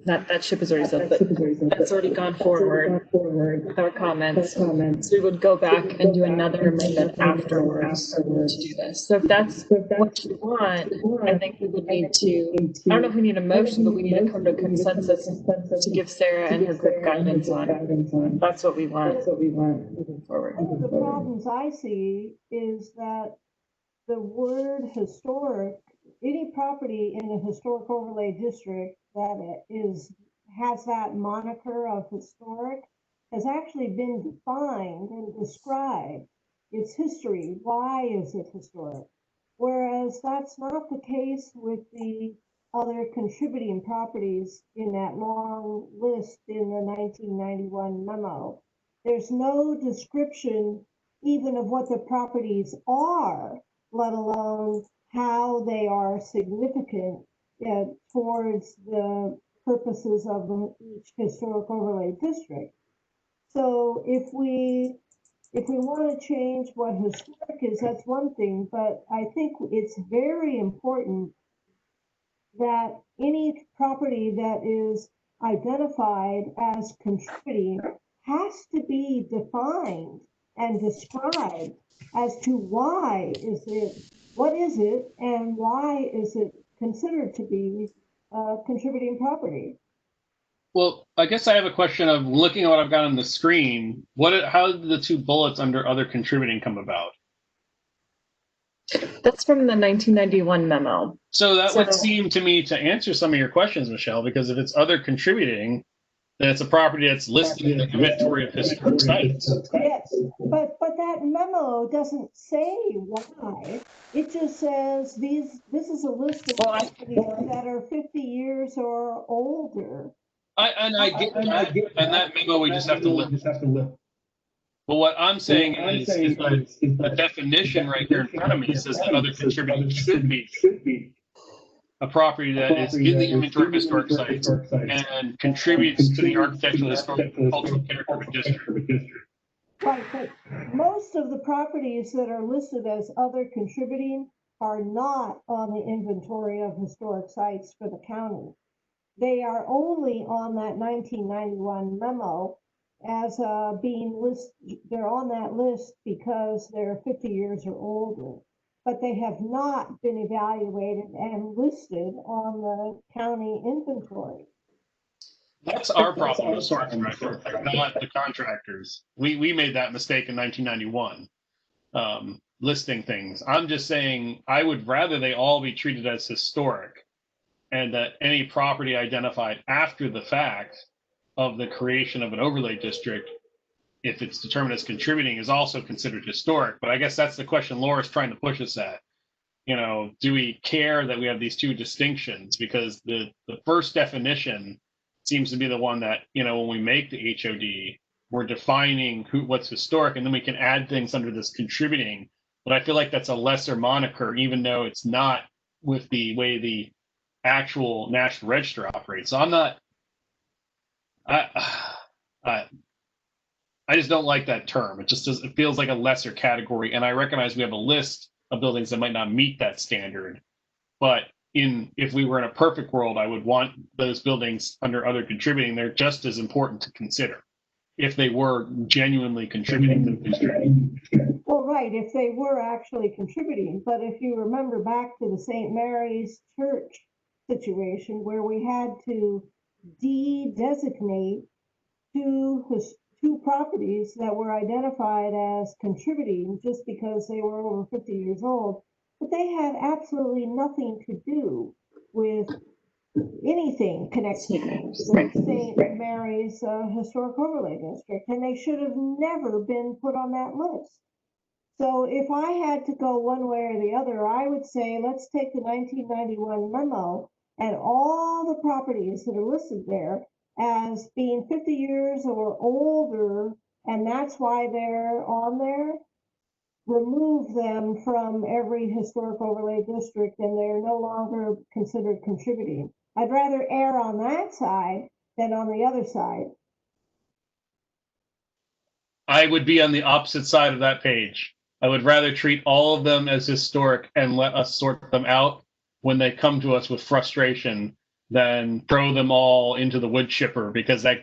that ship has already sailed, but that's already gone forward with our comments. So we would go back and do another amendment afterwards to do this. So if that's what you want, I think we would need to, I don't know if we need a motion, but we need to come to a consensus to give Sarah and her group guidance on. That's what we want moving forward. One of the problems I see is that the word historic, any property in a historic overlay district that has that moniker of historic has actually been defined and described its history. Why is it historic? Whereas that's not the case with the other contributing properties in that long list in the 1991 memo. There's no description even of what the properties are, let alone how they are significant towards the purposes of each historic overlay district. So if we want to change what historic is, that's one thing, but I think it's very important that any property that is identified as contributing has to be defined and described as to why is it, what is it, and why is it considered to be a contributing property. Well, I guess I have a question of looking at what I've got on the screen. How did the two bullets under other contributing come about? That's from the 1991 memo. So that would seem to me to answer some of your questions, Michelle, because if it's other contributing, then it's a property that's listed in the inventory of historic sites. Yes, but that memo doesn't say why. It just says this is a list of properties that are 50 years or older. I get that, and that memo we just have to live. But what I'm saying is that the definition right here in front of me says that other contributing should be a property that is in the inventory of historic sites and contributes to the architectural, historical, cultural character of a district. Right, but most of the properties that are listed as other contributing are not on the inventory of historic sites for the county. They are only on that 1991 memo as being listed. They're on that list because they're 50 years or older, but they have not been evaluated and listed on the county inventory. That's our problem as source record, not the contractors. We made that mistake in 1991, listing things. I'm just saying I would rather they all be treated as historic, and that any property identified after the fact of the creation of an overlay district, if it's determined as contributing, is also considered historic. But I guess that's the question Laura's trying to push us at. You know, do we care that we have these two distinctions? Because the first definition seems to be the one that, you know, when we make the HOD, we're defining what's historic, and then we can add things under this contributing. But I feel like that's a lesser moniker, even though it's not with the way the actual National Register operates. So I'm not, I just don't like that term. It just it feels like a lesser category. And I recognize we have a list of buildings that might not meet that standard. But if we were in a perfect world, I would want those buildings under other contributing. They're just as important to consider if they were genuinely contributing to the district. Well, right, if they were actually contributing. But if you remember back to the St. Mary's Church situation where we had to de-designate two properties that were identified as contributing just because they were over 50 years old, but they had absolutely nothing to do with anything connected with St. Mary's Historic Overlay District, and they should have never been put on that list. So if I had to go one way or the other, I would say let's take the 1991 memo and all the properties that are listed there as being 50 years or older, and that's why they're on there, remove them from every historic overlay district and they're no longer considered contributing. I'd rather err on that side than on the other side. I would be on the opposite side of that page. I would rather treat all of them as historic and let us sort them out when they come to us with frustration than throw them all into the wood chipper, because that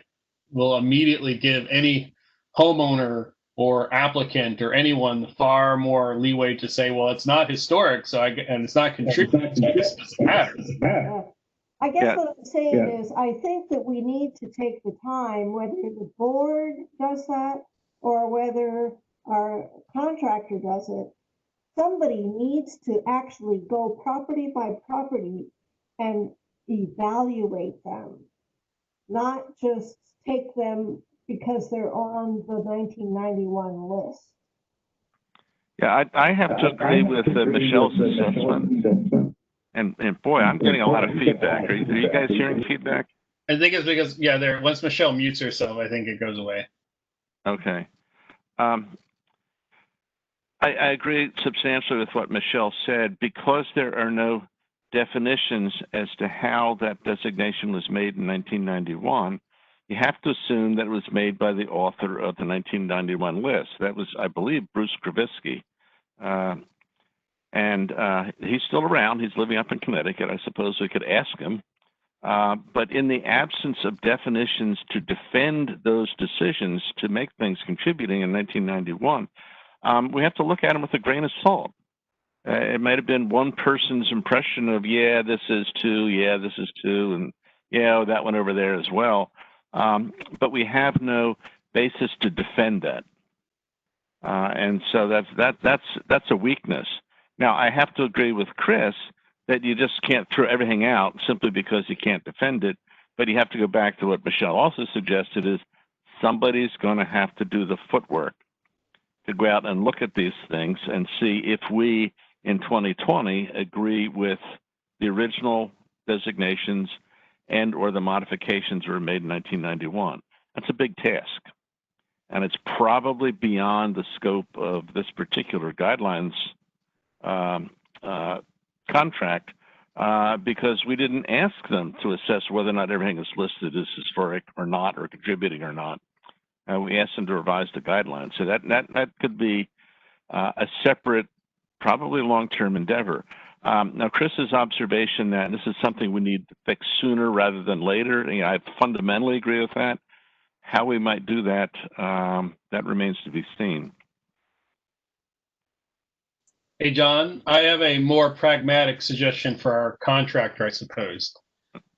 will immediately give any homeowner or applicant or anyone far more leeway to say, well, it's not historic, and it's not contributing, so this doesn't matter. I guess what I'm saying is, I think that we need to take the time, whether the board does that or whether our contractor does it. Somebody needs to actually go property by property and evaluate them, not just take them because they're on the 1991 list. Yeah, I have to agree with Michelle's assessment. And boy, I'm getting a lot of feedback. Are you guys hearing feedback? I think it's because, once Michelle mutes herself, I think it goes away. Okay. I agree substantially with what Michelle said. Because there are no definitions as to how that designation was made in 1991, you have to assume that it was made by the author of the 1991 list. That was, I believe, Bruce Krivitsky. And he's still around. He's living up in Connecticut. I suppose we could ask him. But in the absence of definitions to defend those decisions to make things contributing in 1991, we have to look at them with a grain of salt. It might have been one person's impression of, yeah, this is two, yeah, this is two, and yeah, that one over there as well. But we have no basis to defend that. And so that's a weakness. Now, I have to agree with Chris that you just can't throw everything out simply because you can't defend it, but you have to go back to what Michelle also suggested, is somebody's going to have to do the footwork to go out and look at these things and see if we, in 2020, agree with the original designations and or the modifications that were made in 1991. That's a big task. And it's probably beyond the scope of this particular guidelines contract because we didn't ask them to assess whether or not everything is listed as historic or not, or contributing or not. We asked them to revise the guidelines. So that could be a separate, probably long-term endeavor. Now, Chris's observation that this is something we need to fix sooner rather than later, I fundamentally agree with that. How we might do that, that remains to be seen. Hey, John, I have a more pragmatic suggestion for our contractor, I suppose.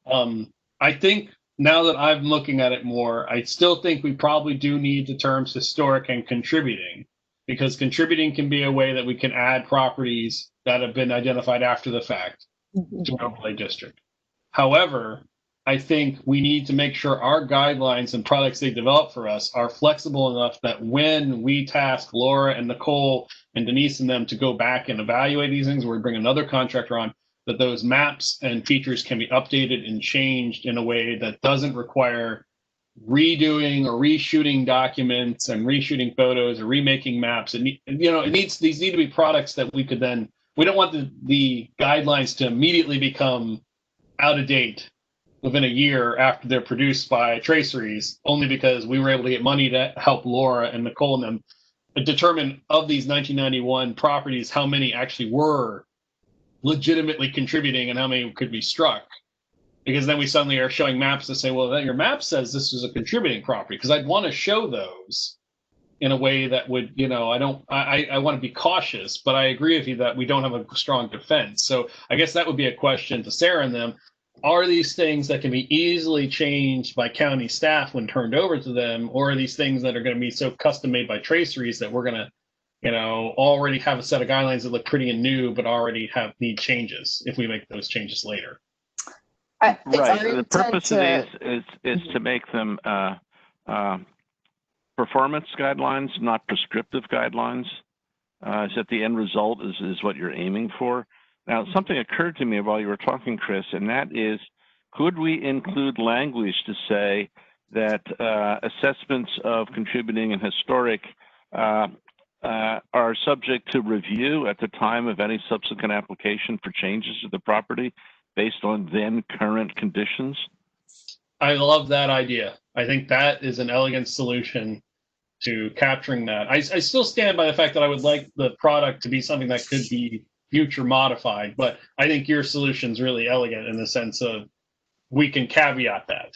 I think now that I'm looking at it more, I still think we probably do need the terms historic and contributing, because contributing can be a way that we can add properties that have been identified after the fact to an overlay district. However, I think we need to make sure our guidelines and products they develop for us are flexible enough that when we task Laura and Nicole and Denise and them to go back and evaluate these things, or we bring another contractor on, that those maps and features can be updated and changed in a way that doesn't require redoing or reshooting documents and reshooting photos or remaking maps. These need to be products that we could then, we don't want the guidelines to immediately become out of date within a year after they're produced by Traceries, only because we were able to get money to help Laura and Nicole and them determine of these 1991 properties, how many actually were legitimately contributing and how many could be struck. Because then we suddenly are showing maps that say, well, then your map says this is a contributing property. Because I'd want to show those in a way that would, I want to be cautious, but I agree with you that we don't have a strong defense. So I guess that would be a question to Sarah and them. Are these things that can be easily changed by county staff when turned over to them, or are these things that are going to be so custom made by Traceries that we're going to, already have a set of guidelines that look pretty and new, but already need changes if we make those changes later? Right. The purpose of these is to make them performance guidelines, not prescriptive guidelines. So that the end result is what you're aiming for. Now, something occurred to me while you were talking, Chris, and that is, could we include language to say that assessments of contributing and historic are subject to review at the time of any subsequent application for changes to the property based on then current conditions? I love that idea. I think that is an elegant solution to capturing that. I still stand by the fact that I would like the product to be something that could be future modified, but I think your solution is really elegant in the sense of we can caveat that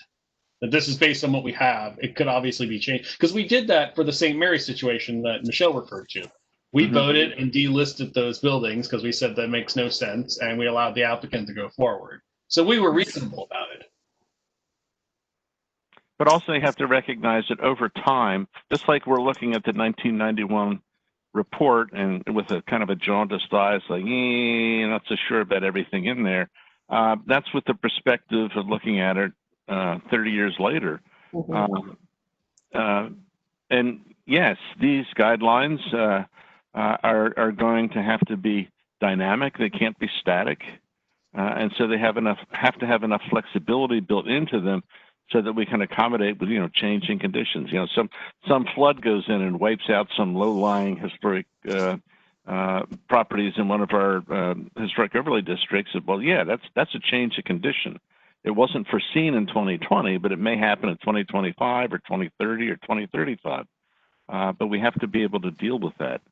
this is based on what we have. It could obviously be changed, because we did that for the St. Mary's situation that Michelle referred to. We voted and delisted those buildings because we said that makes no sense, and we allowed the applicant to go forward. So we were reasonable about it. But also you have to recognize that over time, just like we're looking at the 1991 report and with a kind of a jaundiced eyes, like, not so sure about everything in there. That's with the perspective of looking at it 30 years later. And yes, these guidelines are going to have to be dynamic. They can't be static. And so they have to have enough flexibility built into them so that we can accommodate with, changing conditions. Some flood goes in and wipes out some low-lying historic properties in one of our historic overlay districts. Well, yeah, that's a change of condition. It wasn't foreseen in 2020, but it may happen in 2025 or 2030 or 2035. But we have to be able to deal with that.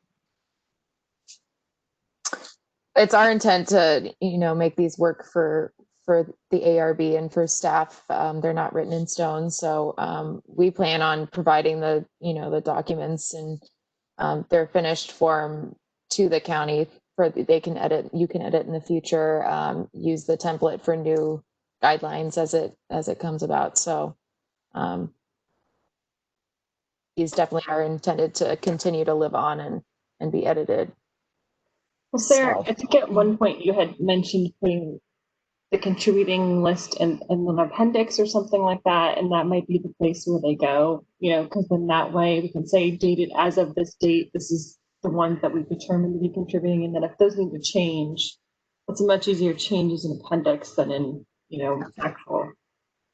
It's our intent to, make these work for the ARB and for staff. They're not written in stone, so we plan on providing the documents and their finished form to the county for they can edit. You can edit in the future. Use the template for new guidelines as it comes about. So these definitely are intended to continue to live on and be edited. Well, Sarah, I think at one point you had mentioned putting the contributing list in an appendix or something like that, and that might be the place where they go, because then that way we can say dated as of this date, this is the ones that we've determined to be contributing, and then if those need to change, it's a much easier change as an appendix than in, actual.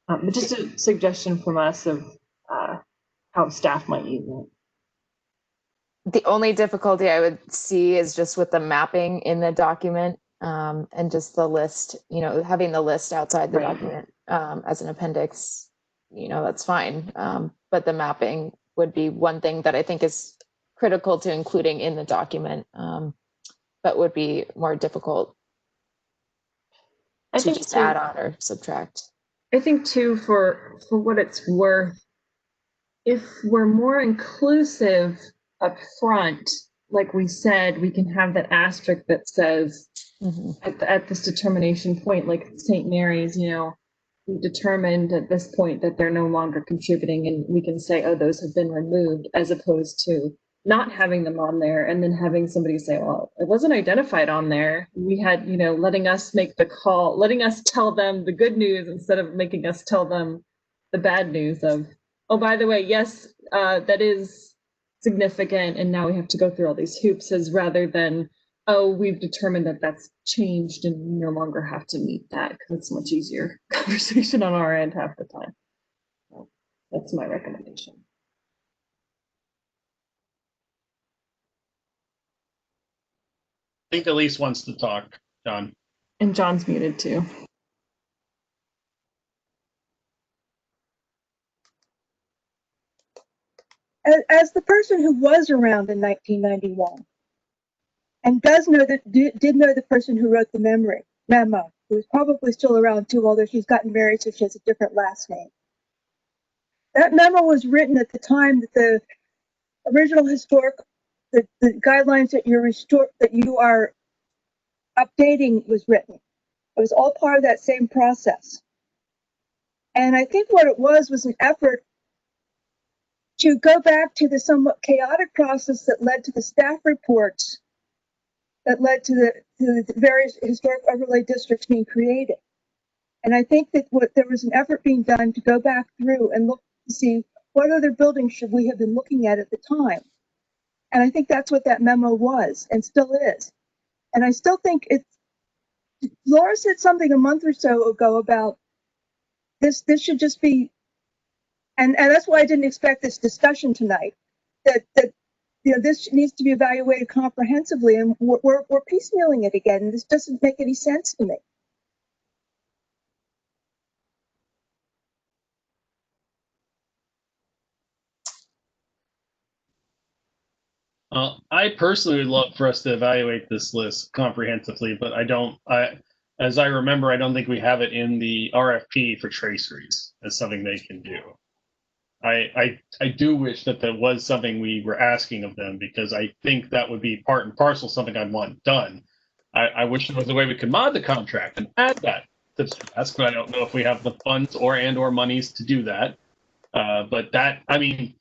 But just a suggestion from us of how staff might use it. The only difficulty I would see is just with the mapping in the document and just the list, having the list outside the document as an appendix, that's fine. But the mapping would be one thing that I think is critical to including in the document, but would be more difficult to just add on or subtract. I think too, for what it's worth, if we're more inclusive up front, like we said, we can have that asterisk that says at this determination point, like St. Mary's, we determined at this point that they're no longer contributing, and we can say, oh, those have been removed, as opposed to not having them on there and then having somebody say, well, it wasn't identified on there. We had, letting us make the call, letting us tell them the good news instead of making us tell them the bad news of, oh, by the way, yes, that is significant, and now we have to go through all these hoops, as rather than, oh, we've determined that that's changed and we no longer have to meet that, because it's a much easier conversation on our end half the time. So that's my recommendation. I think Elise wants to talk, John. And John's muted too. As the person who was around in 1991 and does know that did know the person who wrote the memo, who is probably still around too, although she's gotten married, so she has a different last name. That memo was written at the time that the original historic, the guidelines that you are updating was written. It was all part of that same process. And I think what it was an effort to go back to the somewhat chaotic process that led to the staff reports that led to the various historic overlay districts being created. And I think that there was an effort being done to go back through and look to see what other buildings should we have been looking at the time. And I think that's what that memo was and still is. And I still think Laura said something a month or so ago about this should just be, and that's why I didn't expect this discussion tonight, that this needs to be evaluated comprehensively, and we're piecemealing it again. This doesn't make any sense to me. I personally would love for us to evaluate this list comprehensively, but I don't. as I remember, I don't think we have it in the RFP for traceries as something they can do. I do wish that there was something we were asking of them, because I think that would be part and parcel something I'd want done. I wish there was a way we could mod the contract and add that to the task, but I don't know if we have the funds or monies to do that. But that, I mean,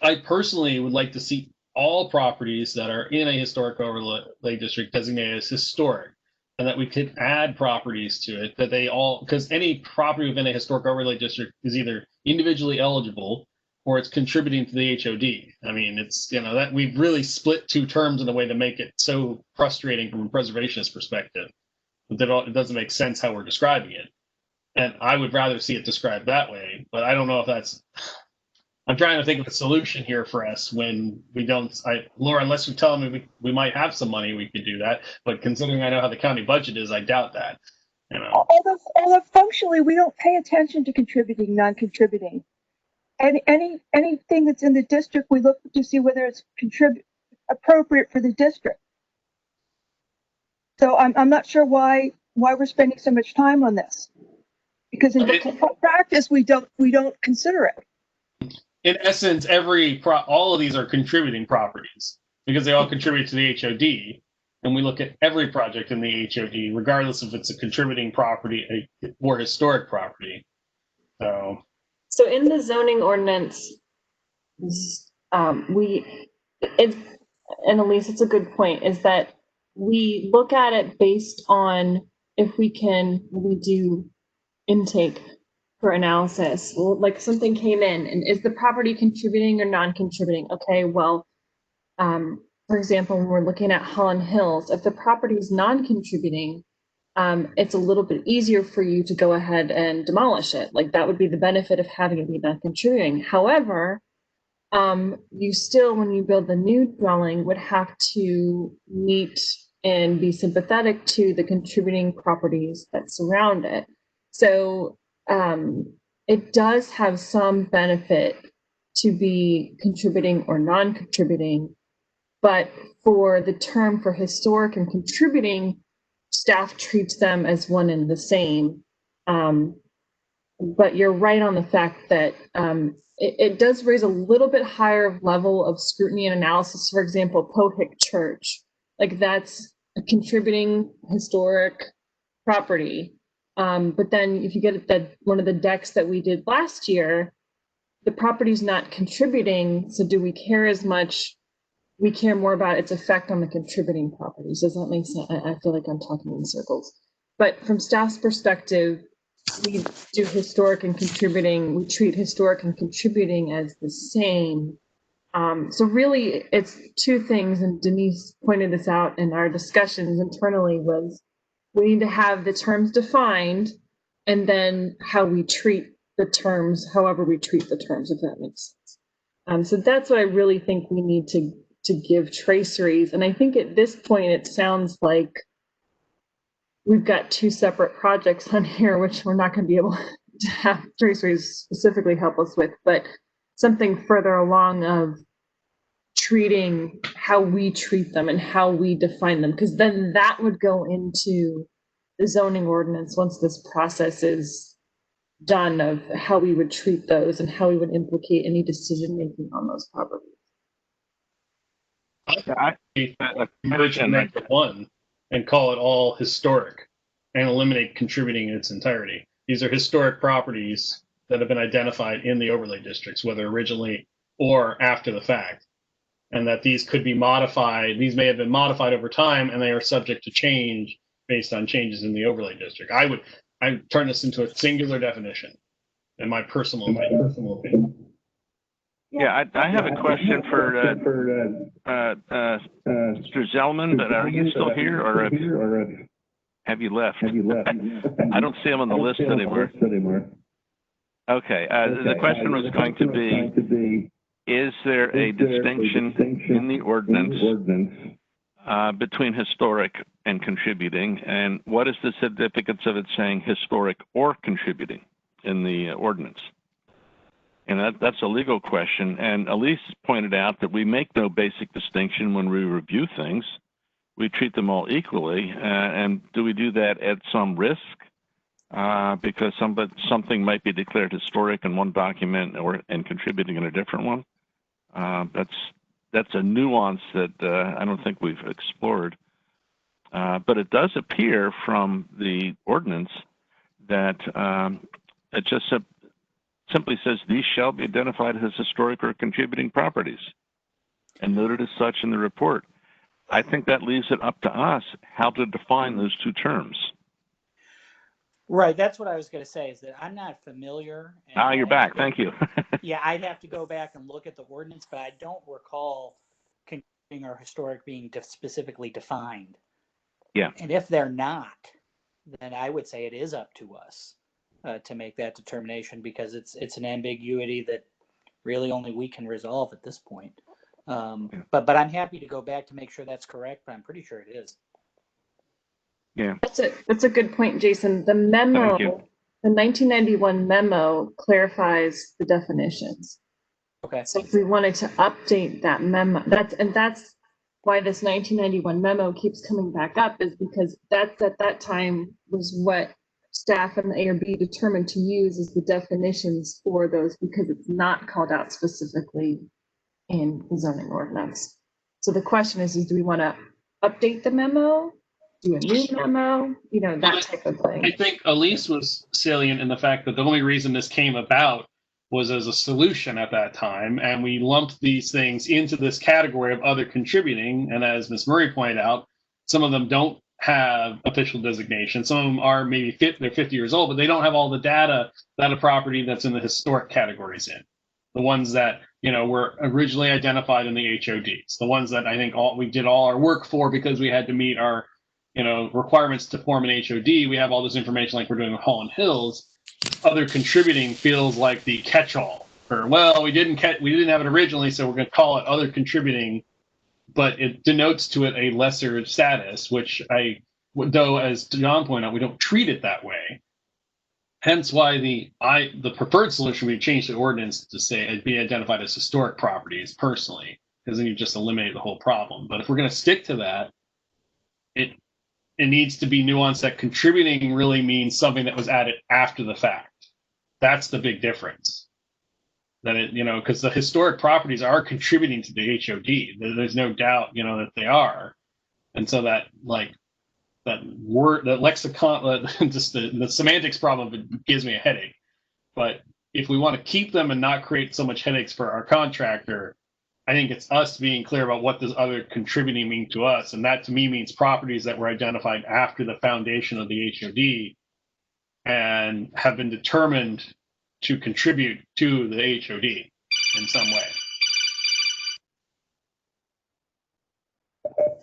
I personally would like to see all properties that are in a historic overlay district designated as historic, and that we could add properties to it that they all, because any property within a historic overlay district is either individually eligible or it's contributing to the HOD. I mean, it's, you know, that we've really split two terms in a way to make it so frustrating from a preservationist perspective that it doesn't make sense how we're describing it. And I would rather see it described that way, but I don't know if that's, I'm trying to think of a solution here for us when we don't, Laura, unless you tell me we might have some money, we could do that. But considering I know how the county budget is, I doubt that. You know. Although functionally, we don't pay attention to contributing, non-contributing. Anything that's in the district, we look to see whether it's appropriate for the district. So I'm not sure why we're spending so much time on this, because in practice we don't consider it. In essence, all of these are contributing properties because they all contribute to the HOD, and we look at every project in the HOD, regardless if it's a contributing property or historic property. So in the zoning ordinance, and Elise, it's a good point, is that we look at it based on if we do intake for analysis. Well, like something came in, and is the property contributing or non-contributing? Okay, well, for example, when we're looking at Holland Hills, if the property is non-contributing, it's a little bit easier for you to go ahead and demolish it. Like that would be the benefit of having it be non-contributing. However, you still, when you build the new dwelling, would have to meet and be sympathetic to the contributing properties that surround it. So it does have some benefit to be contributing or non-contributing, but for the term for historic and contributing, staff treats them as one and the same. But you're right on the fact that it does raise a little bit higher level of scrutiny and analysis. For example, Pohick Church, like that's a contributing historic property. But then if you get at one of the decks that we did last year, the property's not contributing. So do we care as much? We care more about its effect on the contributing properties. Does that make sense? I feel like I'm talking in circles. But from staff's perspective, we do historic and contributing. We treat historic and contributing as the same. So really, it's two things, and Denise pointed this out in our discussions internally, was we need to have the terms defined, and then how we treat the terms, however we treat the terms, if that makes sense. So that's what I really think we need to give traceries. And I think at this point, it sounds like we've got two separate projects on here, which we're not going to be able to have traceries specifically help us with, but something further along of treating how we treat them and how we define them, because then that would go into the zoning ordinance once this process is done, of how we would treat those and how we would implicate any decision making on those properties. I make it one and call it all historic and eliminate contributing in its entirety. These are historic properties that have been identified in the overlay districts, whether originally or after the fact, and that these could be modified. These may have been modified over time, and they are subject to change based on changes in the overlay district. I turn this into a singular definition, in my personal opinion. Yeah, I have a question for Mr. Zellman, but are you still here, or have you left? I don't see him on the list anymore. Okay, the question was going to be, is there a distinction in the ordinance between historic and contributing, and what is the significance of it saying historic or contributing in the ordinance? And that's a legal question. And Elise pointed out that we make no basic distinction when we review things. we treat them all equally. And do we do that at some risk? Because something might be declared historic in one document and contributing in a different one. That's a nuance that I don't think we've explored. But it does appear from the ordinance that it just simply says these shall be identified as historic or contributing properties and noted as such in the report. I think that leaves it up to us how to define those two terms. Right, that's what I was going to say, is that I'm not familiar. You're back. Thank you. Yeah, I'd have to go back and look at the ordinance, but I don't recall contributing or historic being specifically defined. Yeah. And if they're not, then I would say it is up to us to make that determination, because it's an ambiguity that really only we can resolve at this point. But I'm happy to go back to make sure that's correct, but I'm pretty sure it is. Yeah. That's a good point, Jason. The memo, the 1991 memo clarifies the definitions. Okay. So if we wanted to update that memo, that's why this 1991 memo keeps coming back up, is because that's at that time was what staff and the ARB determined to use as the definitions for those, because it's not called out specifically in the zoning ordinance. So the question is do we want to update the memo, do a new memo, that type of thing? I think Elise was salient in the fact that the only reason this came about was as a solution at that time, and we lumped these things into this category of other contributing. And as Ms. Murray pointed out, some of them don't have official designation. Some of them are maybe they're 50 years old, but they don't have all the data that a property that's in the historic categories in. The ones that were originally identified in the HODs, the ones that I think we did all our work for because we had to meet our requirements to form an HOD. We have all this information like we're doing with Holland Hills. Other contributing feels like the catch-all, or we didn't have it originally, so we're going to call it other contributing, but it denotes to it a lesser status, which though as John pointed out, we don't treat it that way. Hence why the preferred solution would change the ordinance to say it'd be identified as historic properties personally, because then you just eliminate the whole problem. But if we're going to stick to that, it needs to be nuanced that contributing really means something that was added after the fact. That's the big difference. That because the historic properties are contributing to the HOD. There's no doubt, that they are. And so that word, that lexicon, just the semantics problem gives me a headache. But if we want to keep them and not create so much headaches for our contractor, I think it's us being clear about what does other contributing mean to us. And that to me means properties that were identified after the foundation of the HOD and have been determined to contribute to the HOD in some way.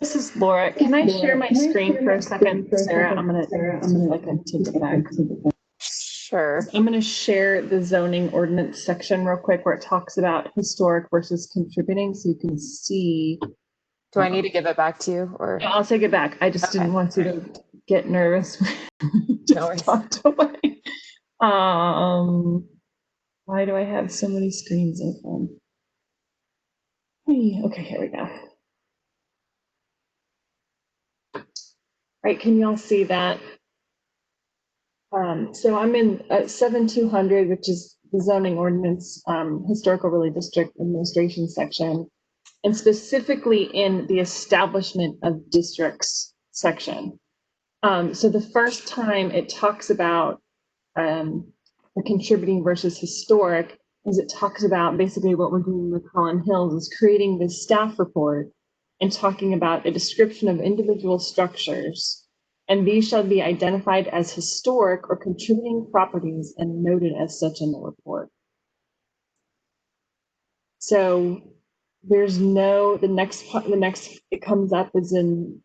This is Laura. Can I share my screen for a second, Sarah? I'm gonna take it back. Sure. I'm going to share the zoning ordinance section real quick where it talks about historic versus contributing, so you can see. Do I need to give it back to you, or? No, I'll take it back. I just didn't want you to get nervous. No talked away. Why do I have so many screens open? Okay, here we go. Right, can you all see that? So I'm in 7200, which is the zoning ordinance, historic overlay district administration section, and specifically in the establishment of districts section. So the first time it talks about the contributing versus historic is it talks about basically what we're doing with Holland Hills is creating this staff report and talking about a description of individual structures. And these shall be identified as historic or contributing properties and noted as such in the report. So there's the next it comes up is in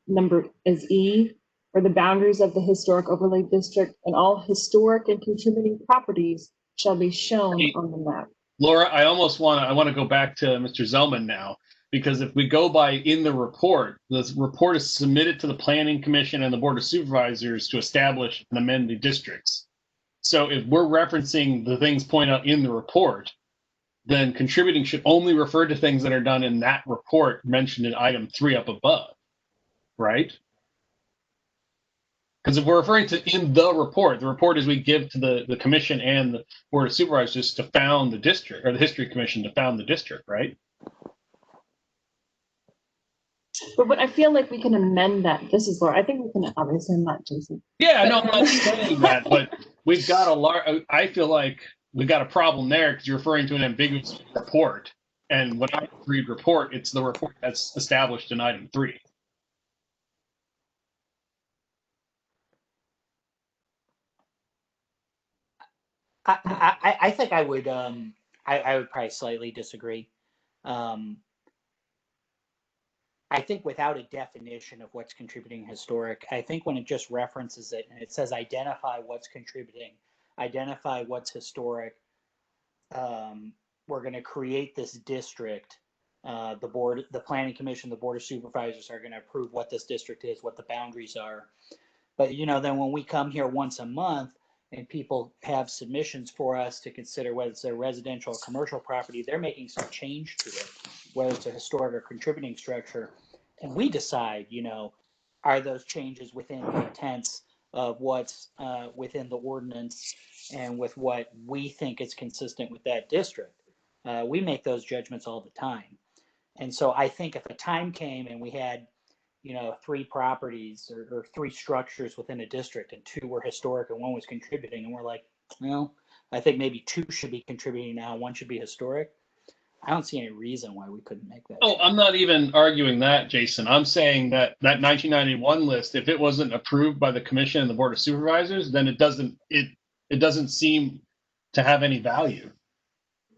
E, where the boundaries of the historic overlay district and all historic and contributing properties shall be shown on the map. Laura, I want to go back to Mr. Zellman now. Because if we go by in the report is submitted to the Planning Commission and the Board of Supervisors to establish and amend the districts. So if we're referencing the things pointed out in the report, then contributing should only refer to things that are done in that report mentioned in item 3 up above. right? Because if we're referring to in the report is we give to the commission and the board of supervisors to found the district, or the history commission to found the district, right? But I feel like we can amend that. This is Laura. I think we can obviously amend that, Jason. Yeah, no, I'm not saying that, but we've got I feel like we've got a problem there because you're referring to an ambiguous report. And when I read report, it's the report that's established in item 3. I think I would probably slightly disagree. I think without a definition of what's contributing historic, I think when it just references it and it says identify what's contributing, identify what's historic, we're going to create this district. The board, the planning commission, the board of supervisors are going to approve what this district is, what the boundaries are. But then when we come here once a month and people have submissions for us to consider whether it's a residential or commercial property, they're making some change to it, whether it's a historic or contributing structure. And we decide, are those changes within the intents of what's within the ordinance and with what we think is consistent with that district. We make those judgments all the time. And so I think if a time came and we had 3 properties or 3 structures within a district and 2 were historic and 1 was contributing, and we're like, I think maybe 2 should be contributing now, 1 should be historic. I don't see any reason why we couldn't make that. Oh, I'm not even arguing that, Jason. I'm saying that 1991 list, if it wasn't approved by the commission and the board of supervisors, then it doesn't seem to have any value.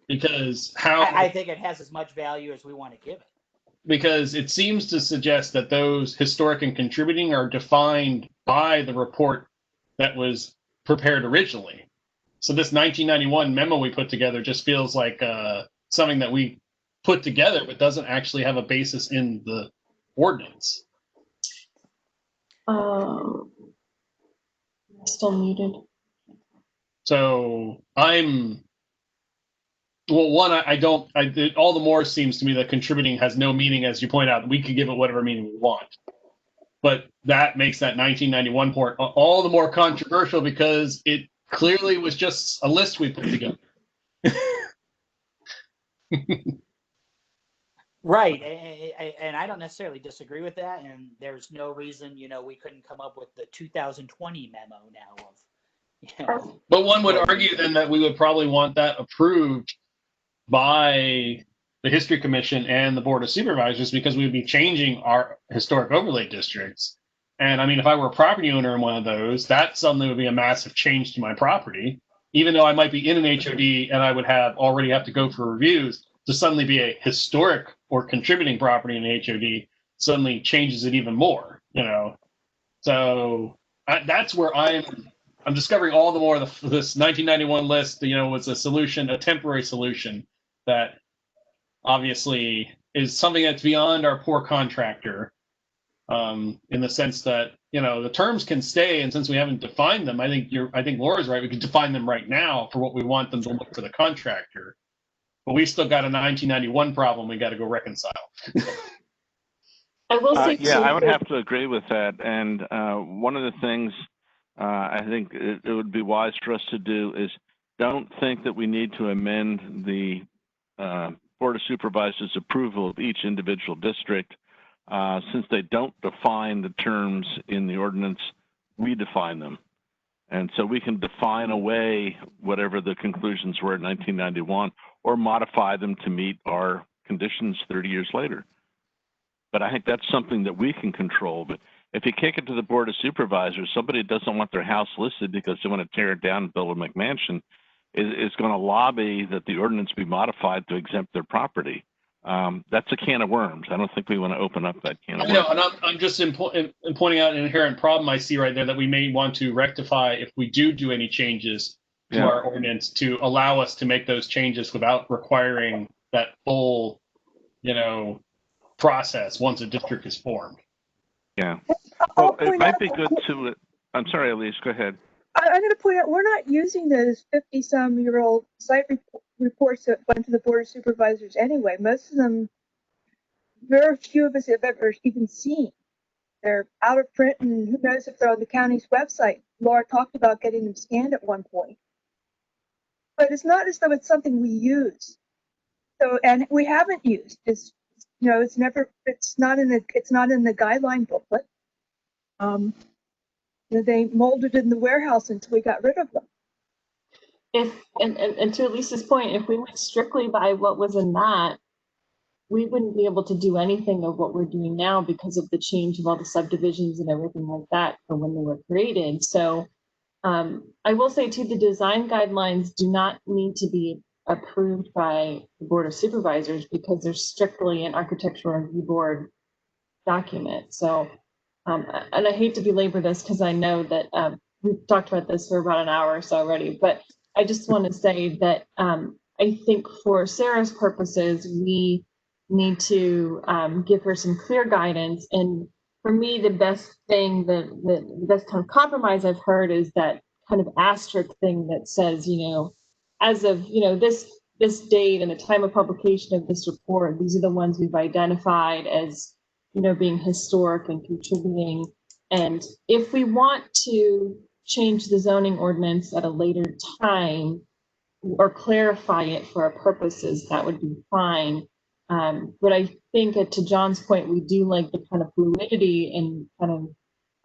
Because I think it has as much value as we want to give it. Because it seems to suggest that those historic and contributing are defined by the report that was prepared originally. So this 1991 memo we put together just feels like something that we put together, but doesn't actually have a basis in the ordinance. Still muted. So all the more seems to me that contributing has no meaning, as you point out. We could give it whatever meaning we want. But that makes that 1991 report all the more controversial because it clearly was just a list we put together. Right, and I don't necessarily disagree with that, and there's no reason, we couldn't come up with the 2020 memo now of, But one would argue then that we would probably want that approved by the History Commission and the Board of Supervisors because we would be changing our historic overlay districts. And I mean, if I were a property owner in one of those, that suddenly would be a massive change to my property, even though I might be in an HOD and I would already have to go for reviews. To suddenly be a historic or contributing property in an HOD suddenly changes it even more, So that's where I'm discovering all the more this 1991 list, was a solution, a temporary solution that obviously is something that's beyond our poor contractor, in the sense that the terms can stay, and since we haven't defined them, I think Laura's right. We could define them right now for what we want them to look for the contractor, but we still got a 1991 problem we got to go reconcile. I will say yeah, I would have to agree with that. And one of the things I think it would be wise for us to do is don't think that we need to amend the Board of Supervisors' approval of each individual district. Since they don't define the terms in the ordinance, we define them. And so we can define away whatever the conclusions were in 1991 or modify them to meet our conditions 30 years later. But I think that's something that we can control. But if you kick it to the Board of Supervisors, somebody doesn't want their house listed because they want to tear it down and build a McMansion, is going to lobby that the ordinance be modified to exempt their property. That's a can of worms. I don't think we want to open up that can of worms. No, and I'm just pointing out an inherent problem I see right there that we may want to rectify if we do any changes to our ordinance to allow us to make those changes without requiring that full, process once a district is formed. Yeah. Well, it might be good to. I'm sorry, Elise. Go ahead. I'm going to point out we're not using those 50-some-year-old site reports that went to the Board of Supervisors anyway. Most of them, very few of us have ever even seen. they're out of print, and who knows if they're on the county's website. Laura talked about getting them scanned at one point. But it's not as though it's something we use. So, and we haven't used. It's, you know, it's not in the guideline booklet. You know, they molded in the warehouse until we got rid of them. And to Lisa's point, if we went strictly by what was in that, we wouldn't be able to do anything of what we're doing now because of the change of all the subdivisions and everything like that from when they were created. So I will say too, the design guidelines do not need to be approved by the Board of Supervisors because they're strictly an Architectural Review Board document. So, and I hate to belabor this because I know that we've talked about this for about an hour or so already, but I just want to say that I think for Sarah's purposes, we need to give her some clear guidance. And for me, the best thing, the best kind of compromise I've heard is that kind of asterisk thing that says, you know, as of, you know, this date and the time of publication of this report, these are the ones we've identified as, you know, being historic and contributing. And if we want to change the zoning ordinance at a later time or clarify it for our purposes, that would be fine. But I think to John's point, we do like the kind of fluidity and kind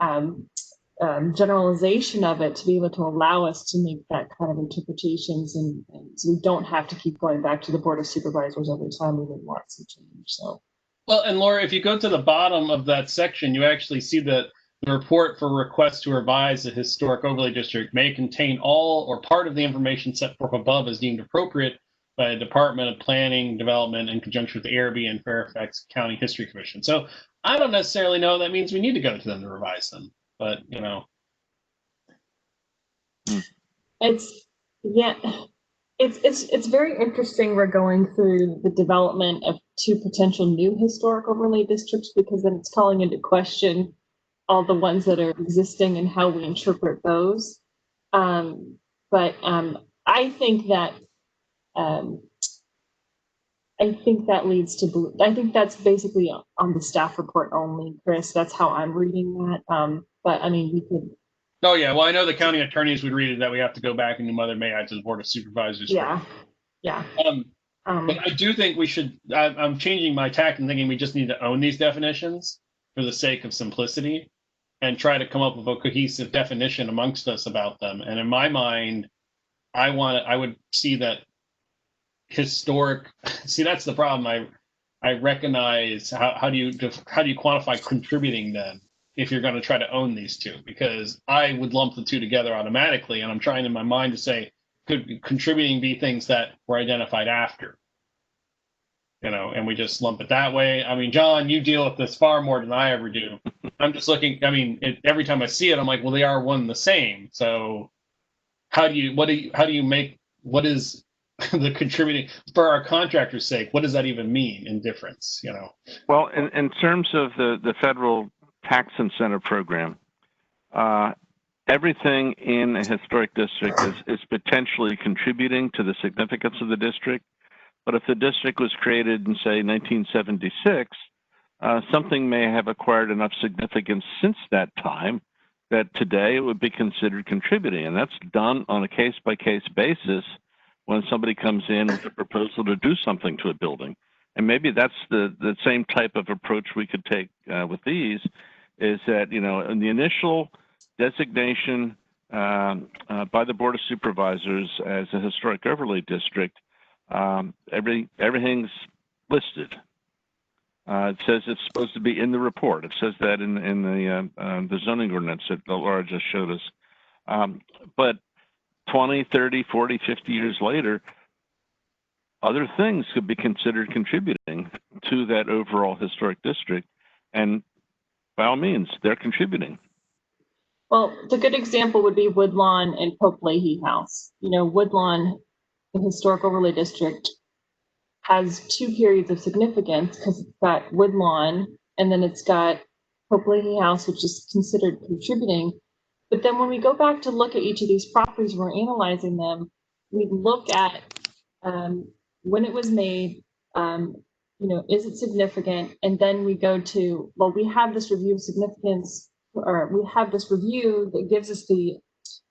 of generalization of it to be able to allow us to make that kind of interpretations, and so we don't have to keep going back to the Board of Supervisors every time we want some change. So, well, and Laura, if you go to the bottom of that section, you actually see that the report for request to revise the historic overlay district may contain all or part of the information set forth above as deemed appropriate by the Department of Planning, Development in conjunction with the ARB and Fairfax County History Commission. So I don't necessarily know that means we need to go to them to revise them, but you know. It's very interesting. We're going through the development of 2 potential new historic overlay districts because then it's calling into question all the ones that are existing and how we interpret those. But I think that leads to, I think that's basically on the staff report only, Chris. That's how I'm reading that. But I mean, we could. Oh yeah, well I know the county attorneys would read it that we have to go back and do Mother May Act to the Board of Supervisors. Yeah, but I do think we should. I'm changing my tack and thinking we just need to own these definitions for the sake of simplicity, and try to come up with a cohesive definition amongst us about them. And in my mind, I would see that historic. See, that's the problem. I recognize how do you quantify contributing then if you're going to try to own these 2, because I would lump the 2 together automatically, and I'm trying in my mind to say, could contributing be things that were identified after, you know, and we just lump it that way. I mean, John, you deal with this far more than I ever do. I'm just looking, I mean, every time I see it, I'm like, well, they are one and the same. So what is the contributing for our contractor's sake? What does that even mean in difference, you know? Well, in terms of the federal tax incentive program, everything in a historic district is potentially contributing to the significance of the district. But if the district was created in, say, 1976, something may have acquired enough significance since that time that today it would be considered contributing. And that's done on a case-by-case basis when somebody comes in with a proposal to do something to a building. And maybe that's the same type of approach we could take with these, is that, you know, in the initial designation by the Board of Supervisors as a historic overlay district, everything's listed. It says it's supposed to be in the report. It says that in the zoning ordinance that Laura just showed us. But 20, 30, 40, 50 years later, other things could be considered contributing to that overall historic district. And by all means, they're contributing. Well, the good example would be Woodlawn and Pope Leahy House. You know, Woodlawn, the historic overlay district, has 2 periods of significance because it's got Woodlawn and then it's got Pope Leahy House, which is considered contributing. But then when we go back to look at each of these properties, we're analyzing them, we look at when it was made, is it significant? And then we go to, well, we have this review of significance, or we have this review that gives us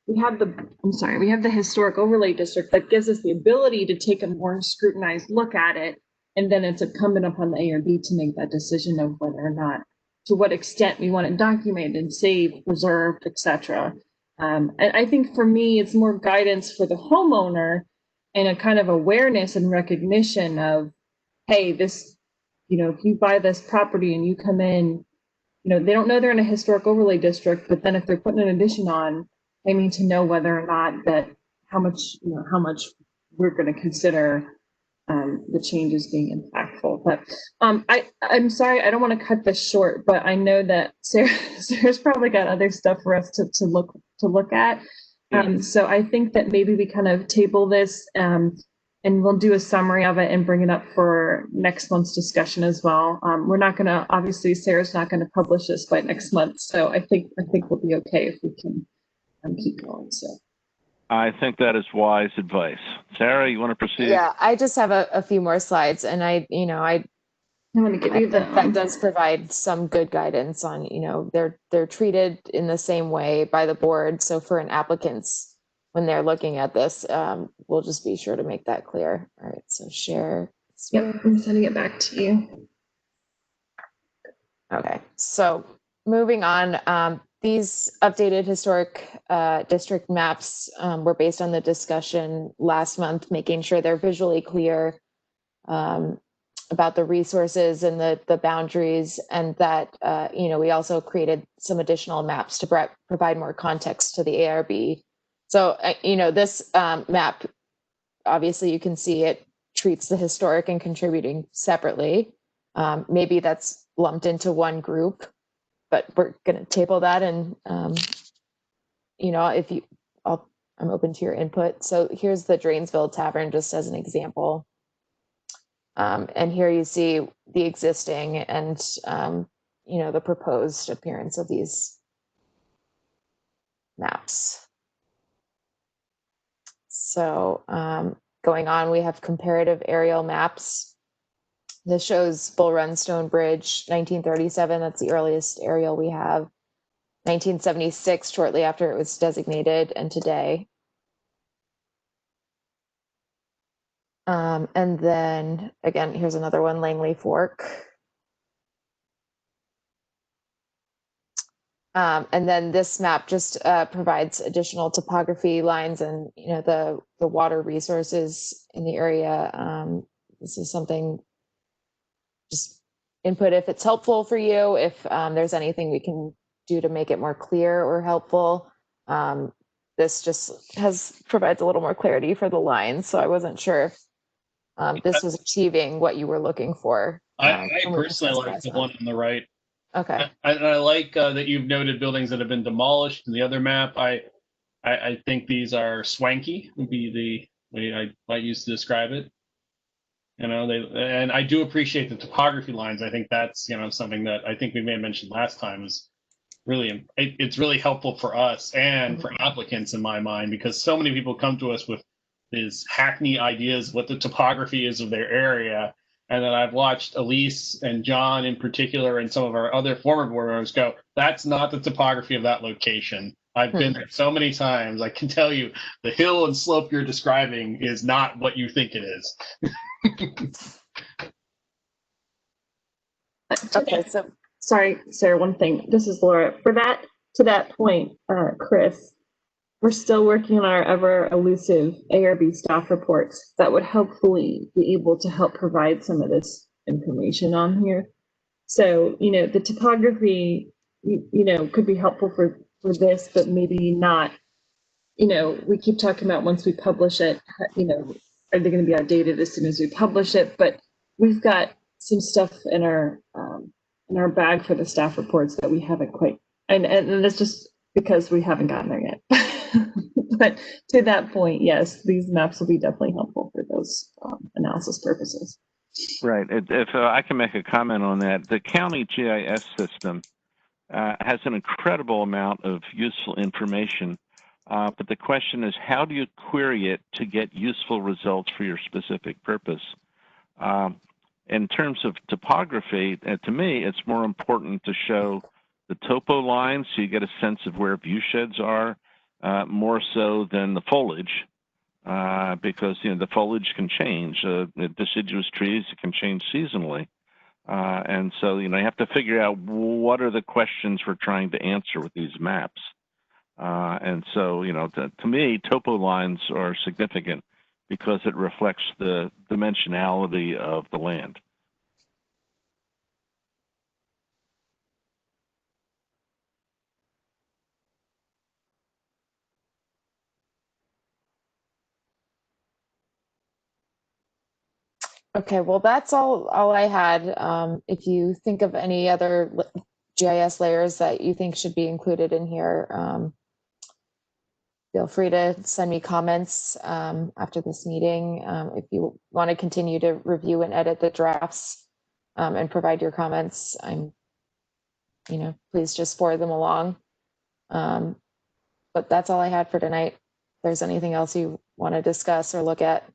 we have the historic overlay district that gives us the ability to take a more scrutinized look at it. And then it's incumbent upon the ARB to make that decision of whether or not, to what extent we want it documented, saved, preserved, etc. And I think for me, it's more guidance for the homeowner and a kind of awareness and recognition of, hey, this, if you buy this property and you come in, they don't know they're in a historic overlay district, but then if they're putting an addition on, they need to know whether or not that how much we're going to consider the changes being impactful. But I'm sorry, I don't want to cut this short, but I know that Sarah's probably got other stuff for us to look at. So I think that maybe we kind of table this and we'll do a summary of it and bring it up for next month's discussion as well. We're not going to, obviously, Sarah's not going to publish this by next month, so I think we'll be okay if we can keep going. So I think that is wise advice. Sarah, you want to proceed? Yeah, I just have a few more slides, and I want to give you that does provide some good guidance on, they're treated in the same way by the board. So for an applicant's, when they're looking at this, we'll just be sure to make that clear. All right, so share. Yep, I'm sending it back to you. Okay, so moving on, these updated historic district maps were based on the discussion last month, making sure they're visually clear about the resources and the boundaries, and that we also created some additional maps to provide more context to the ARB. So this map, obviously you can see it treats the historic and contributing separately. Maybe that's lumped into one group, but we're going to table that, and if you, I'm open to your input. So here's the Drainsville Tavern, just as an example. And here you see the existing and, the proposed appearance of these maps. So going on, we have comparative aerial maps. This shows Bull Run Stone Bridge, 1937. That's the earliest aerial we have. 1976, shortly after it was designated, and today. And then again, here's another one, Langley Fork. And then this map just provides additional topography lines and the water resources in the area. This is something, just input if it's helpful for you, if there's anything we can do to make it more clear or helpful. This just provides a little more clarity for the lines, so I wasn't sure if this was achieving what you were looking for. I personally like the one on the right. Okay. I like that you've noted buildings that have been demolished. In the other map, I think these are swanky, would be the way I might use to describe it. And I do appreciate the topography lines. I think that's something that I think we may have mentioned last time is really, it's really helpful for us and for applicants in my mind, because so many people come to us with these hackney ideas of what the topography is of their area. And then I've watched Elise and John in particular and some of our other former board members go, that's not the topography of that location. I've been there so many times. I can tell you the hill and slope you're describing is not what you think it is. Okay, so sorry, Sarah, one thing. This is Laura. To that point, Chris, we're still working on our ever elusive ARB staff reports that would hopefully be able to help provide some of this information on here. So, the topography, could be helpful for this, but maybe not. We keep talking about once we publish it, are they going to be outdated as soon as we publish it? But we've got some stuff in our bag for the staff reports that we haven't quite, and that's just because we haven't gotten there yet. But to that point, yes, these maps will be definitely helpful for those analysis purposes. Right. If I can make a comment on that, the county GIS system has an incredible amount of useful information, but the question is, how do you query it to get useful results for your specific purpose? in terms of topography, to me, it's more important to show the topo lines so you get a sense of where view sheds are, more so than the foliage, because the foliage can change. Deciduous trees can change seasonally. And so, you have to figure out what are the questions we're trying to answer with these maps. And so, to me, topo lines are significant because it reflects the dimensionality of the land. Okay, well, that's all I had. If you think of any other GIS layers that you think should be included in here, feel free to send me comments after this meeting. If you want to continue to review and edit the drafts and provide your comments, please just forward them along. But that's all I had for tonight. If there's anything else you want to discuss or look at.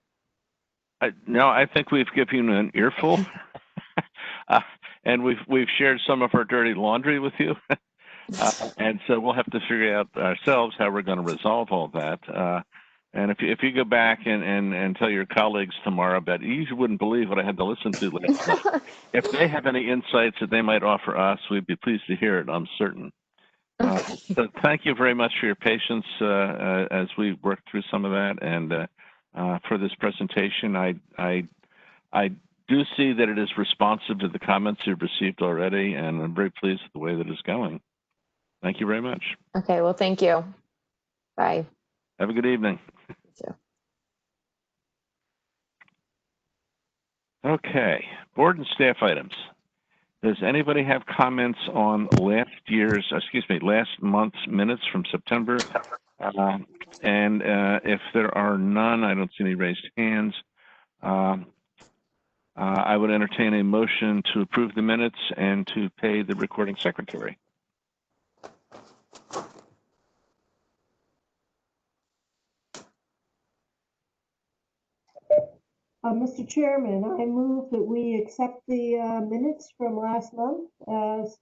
No, I think we've given you an earful, and we've shared some of our dirty laundry with you, and so we'll have to figure out ourselves how we're going to resolve all that. And if you go back and tell your colleagues tomorrow about, you wouldn't believe what I had to listen to last night. If they have any insights that they might offer us, we'd be pleased to hear it. I'm certain. So thank you very much for your patience as we work through some of that, and for this presentation. I do see that it is responsive to the comments you've received already, and I'm very pleased with the way that it's going. Thank you very much. Okay, well, thank you. Bye. Have a good evening. You too. Okay, board and staff items. Does anybody have comments on last month's minutes from September? And if there are none, I don't see any raised hands. I would entertain a motion to approve the minutes and to pay the recording secretary. Mr. Chairman, I move that we accept the minutes from last month as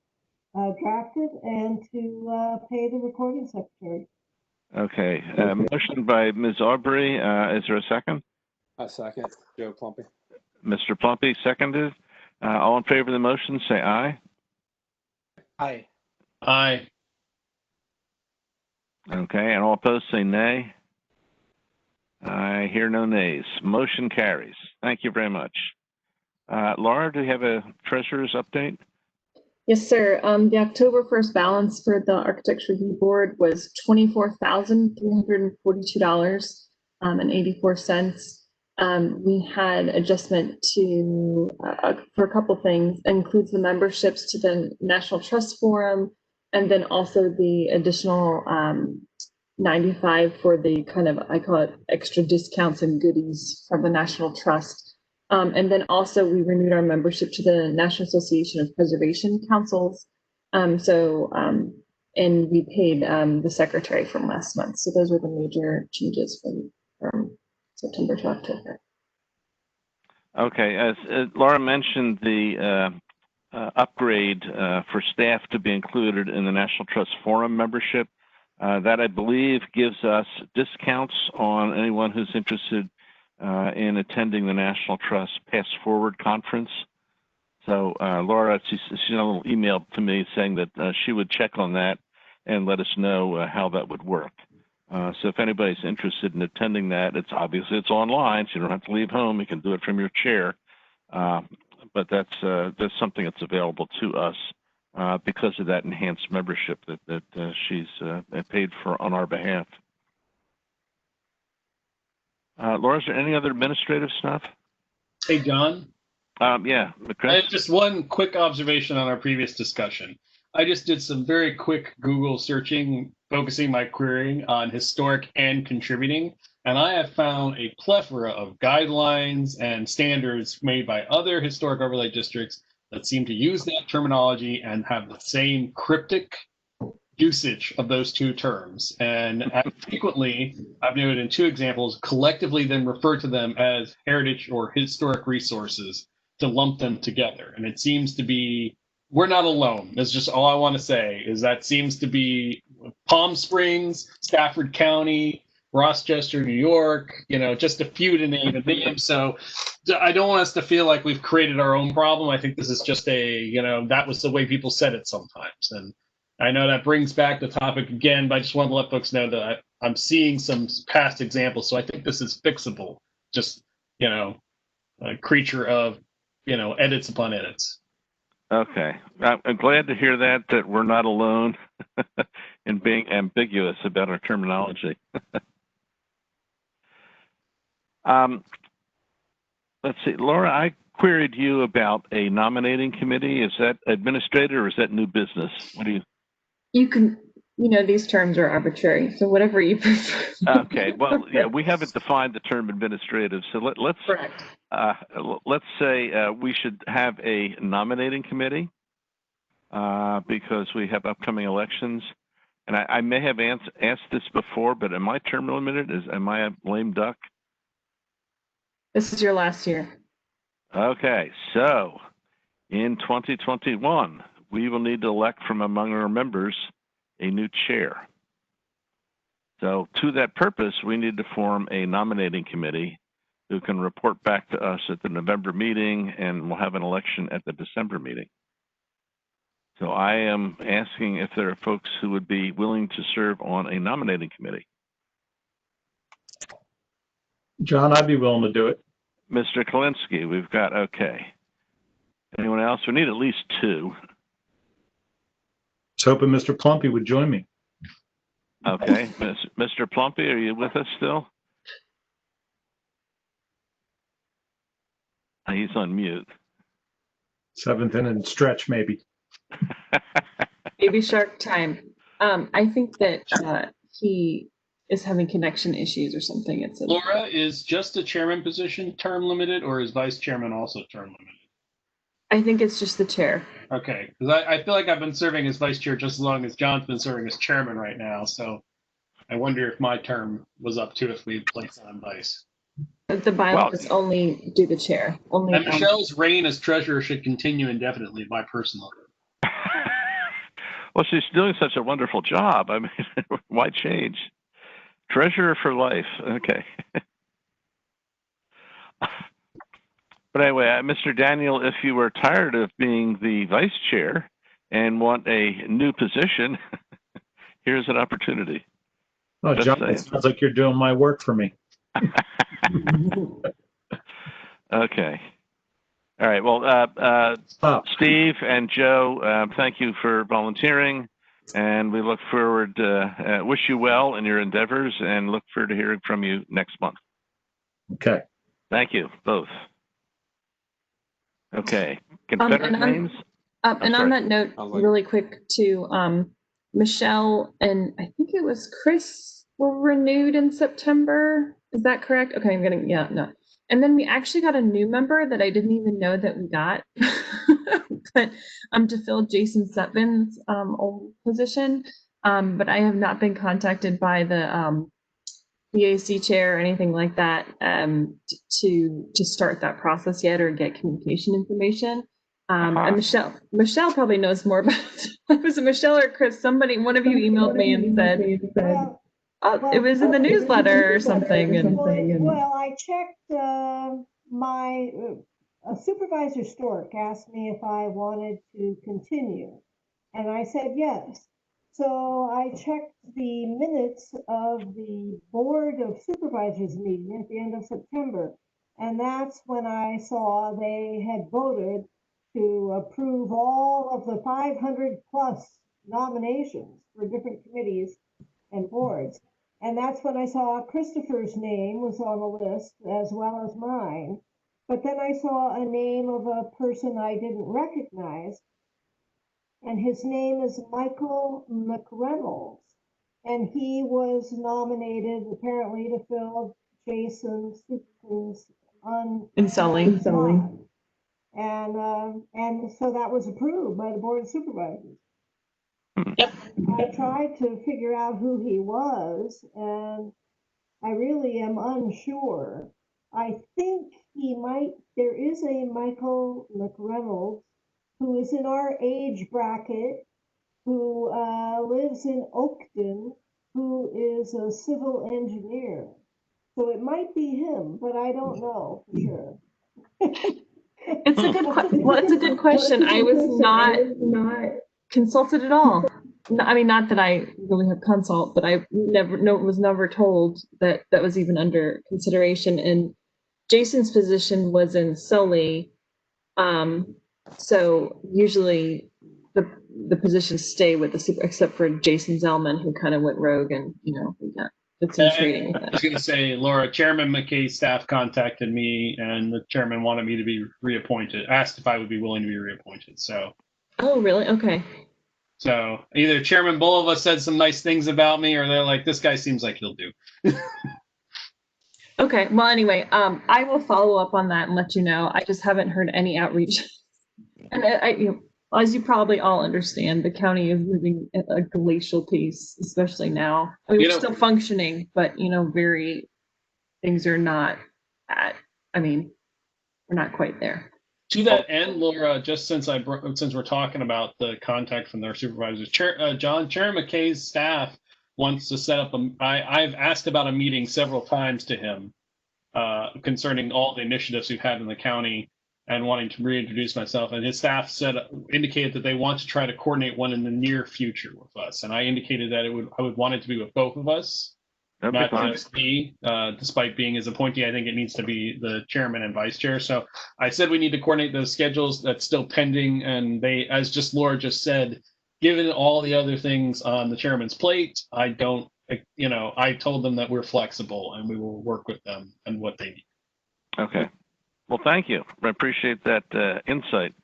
drafted and to pay the recording secretary. Okay, motion by Ms. Aubrey. Is there a second? A second, Joe Plumpy. Mr. Plumpy, seconded. All in favor of the motion, say aye. Aye. Aye. Okay, and all opposed, say nay. I hear no nays. Motion carries. Thank you very much. Laura, do you have a treasurer's update? Yes, sir. The October 1st balance for the Architecture Review Board was $24,342.84. We had adjustment to for a couple things, includes the memberships to the National Trust Forum, and then also the additional 95 for the kind of, I call it extra discounts and goodies from the National Trust. And then also we renewed our membership to the National Association of Preservation Councils. And we paid the secretary from last month. So those were the major changes from September to October. Okay, as Laura mentioned, the upgrade for staff to be included in the National Trust Forum membership, that I believe gives us discounts on anyone who's interested in attending the National Trust Pass Forward Conference. So Laura, she sent a little email to me saying that she would check on that and let us know how that would work. So if anybody's interested in attending that, it's online, so you don't have to leave home. You can do it from your chair. But that's something that's available to us because of that enhanced membership that she's paid for on our behalf. Laura, is there any other administrative stuff? Hey, John. Yeah, Chris? I have just one quick observation on our previous discussion. I just did some very quick Google searching, focusing my querying on historic and contributing, and I have found a plethora of guidelines and standards made by other historic overlay districts that seem to use that terminology and have the same cryptic usage of those two terms. And frequently, I've noted in two examples, collectively then refer to them as heritage or historic resources. to lump them together. And it seems to be, we're not alone. That's just all I want to say, is that seems to be Palm Springs, Stafford County, Rochester, New York, just a few to name a name. So I don't want us to feel like we've created our own problem. I think this is just that was the way people said it sometimes. And I know that brings back the topic again, but I just want to let folks know that I'm seeing some past examples. So I think this is fixable. Just, a creature of, edits upon edits. Okay. I'm glad to hear that we're not alone in being ambiguous about our terminology. Let's see, Laura, I queried you about a nominating committee. Is that administrative or is that new business? What do you? You can, these terms are arbitrary, so whatever you prefer. Okay, well, yeah, we haven't defined the term administrative, so let's Correct. Let's say we should have a nominating committee because we have upcoming elections. And I may have asked this before, but am I term limited? Am I a lame duck? This is your last year. Okay, so in 2021, we will need to elect from among our members a new chair. So to that purpose, we need to form a nominating committee who can report back to us at the November meeting, and we'll have an election at the December meeting. So I am asking if there are folks who would be willing to serve on a nominating committee. John, I'd be willing to do it. Mr. Kalinsky, we've got, okay. Anyone else? We need at least two. I was hoping Mr. Plumpy would join me. Okay, Mr. Plumpy, are you with us still? He's on mute. Seventh inning stretch, maybe. Baby shark time. I think that he is having connection issues or something. Laura, is just the chairman position term limited, or is vice chairman also term limited? I think it's just the chair. Okay, because I feel like I've been serving as vice chair just as long as John's been serving as chairman right now. So I wonder if my term was up too if we placed on vice. The bylaws only do the chair. Only. And Michelle's reign as treasurer should continue indefinitely, my personal. Well, she's doing such a wonderful job. I mean, why change? Treasurer for life. Okay. But anyway, Mr. Daniel, if you were tired of being the vice chair and want a new position, here's an opportunity. Oh, John, it sounds like you're doing my work for me. Okay. All right. Well, Steve and Joe, thank you for volunteering, and we look forward to wish you well in your endeavors and look forward to hearing from you next month. Okay. Thank you both. Okay. Confederate names? And on that note, really quick too, Michelle and I think it was Chris were renewed in September. Is that correct? Okay, no. And then we actually got a new member that I didn't even know that we got, but to fill Jason Sutton's old position. But I have not been contacted by the BAC chair or anything like that to start that process yet or get communication information. And Michelle probably knows more about it. Was it Michelle or Chris? One of you emailed me and said, it was in the newsletter or something. Well, I checked my Supervisor Stork asked me if I wanted to continue, and I said yes. So I checked the minutes of the Board of Supervisors meeting at the end of September, and that's when I saw they had voted to approve all of the 500 plus nominations for different committees and boards. And that's when I saw Christopher's name was on the list as well as mine. But then I saw a name of a person I didn't recognize, and his name is Michael McReynolds. And he was nominated apparently to fill Jason Sutton's in Sully. And so that was approved by the Board of Supervisors. Yep. I tried to figure out who he was, and I really am unsure. I think there is a Michael McReynolds who is in our age bracket, who lives in Oakton, who is a civil engineer. So it might be him, but I don't know for sure. It's a good question. I was not consulted at all. I mean, not that I really have consult, but I was never told that that was even under consideration. And Jason's position was in Sully, so usually the positions stay with the super, except for Jason Zellman, who kind of went rogue and we did some trading with I that. was going to say, Laura, Chairman McKay's staff contacted me, and the chairman wanted me to be reappointed. Asked if I would be willing to be reappointed. So. Oh, really? Okay. So either Chairman Bulova said some nice things about me, or they're like, this guy seems like he'll do. Okay. Well, anyway, I will follow up on that and let you know. I just haven't heard any outreach. And as you probably all understand, the county is moving at a glacial pace, especially now. I mean, we're still functioning, but things are not we're not quite there. To that end, Laura, just since we're talking about the contact from their supervisors, Chair McKay's staff wants to set up I've asked about a meeting several times to him concerning all the initiatives we've had in the county and wanting to reintroduce myself. And his staff indicated that they want to try to coordinate one in the near future with us. And I indicated that I would want it to be with both of us. Not just me, despite being his appointee. I think it needs to be the chairman and vice chair. So I said we need to coordinate those schedules. That's still pending. And they, as just Laura just said, given all the other things on the chairman's plate, I told them that we're flexible and we will work with them and what they need. Okay. Well, thank you. I appreciate that insight.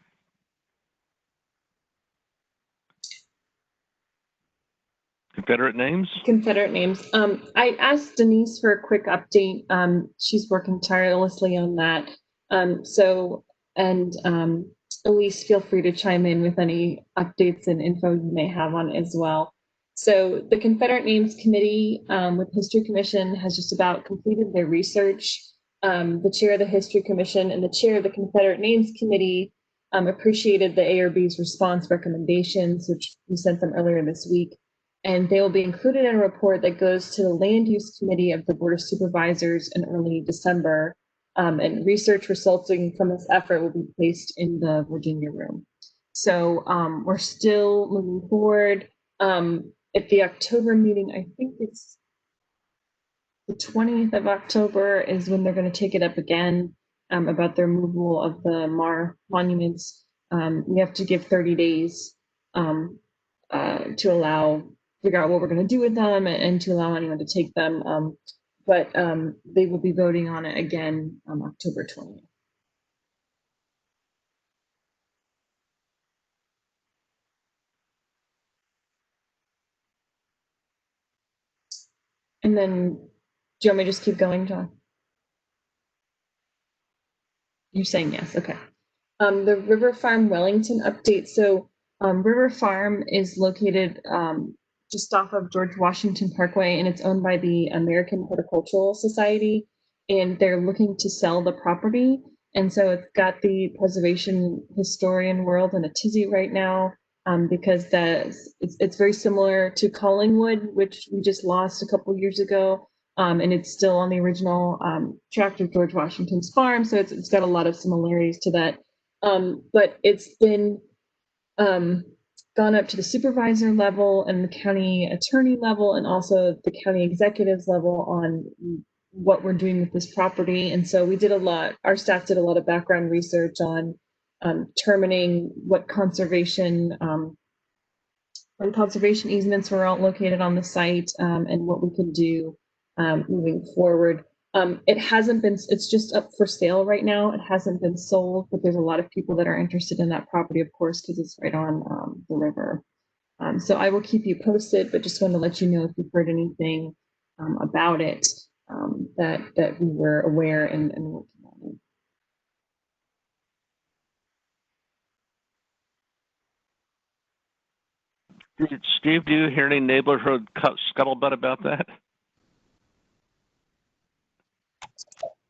Confederate names? Confederate names. I asked Denise for a quick update. She's working tirelessly on that. Elise, feel free to chime in with any updates and info you may have on it as well. So the Confederate Names Committee with History Commission has just about completed their research. The chair of the History Commission and the chair of the Confederate Names Committee appreciated the ARB's response recommendations, which we sent them earlier this week. And they will be included in a report that goes to the Land Use Committee of the Board of Supervisors in early December. And research resulting from this effort will be placed in the Virginia room. So we're still moving forward. At the October meeting, I think it's the 20th of October is when they're going to take it up again about the removal of the monuments. We have to give 30 days to figure out what we're going to do with them and to allow anyone to take them. But they will be voting on it again on October 20th. And then, do you want me to just keep going, John? You're saying yes, okay. The River Farm Wellington update. So River Farm is located just off of George Washington Parkway, and it's owned by the American Horticultural Society, and they're looking to sell the property. And so it's got the preservation historian world in a tizzy right now because it's very similar to Collingwood, which we just lost a couple years ago. And it's still on the original tract of George Washington's farm. So it's got a lot of similarities to that. But it's been gone up to the supervisor level and the county attorney level and also the county executives level on what we're doing with this property. And so our staff did a lot of background research on determining what conservation easements were all located on the site and what we could do moving forward. It's just up for sale right now. It hasn't been sold, but there's a lot of people that are interested in that property, of course, because it's right on the river. So I will keep you posted, but just want to let you know if you've heard anything about it that we were aware and working on it. Steve, do you hear any neighborhood scuttlebutt about that?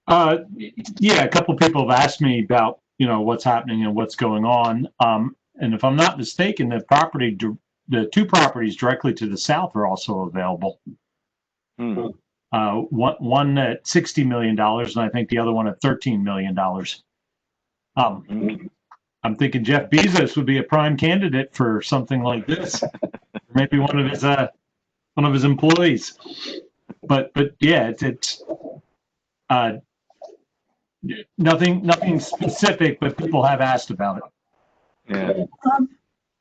Yeah, a couple of people have asked me about, what's happening and what's going on. And if I'm not mistaken, the two properties directly to the south are also available. One at $60 million, and I think the other one at $13 million. I'm thinking Jeff Bezos would be a prime candidate for something like this. Maybe one of his employees. But yeah, it's nothing specific, but people have asked about it. Yeah.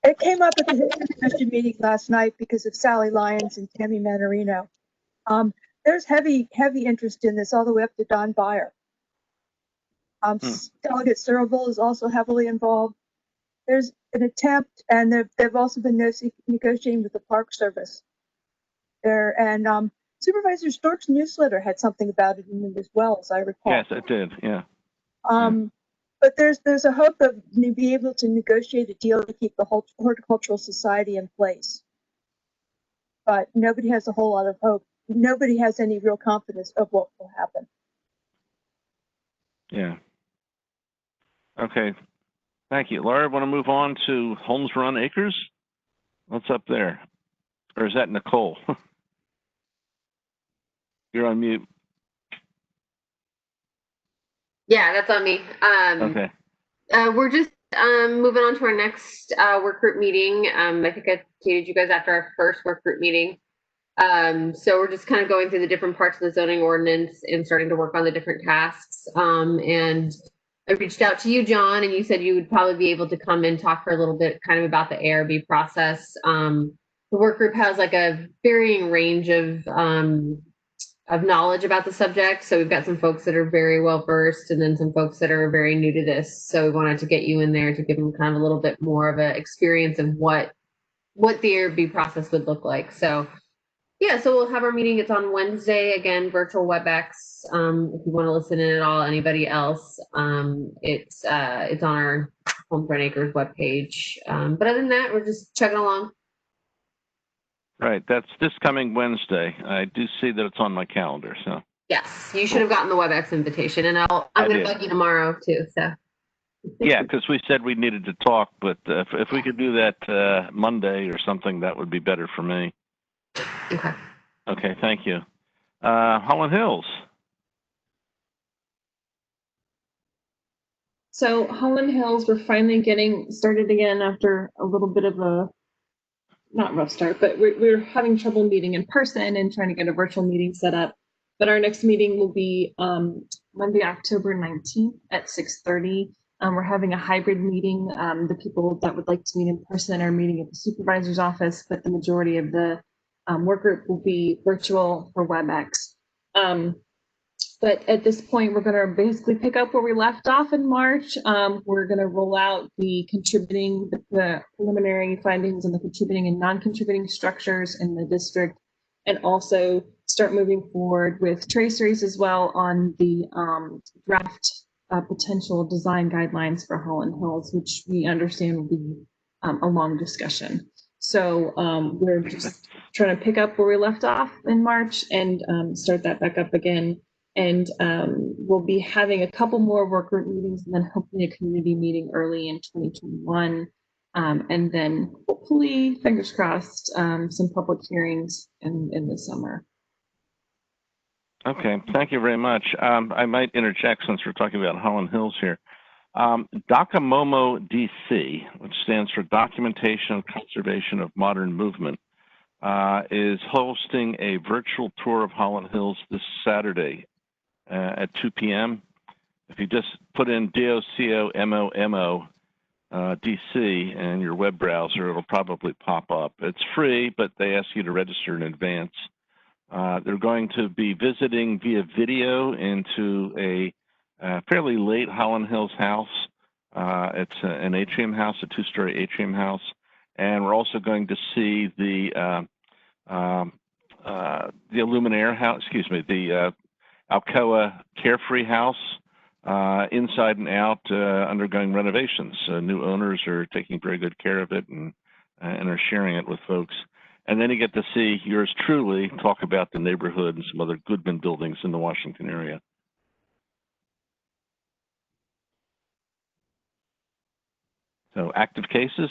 It came up at the commission meeting last night because of Sally Lyons and Tammy Manarino. There's heavy interest in this all the way up to Don Byer. Delegate Searle is also heavily involved. There's an attempt, and they've also been negotiating with the Park Service there. And Supervisor Stork's newsletter had something about it in it as well, as I recall. Yes, it did. Yeah. But there's a hope of be able to negotiate a deal to keep the whole horticultural society in place. But nobody has a whole lot of hope. Nobody has any real confidence of what will happen. Yeah. Okay. Thank you. Laura, want to move on to Holmes Run Acres? What's up there? Or is that Nicole? You're on mute. Yeah, that's on me. Okay. We're just moving on to our next work group meeting. I think I updated you guys after our first work group meeting. So we're just kind of going through the different parts of the zoning ordinance and starting to work on the different tasks. And I reached out to you, John, and you said you would probably be able to come and talk for a little bit kind of about the ARB process. The work group has like a varying range of knowledge about the subject. So we've got some folks that are very well versed and then some folks that are very new to this. So we wanted to get you in there to give them kind of a little bit more of an experience of what the ARB process would look like. So yeah, so we'll have our meeting. It's on Wednesday, again, virtual WebEx. If you want to listen in at all, anybody else, it's on our Holmes Run Acres webpage. But other than that, we're just chugging along. Right, that's this coming Wednesday. I do see that it's on my calendar, so. Yes, you should have gotten the WebEx invitation, and I'm going to bug you tomorrow too. So. Yeah, because we said we needed to talk, but if we could do that Monday or something, that would be better for me. Okay. Okay, thank you. Holland Hills. So Holland Hills, we're finally getting started again after a little bit of a, not rough start, but we're having trouble meeting in person and trying to get a virtual meeting set up. But our next meeting will be Monday, October 19th at 6:30. We're having a hybrid meeting. The people that would like to meet in person are meeting at the supervisor's office, but the majority of the work group will be virtual for WebEx. But at this point, we're going to basically pick up where we left off in March. We're going to roll out the preliminary findings and the contributing and non-contributing structures in the district, and also start moving forward with traceries as well on the draft potential design guidelines for Holland Hills, which we understand will be a long discussion. So we're just trying to pick up where we left off in March and start that back up again. And we'll be having a couple more work group meetings and then hopefully a community meeting early in 2021. And then hopefully, fingers crossed, some public hearings in the summer. Okay, thank you very much. I might interject since we're talking about Holland Hills here. DOCOMOMO DC, which stands for Documentation and Conservation of Modern Movement, is hosting a virtual tour of Holland Hills this Saturday at 2 p.m. If you just put in DOCOMOMO DC in your web browser, it'll probably pop up. It's free, but they ask you to register in advance. They're going to be visiting via video into a fairly late Holland Hills house. It's an atrium house, a two-story atrium house. And we're also going to see the Illuminaire house, the Alcoa Carefree House, inside and out, undergoing renovations. New owners are taking very good care of it and are sharing it with folks. And then you get to see yours truly talk about the neighborhood and some other Goodman buildings in the Washington area. So active cases?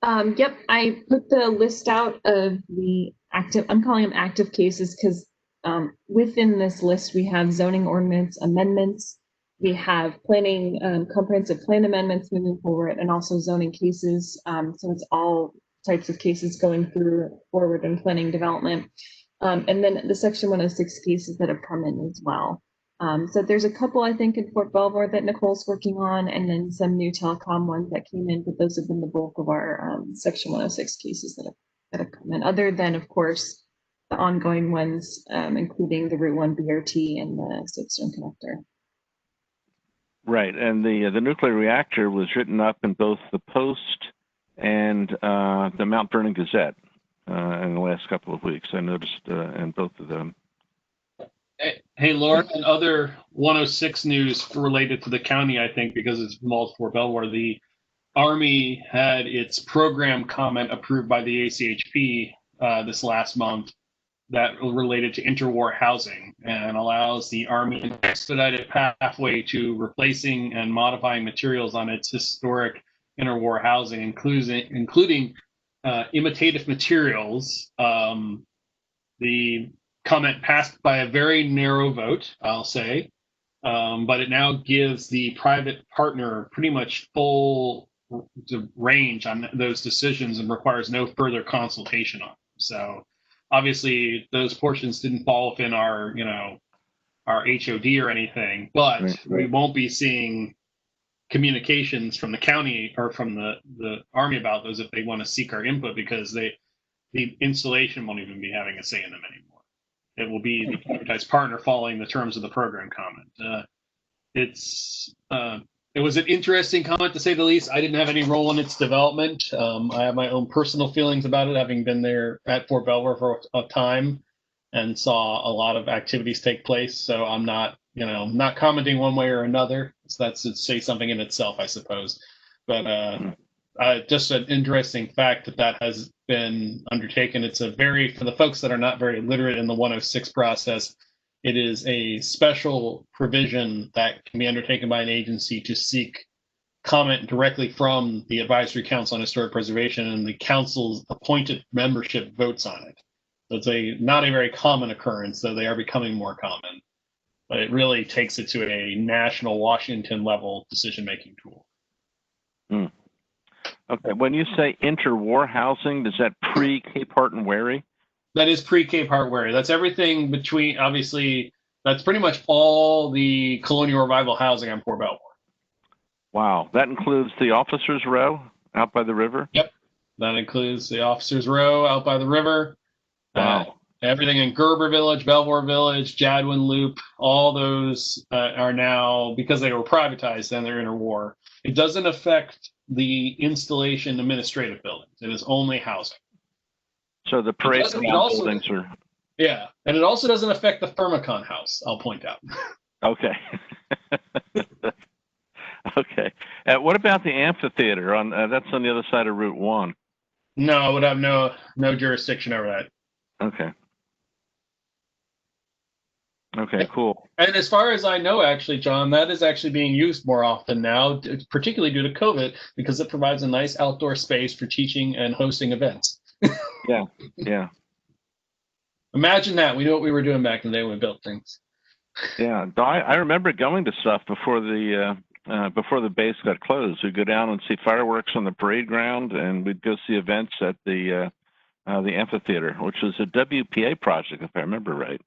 Yep, I put the list out of the active, I'm calling them active cases because within this list, we have zoning ordinance amendments, we have planning, comprehensive plan amendments moving forward, and also zoning cases. So it's all types of cases going through forward in planning development. And then the section 106 cases that have come in as well. So there's a couple, I think, in Fort Belvoir that Nicole's working on, and then some new telecom ones that came in, but those have been the bulk of our section 106 cases that have come in, other than, of course, the ongoing ones, including the Route 1 BRT and the Soapstone Connector. Right, and the nuclear reactor was written up in both the Post and the Mount Vernon Gazette in the last couple of weeks. I noticed in both of them. Hey, Lauren, and other 106 news related to the county, I think, because it's involved Fort Belvoir, the Army had its program comment approved by the ACHP this last month that related to interwar housing and allows the Army an expedited pathway to replacing and modifying materials on its historic interwar housing, including imitative materials. The comment passed by a very narrow vote, I'll say, but it now gives the private partner pretty much full range on those decisions and requires no further consultation on them. So obviously those portions didn't fall within our, our HOD or anything, but we won't be seeing communications from the county or from the Army about those if they want to seek our input, because the installation won't even be having a say in them anymore. It will be the privatized partner following the terms of the program comment. It was an interesting comment, to say the least. I didn't have any role in its development. I have my own personal feelings about it, having been there at Fort Belvoir for a time and saw a lot of activities take place. So I'm not, not commenting one way or another. So that's to say something in itself, I suppose. But just an interesting fact that has been undertaken. It's for the folks that are not very literate in the 106 process, it is a special provision that can be undertaken by an agency to seek comment directly from the Advisory Council on Historic Preservation, and the council's appointed membership votes on it. So it's not a very common occurrence, though they are becoming more common. But it really takes it to a national Washington level decision-making tool. Okay, when you say interwar housing, is that pre-Cape Horton Wary? That is pre-Cape Hart Wary. That's everything between, obviously, that's pretty much all the colonial revival housing on Fort Belvoir. Wow, that includes the Officers Row out by the river? Yep, that includes the Officers Row out by the river. Wow. Everything in Gerber Village, Belvoir Village, Jadwin Loop, all those are now, because they were privatized, then they're interwar. It doesn't affect the installation administrative buildings. It is only housing. So the parade buildings are... Yeah, and it also doesn't affect the Thermicon house, I'll point out. Okay. Okay. What about the amphitheater? That's on the other side of Route 1. No, I would have no jurisdiction over that. Okay. Okay, cool. And as far as I know, actually, John, that is actually being used more often now, particularly due to COVID, because it provides a nice outdoor space for teaching and hosting events. Yeah. Imagine that. We knew what we were doing back in the day when we built things. Yeah, I remember going to stuff before the base got closed. We'd go down and see fireworks on the parade ground, and we'd go see events at the amphitheater, which was a WPA project, if I remember right.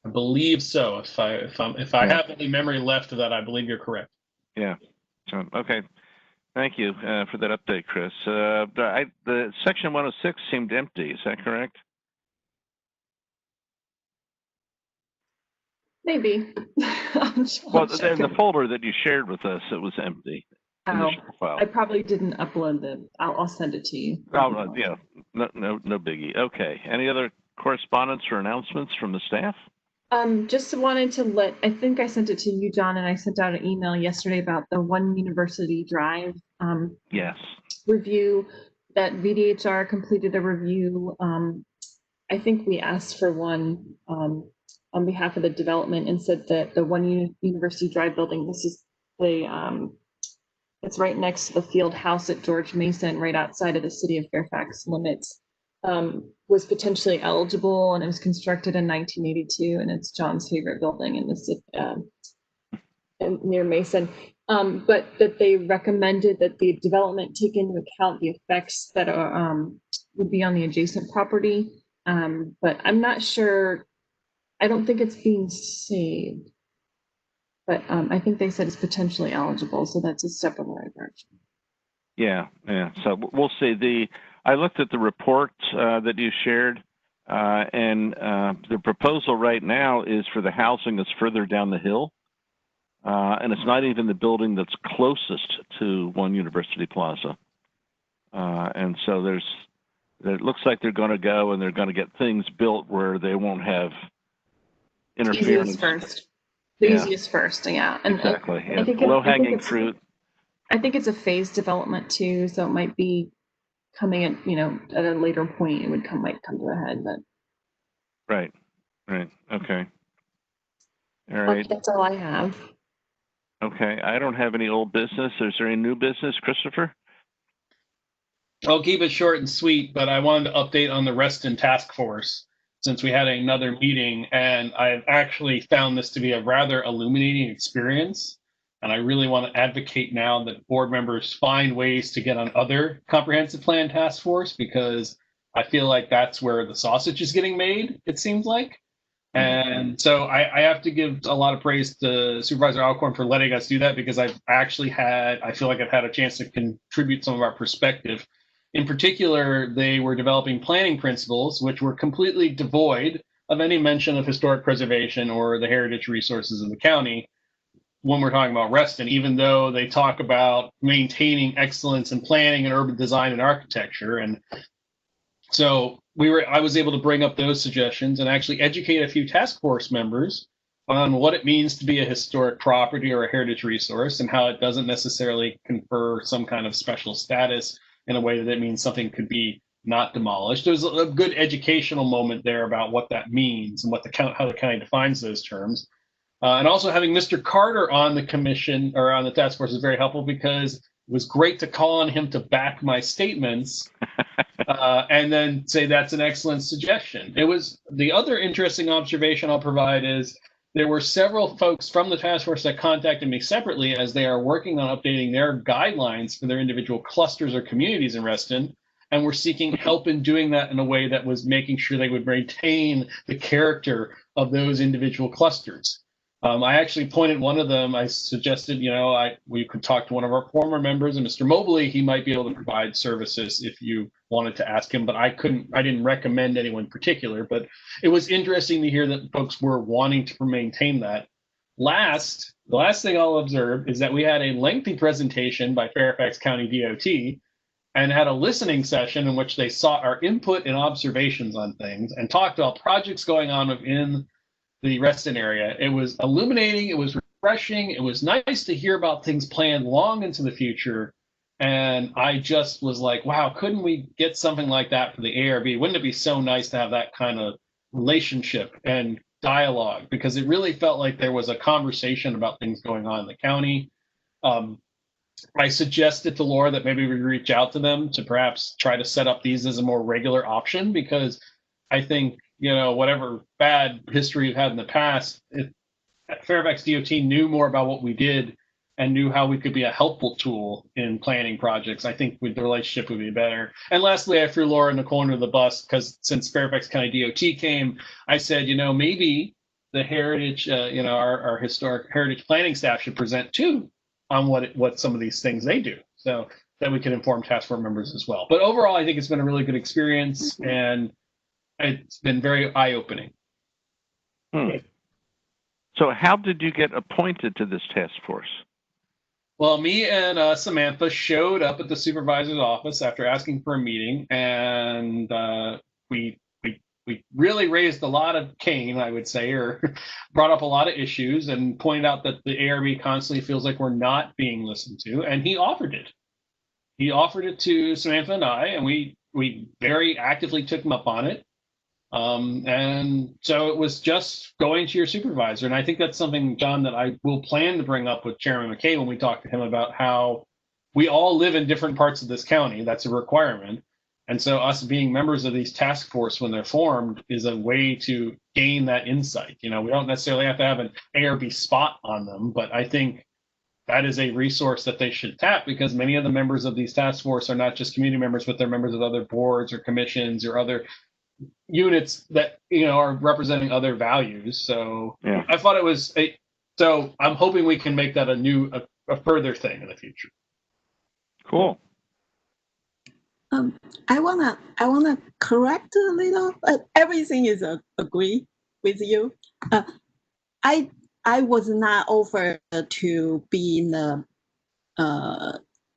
I believe so. If I have any memory left of that, I believe you're correct. Yeah. So, okay. Thank you for that update, Chris. The section 106 seemed empty. Is that correct? Maybe. Well, in the folder that you shared with us, it was empty. Oh, I probably didn't upload them. I'll send it to you. Oh, yeah. No biggie. Okay. Any other correspondence or announcements from the staff? Just wanted to I think I sent it to you, John, and I sent out an email yesterday about the One University Drive yes. review. That VDHR completed a review. I think we asked for one on behalf of the development and said that the One University Drive building, this is the It's right next to the field house at George Mason, right outside of the city of Fairfax limits, was potentially eligible, and it was constructed in 1982, and it's John's favorite building in the city, near Mason. But that they recommended that the development take into account the effects that would be on the adjacent property. But I'm not sure. I don't think it's being saved. But I think they said it's potentially eligible, so that's a step in the right direction. Yeah. So we'll see. I looked at the report that you shared, and the proposal right now is for the housing that's further down the hill, and it's not even the building that's closest to One University Plaza. And so it looks like they're going to go and they're going to get things built where they won't have interference. The easiest first, yeah. And exactly. I think low-hanging fruit. I think it's a phased development too, so it might be coming at at a later point. It might come to a head, but right. Okay. All right. That's all I have. Okay. I don't have any old business. Is there any new business, Christopher? I'll keep it short and sweet, but I wanted to update on the Reston Task Force since we had another meeting, and I've actually found this to be a rather illuminating experience. And I really want to advocate now that board members find ways to get on other comprehensive plan task force, because I feel like that's where the sausage is getting made, it seems like. And so I have to give a lot of praise to Supervisor Alcorn for letting us do that, because I feel like I've had a chance to contribute some of our perspective. In particular, they were developing planning principles, which were completely devoid of any mention of historic preservation or the heritage resources of the county when we're talking about Reston, even though they talk about maintaining excellence in planning and urban design and architecture. And so I was able to bring up those suggestions and actually educate a few task force members on what it means to be a historic property or a heritage resource, and how it doesn't necessarily confer some kind of special status in a way that it means something could be not demolished. There's a good educational moment there about what that means and how the county defines those terms. And also having Mr. Carter on the commission or on the task force is very helpful, because it was great to call on him to back my statements and then say that's an excellent suggestion. It was the other interesting observation I'll provide is there were several folks from the task force that contacted me separately as they are working on updating their guidelines for their individual clusters or communities in Reston, and were seeking help in doing that in a way that was making sure they would maintain the character of those individual clusters. I actually pointed one of them, I suggested, we could talk to one of our former members, and Mr. Mobley, he might be able to provide services if you wanted to ask him, but I didn't recommend anyone in particular. But it was interesting to hear that folks were wanting to maintain that. The last thing I'll observe is that we had a lengthy presentation by Fairfax County DOT and had a listening session in which they sought our input and observations on things and talked about projects going on within the Reston area. It was illuminating, it was refreshing, it was nice to hear about things planned long into the future. And I just was like, wow, couldn't we get something like that for the ARB? Wouldn't it be so nice to have that kind of relationship and dialogue? Because it really felt like there was a conversation about things going on in the county. I suggested to Laura that maybe we reach out to them to perhaps try to set up these as a more regular option, because I think, whatever bad history we've had in the past, Fairfax DOT knew more about what we did and knew how we could be a helpful tool in planning projects. I think the relationship would be better. And lastly, I threw Laura in the corner of the bus, because since Fairfax County DOT came, I said, maybe the heritage, our historic heritage planning staff should present too on what some of these things they do, so that we can inform task force members as well. But overall, I think it's been a really good experience, and it's been very eye-opening. So how did you get appointed to this task force? Well, me and Samantha showed up at the supervisor's office after asking for a meeting, and we really raised a lot of cane, I would say, or brought up a lot of issues and pointed out that the ARB constantly feels like we're not being listened to, and he offered it. He offered it to Samantha and I, and we very actively took him up on it. And so it was just going to your supervisor. And I think that's something, John, that I will plan to bring up with Chairman McKay when we talk to him about how we all live in different parts of this county. That's a requirement. And so us being members of these task force when they're formed is a way to gain that insight. We don't necessarily have to have an ARB spot on them, but I think that is a resource that they should tap, because many of the members of these task force are not just community members, but they're members of other boards or commissions or other units that are representing other values. So yeah. I thought it was so I'm hoping we can make that a further thing in the future. Cool. I wanna correct a little. Everything is agree with you. I was not offered to be in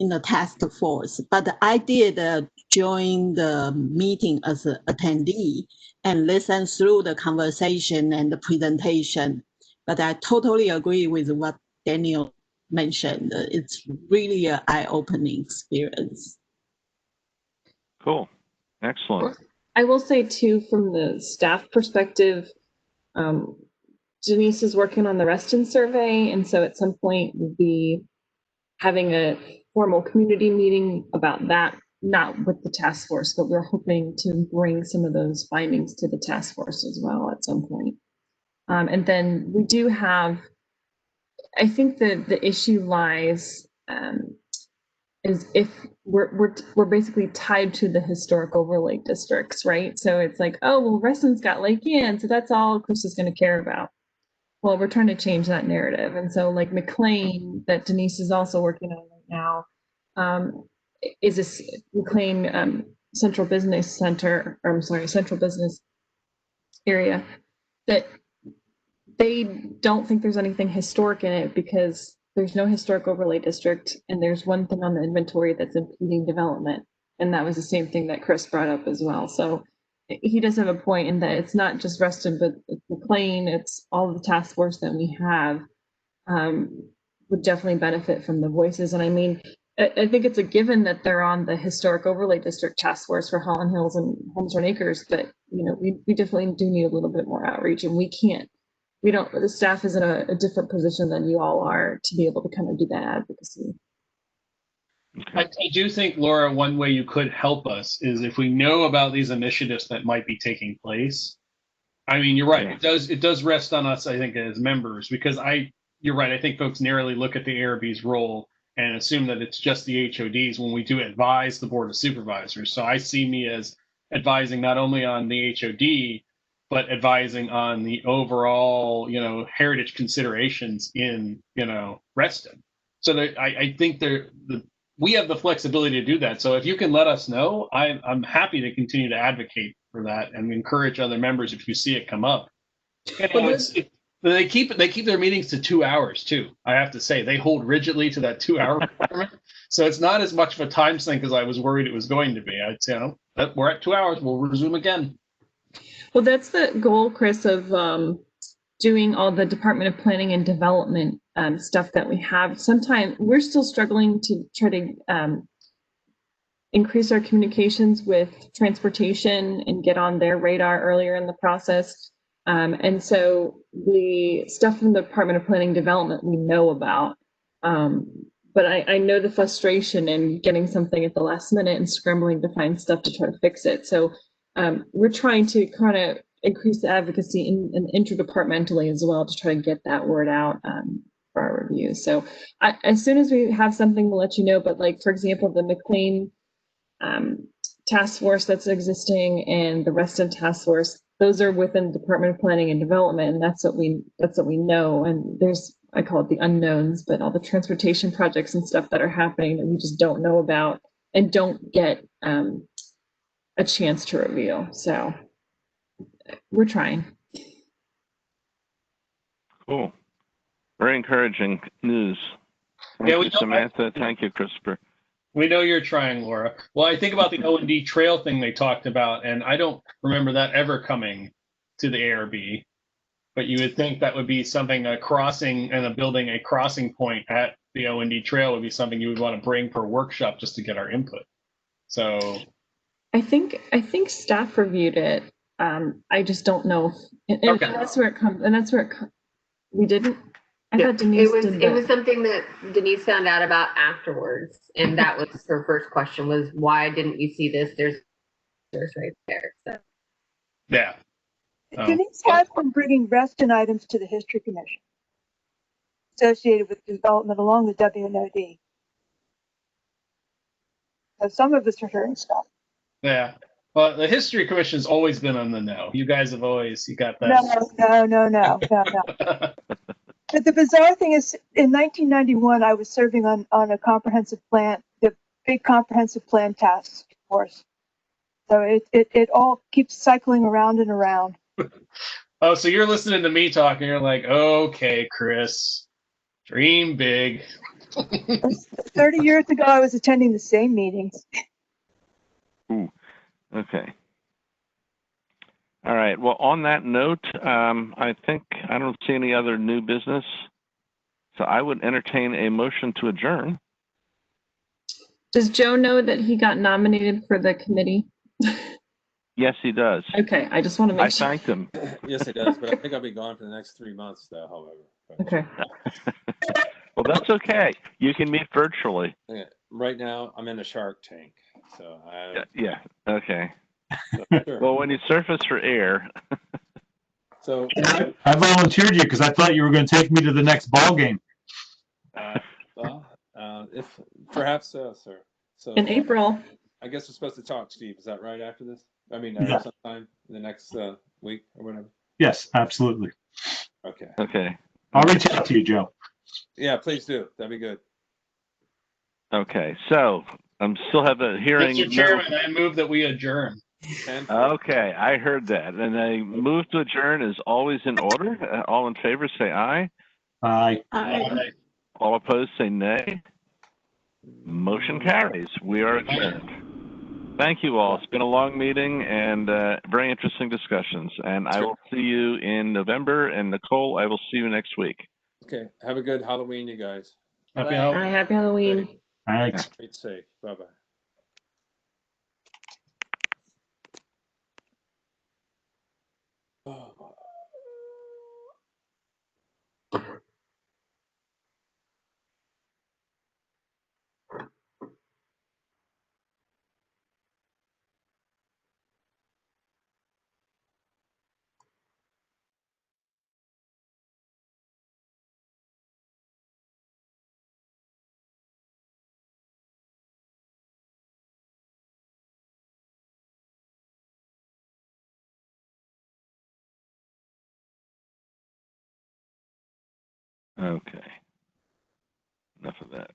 the task force, but I did join the meeting as an attendee and listen through the conversation and the presentation. But I totally agree with what Daniel mentioned. It's really an eye-opening experience. Cool. Excellent. I will say too, from the staff perspective, Denise is working on the Reston survey, and so at some point we'll be having a formal community meeting about that, not with the task force, but we're hoping to bring some of those findings to the task force as well at some point. And then we do have, I think the issue lies is if we're basically tied to the historic overlay districts, right? So it's like, oh, well, Reston's got Lake Ann, so that's all Chris is going to care about. Well, we're trying to change that narrative. And so like McLean, that Denise is also working on right now, is this McLean Central Business Center, or I'm sorry, Central Business Area, that they don't think there's anything historic in it because there's no historic overlay district, and there's one thing on the inventory that's impeding development. And that was the same thing that Chris brought up as well. So he does have a point in that it's not just Reston, but it's McLean, it's all of the task force that we have would definitely benefit from the voices. And I mean, I think it's a given that they're on the historic overlay district task force for Holland Hills and Homestone Acres, but we definitely do need a little bit more outreach, and the staff is in a different position than you all are to be able to kind of do that advocacy. I do think, Laura, one way you could help us is if we know about these initiatives that might be taking place. I mean, you're right. Yeah. It does rest on us, I think, as members, because you're right. I think folks narrowly look at the ARB's role and assume that it's just the HODs when we do advise the Board of Supervisors. So I see me as advising not only on the HOD, but advising on the overall, heritage considerations in, Reston. So I think we have the flexibility to do that. So if you can let us know, I'm happy to continue to advocate for that and encourage other members if you see it come up. They keep their meetings to 2 hours too. I have to say they hold rigidly to that 2 hour requirement. So it's not as much of a time sink as I was worried it was going to be. I'd say, we're at 2 hours. We'll resume again. Well, that's the goal, Chris, of doing all the Department of Planning and Development stuff that we have. Sometimes we're still struggling to try to increase our communications with transportation and get on their radar earlier in the process. And so the stuff from the Department of Planning and Development we know about. But I know the frustration in getting something at the last minute and scrambling to find stuff to try to fix it. So we're trying to kind of increase the advocacy in interdepartmentally as well to try to get that word out for our review. So as soon as we have something, we'll let you know. But like, for example, the McLean task force that's existing and the Reston task force, those are within the Department of Planning and Development, and that's what we know. And there's, I call it the unknowns, but all the transportation projects and stuff that are happening that we just don't know about and don't get a chance to reveal. So we're trying. Cool. Very encouraging news. Thank you, Samantha. Thank you, Christopher. We know you're trying, Laura. Well, I think about the O&D trail thing they talked about, and I don't remember that ever coming to the ARB, but you would think that would be something, a crossing and building a crossing point at the O&D trail would be something you would want to bring per workshop just to get our input. So I think staff reviewed it. I just don't know. And okay. that's where it comes. And that's where we didn't. I thought Denise It was, did it was that. something that Denise found out about afterwards, and that was her first question was, why didn't you see this? There's right there. So. Yeah. Oh. Denise has been bringing Reston items to the History Commission associated with development along the WNOD. So some of us are hearing stuff. Yeah. Well, the History Commission's always been on the know. You guys have always, you got that. No. But the bizarre thing is, in 1991, I was serving on a comprehensive plan, the big comprehensive plan task force. So it all keeps cycling around and around. Oh, so you're listening to me talk and you're like, okay, Chris, dream big. 30 years ago, I was attending the same meetings. Ooh, okay. All right. Well, on that note, I think I don't see any other new business. So I would entertain a motion to adjourn. Does Joe know that he got nominated for the committee? Yes, he does. Okay, I just want to make I sure. thanked him. Yes, it does, but I think I'll be gone for the next 3 months, though. However. Okay. Well, that's okay. You can meet virtually. Okay. Right now, I'm in a Shark Tank, so Yeah. Okay. Sure. Well, when you surface for air. So I volunteered you because I thought you were going to take me to the next ball game. If perhaps so, sir. So In April. I guess we're supposed to talk, Steve. Is that right after this? I mean, Yeah. sometime in the next week or whatever. Yes, absolutely. Okay. Okay. I'll reach out to you, Joe. Yeah, please do. That'd be good. Okay. So I'm still have a hearing. Mr. Chairman, I move that we adjourn. Okay, I heard that. And a move to adjourn is always in order. All in favor, say aye. Aye. Aye. All opposed, say nay. Motion carries. We are adjourned. Thank you all. It's been a long meeting and very interesting discussions. And I will see you in November. And Nicole, I will see you next week. Okay. Have a good Halloween, you guys. Happy Halloween. Happy Halloween. Thanks. Be safe. Bye-bye. Oh. Okay. Enough of that.